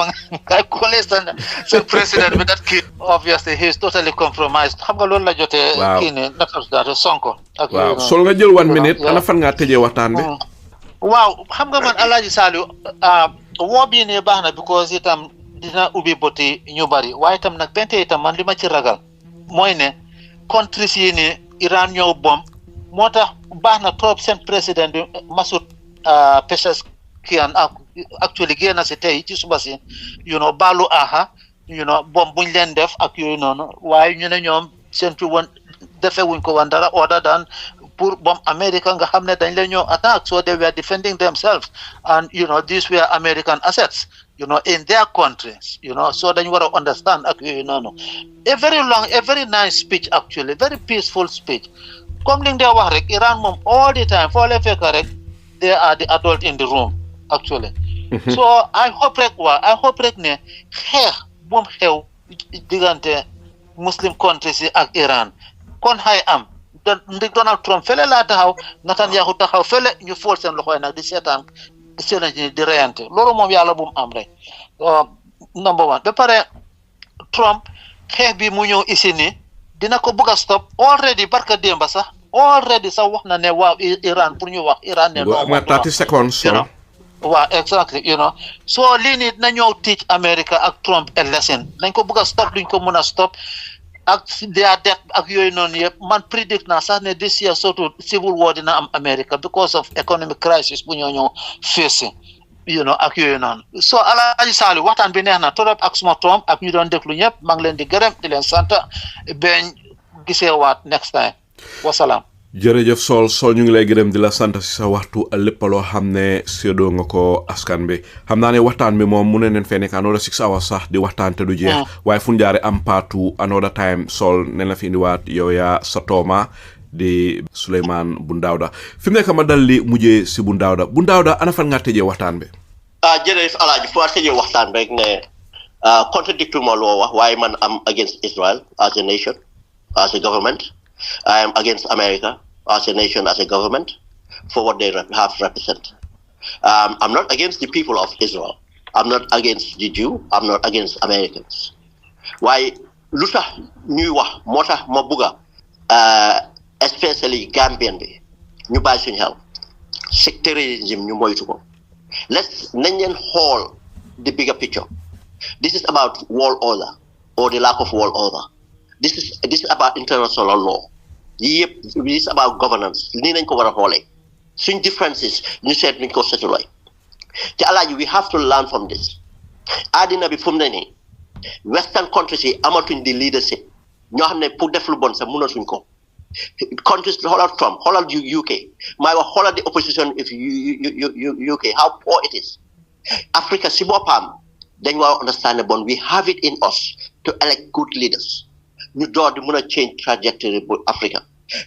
nga collé seen président bi that kid obviously he is totally compromised xam nga loolu la jotee kii ne naka Sonko ak waaw Saul nga jël 1 minute ana fan ngaa tëjee waxtaan bi waaw xam nga man Alaaji Saliou woo bii ne baax na because itam dina ubbi boti ñu bari waaye itam nag bente itam man li ma ci ragal mooy ne countries yi ni Iran ñëw bom moo tax baax na trop seen président bi Masoud Pezeshkian actually génn si tey ci suba si baalu aha bom buñ leen def ak yooyu noonu waaye ñu ne ñoom seen fi woon defee wuñ ko woon dara other than pour bom America nga xam ne dañ leen ñëw attack so they were defending themselves and these were American assets in their countries so dañ war a understand ak yooyu noonu a very nice speech actually very peaceful speech comme li nga wax rek Iran moom all the time foo leen fekk rek they are the adult in the room actually so I hope rek ne xeex bu mu xew diggante Muslim countries yi ak Iran kon xay am ndig Donald Trump fele laa taxaw Netanyahu taxaw fele ñu fool seen loxoy nag di seetaan seen di reyante loolu moom yàlla bu mu am rek number one ba pare Trump xeex bi mu ñëw ici ni dina ko bëgg a stop already barka démba sax wax na ne waaw Iran pour ñu wax Iran ne no 30 seconds waaw exactly so lii nii na ñëw teach America ak Trump a lesson nañ ko bëgg a stop duñ ko mën a stop ak their death ak yooyu noonu yëpp man predict naa sax ne this year surtout civil war dina am America because of economic crisis bu ñoo facing ak yooyu noonu so Alaaji Saliou waxtaan bi neex na trop ak suma toom ak ñu doon déglu ñëpp maa ngi leen di gërëm di leen sant beñ gisee waat next time wasalaam jërëjëf Saul ñu ngi lay gërëm di la sant si sa waxtu lépp loo xam ne séedoo nga ko askan bi xam naa ne waxtaan bi moom mu ne neen fee nekk another 6 hours sax di waxtaan te du jeex waaye fu ñu jaare am partout another time Saul ne la fi indiwaat yow yaa sa tooma di Souleymane Bun Dawda fi mu nekk ma dal li mujjee si Bun Dawda ana fan nga tëjee waxtaan bi jërëjëf Alaaji fu tëjee waxtaan rek ne contradictoire ma loo wax waaye man am against Israel as a nation as a government I am against America as a nation, as a government, for what they have represent. I'm not against the people of Israel. I'm not against the Jew. I'm not against Americans. Why? Luta ñuy mota mabuga, especially Gambian bi, ñu bàyyi suñu xel. Sectarianism ñu moytu ko. Nañ leen xool the bigger picture. This is about world order or the lack of world order. This is about international law. This is about governance. Nii nañ ko war a xoolee. Suñ differences ñu seet nuñ ko setulay. Te Alaaji we have to learn from this. Àddina bi fu mu ne nii Western countries yi amatuñ di leadership ñoo xam ne pour def lu bon sax mënatuñ ko. Countries xoolal Trump xoolal UK maay wax xoolal the opposition if UK how poor it is. Africa si boppam dañ war a understand bon we have it in us to elect good leaders. ñu door di mën a change trajectory bu Africa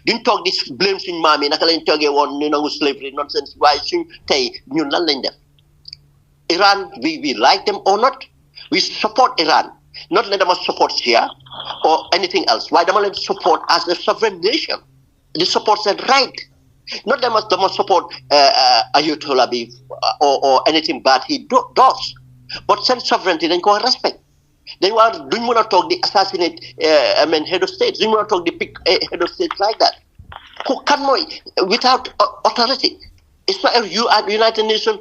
duñ toog di blame suñ maam yi naka lañ toogee woon ñu nangu slavery nonsense waaye suñ tey ñun lan lañ def Iran we like them or not we support Iran not let them support Shia or anything else why dama leen support as a sovereign nation they support their right not them support Ayatollah bi or anything bad he does but seen sovereignty dañ ko respect dañ war duñ mën a toog di assassinate head of state duñ mën a toog di pick head of state like that who kan mooy without authority it's not a United Nations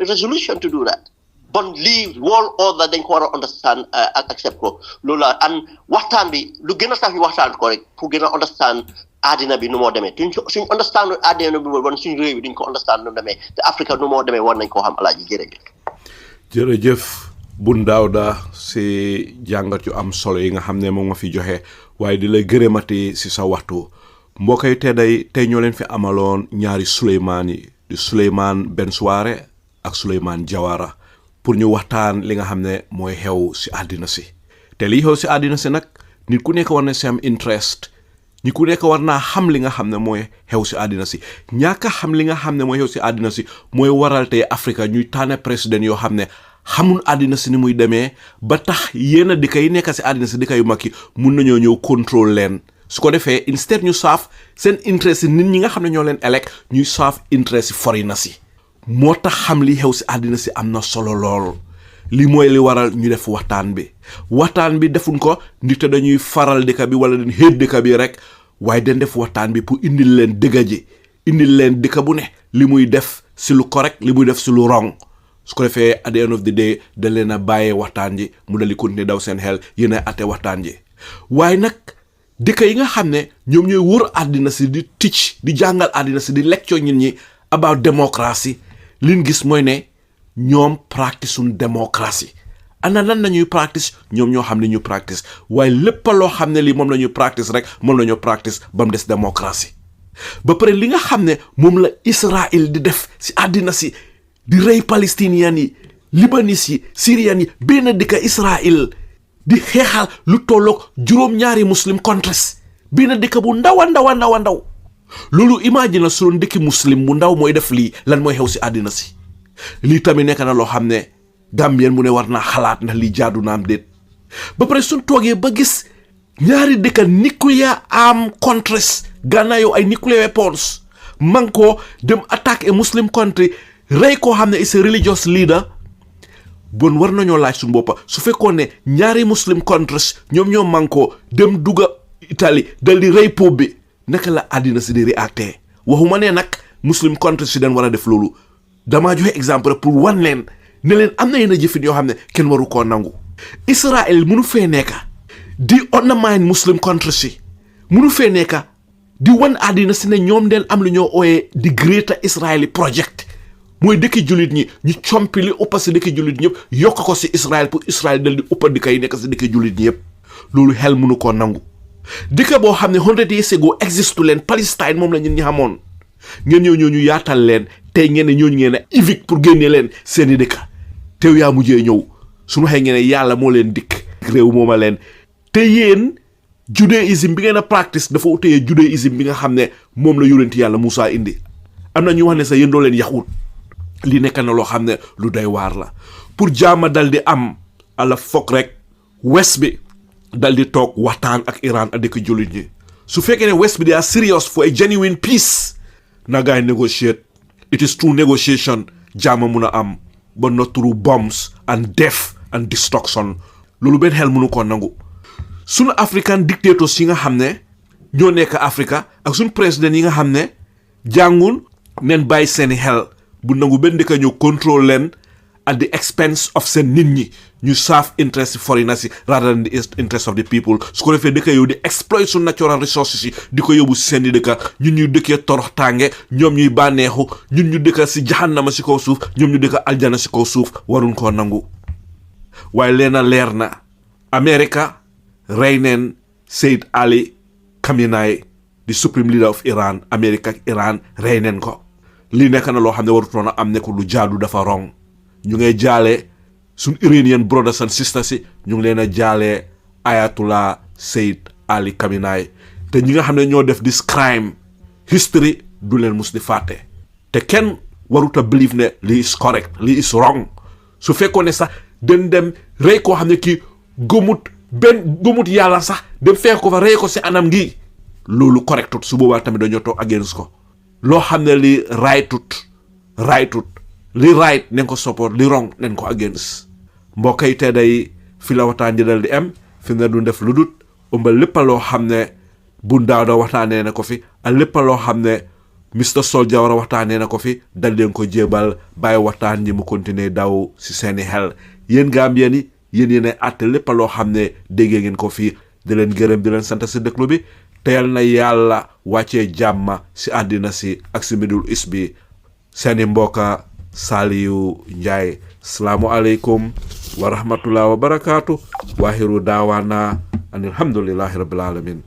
resolution to do that but leave world order dañ ko war a understand accept ko loolu la and waxtaan bi lu gën a sax ñu waxtaan ko rek pour gën a understand àddina bi nu moo demee suñ understand àddina bi woon suñ réew yi duñ ko understand nu demee te Afrique nu moo demee war nañ koo xam alaaji jërëjëf Bun Dawda si jàngat yu am solo yi nga xam ne moom nga fi joxe waaye di lay gërëmati si sa waxtu mbokk yi tey ñoo leen fi amaloon ñaari Suleymaan yi di Suleymaan Ben Suare ak Suleymaan Jawara pour ñu waxtaan li nga xam ne mooy xew si àddina si te liy xew si àddina si nag nit ku nekk war na si am interest nit ku nekk war naa xam li nga xam ne mooy xew si àddina si ñaaka xam li nga xam ne mooy xew si àddina si mooy waral tey Afrique ñuy tànn président yoo xam ne xamul àddina si ni muy demee ba tax yenn dëkk yi nekk si àddina si dëkk yu mag yi mun nañoo ñëw contrôle leen su ko defee instead ñu saaf seen interest si nit ñi nga xam ne ñoo leen elect ñuy saaf interest si foreigners si moo tax xam li xew si àddina si am na solo lool li mooy li waral ñu def waxtaan bi defuñ ko ndaxte dañuy faral dëkk bi wala dañ xéet dëkk bi rek waaye dañ def waxtaan bi pour indil leen dëgg ji indil leen dëkk bu ne li muy def si lu correct li muy def si lu wrong su ko defee at the end of the day da leen a bàyyee waxtaan ji mu dal di continuer daw seen xel yéen a ate waxtaan ji waaye nag dëkk yi nga xam ne ñoom ñooy wër àddina si di teach di jàngal àddina si di lecture nit ñi about démocratie liñ gis mooy ne ñoom practice suñ démocratie ana lan nañuy practice ñoom ñoo xam ne ñu practice waaye lépp loo xam ne lii moom la ñuy practice rek moom la ñu practice ba mu des démocratie ba pare li nga xam ne moom la Israël di def si àddina si di rey palestiniens yi libanais yi syriens yi benn dëkk Israël di xeexal lu tolloog juróom-ñaari muslim countries benn dëkk bu ndaw loolu imagine su doon dëkki muslim bu ndaw mooy def lii lan mooy xew si àddina si lii tamit nekk na loo xam ne Gambien mu ne war naa xalaat ndax lii jaadu naam déet ba pare suñ toogee ba gis ñaari dëkk nuclear arm countries gànnaayoo ay nuclear weapons man koo dem attaque a muslim country rey koo xam ne is a religious leader bon war nañoo laaj suñu boppa su fekkoon ne ñaari muslim countries ñoom ñoo man koo dem dugga Italie dal di rey pop bi naka la àddina si di réacté waxuma ne nag muslim countries si dañ war a def loolu damaa joxe exemple pour wan leen ne leen am na yenn jëfin yoo xam ne kenn waru koo nangu Israël munu fee nekka di undermine muslim countries si munu fee nekka di wan àddina si ne ñoom den am lu ñoo ooyee di Greater Israeli Project mooy dëkki jullit ñi ñu compi li ëppa si dëkki jullit ñëpp yokk ko si Israël pour Israël dal di ëppa dëkk yi nekk si dëkki jullit ñi yëpp loolu xel munu koo nangu dëkk boo xam ne 100 years ago existe leen Palestine moom la ñun ñi xamoon ngeen ñooñu yaatal leen tey ngeen ne ñooñu ngeen a évict pour génne leen seeni dëkk teew yaa mujjee ñëw suñu waxee ngeen ne yàlla moo leen dikk réew mooma leen te yéen judaïsme bi ngeen a practice dafa utee judaïsme bi nga xam ne moom la yonent yàlla Moussa indi am na ñu wax ne sax yéen doo leen yaxut li nekk na loo xam ne lu doy waar la pour jaama dal di am ala foog rek west bi dal di toog waxtaan ak Iran ak dëkk jullit ñi su fekkee ne west bi they are serious for a genuine peace na gaay negotiate it is true negotiation jaama mun a am but not through bombs and death and destruction loolu benn xel mënu ko nangu sunu african dictators yi nga xam ne ñoo nekk Africa ak sunu président yi nga xam ne jàngul neen bàyyi seeni xel bu nangu benn dëkk ñëw contrôle leen at the expense of seen nit ñi ñu serve interest foreigners yi rather than the interest of the people su ko defee dëkk yow di exploit su natural resources yi di ko yóbbu si seen i dëkk ñun ñu dëkkee torox tànge ñoom ñuy bànneexu ñun ñu dëkk si jahannama si kaw suuf ñoom ñu dëkk aljana si kaw suuf waruñ koo nangu waaye leena leer na America rey neen Seyed Ali Khamenei di supreme leader of Iran America ak Iran rey neen ko lii nekk na loo xam ne warutoon a am ne ko lu jaadu dafa rong ñu ngay jaale suñ Iranian brothers and sisters yi ñu ngi leen a jaalee Ayatollah Seyed Ali Khamenei te ñi nga xam ne ñoo def this crime history du leen mus di fàtte te kenn waruta believe ne lii is correct lii is wrong su fekkoon ne sax den dem rey koo xam ne kii gëmut yàlla sax dem fekk ko fa rey ko si anam gi loolu correctut su boobaa tamit dañoo toog against ko loo xam ne li rightut li right nañ ko support li wrong nañ ko against mbokk yi te day fi la waxtaan di dal di am fi nga du def lu dut ëmbal lépp loo xam ne bu Dawda waxtaanee na ko fi ak lépp loo xam ne Mr Saul Jawara waxtaanee na ko fi dal leen ko jébal bàyyi waxtaan ñi mu continuer daw si seeni xel yéen Gambien yi yéen àtte lépp loo xam ne déggee ngeen ko fii di leen gërëm di leen sant si déglu bi teyal na yàlla wàccee jàmma si àddina si ak si Middle East bi seeni mbokka Saliou Njie salaamu aleykum wa rahmatullah wa barakaatu waaxiru daawaana an alhamdulillahi rabbil alamin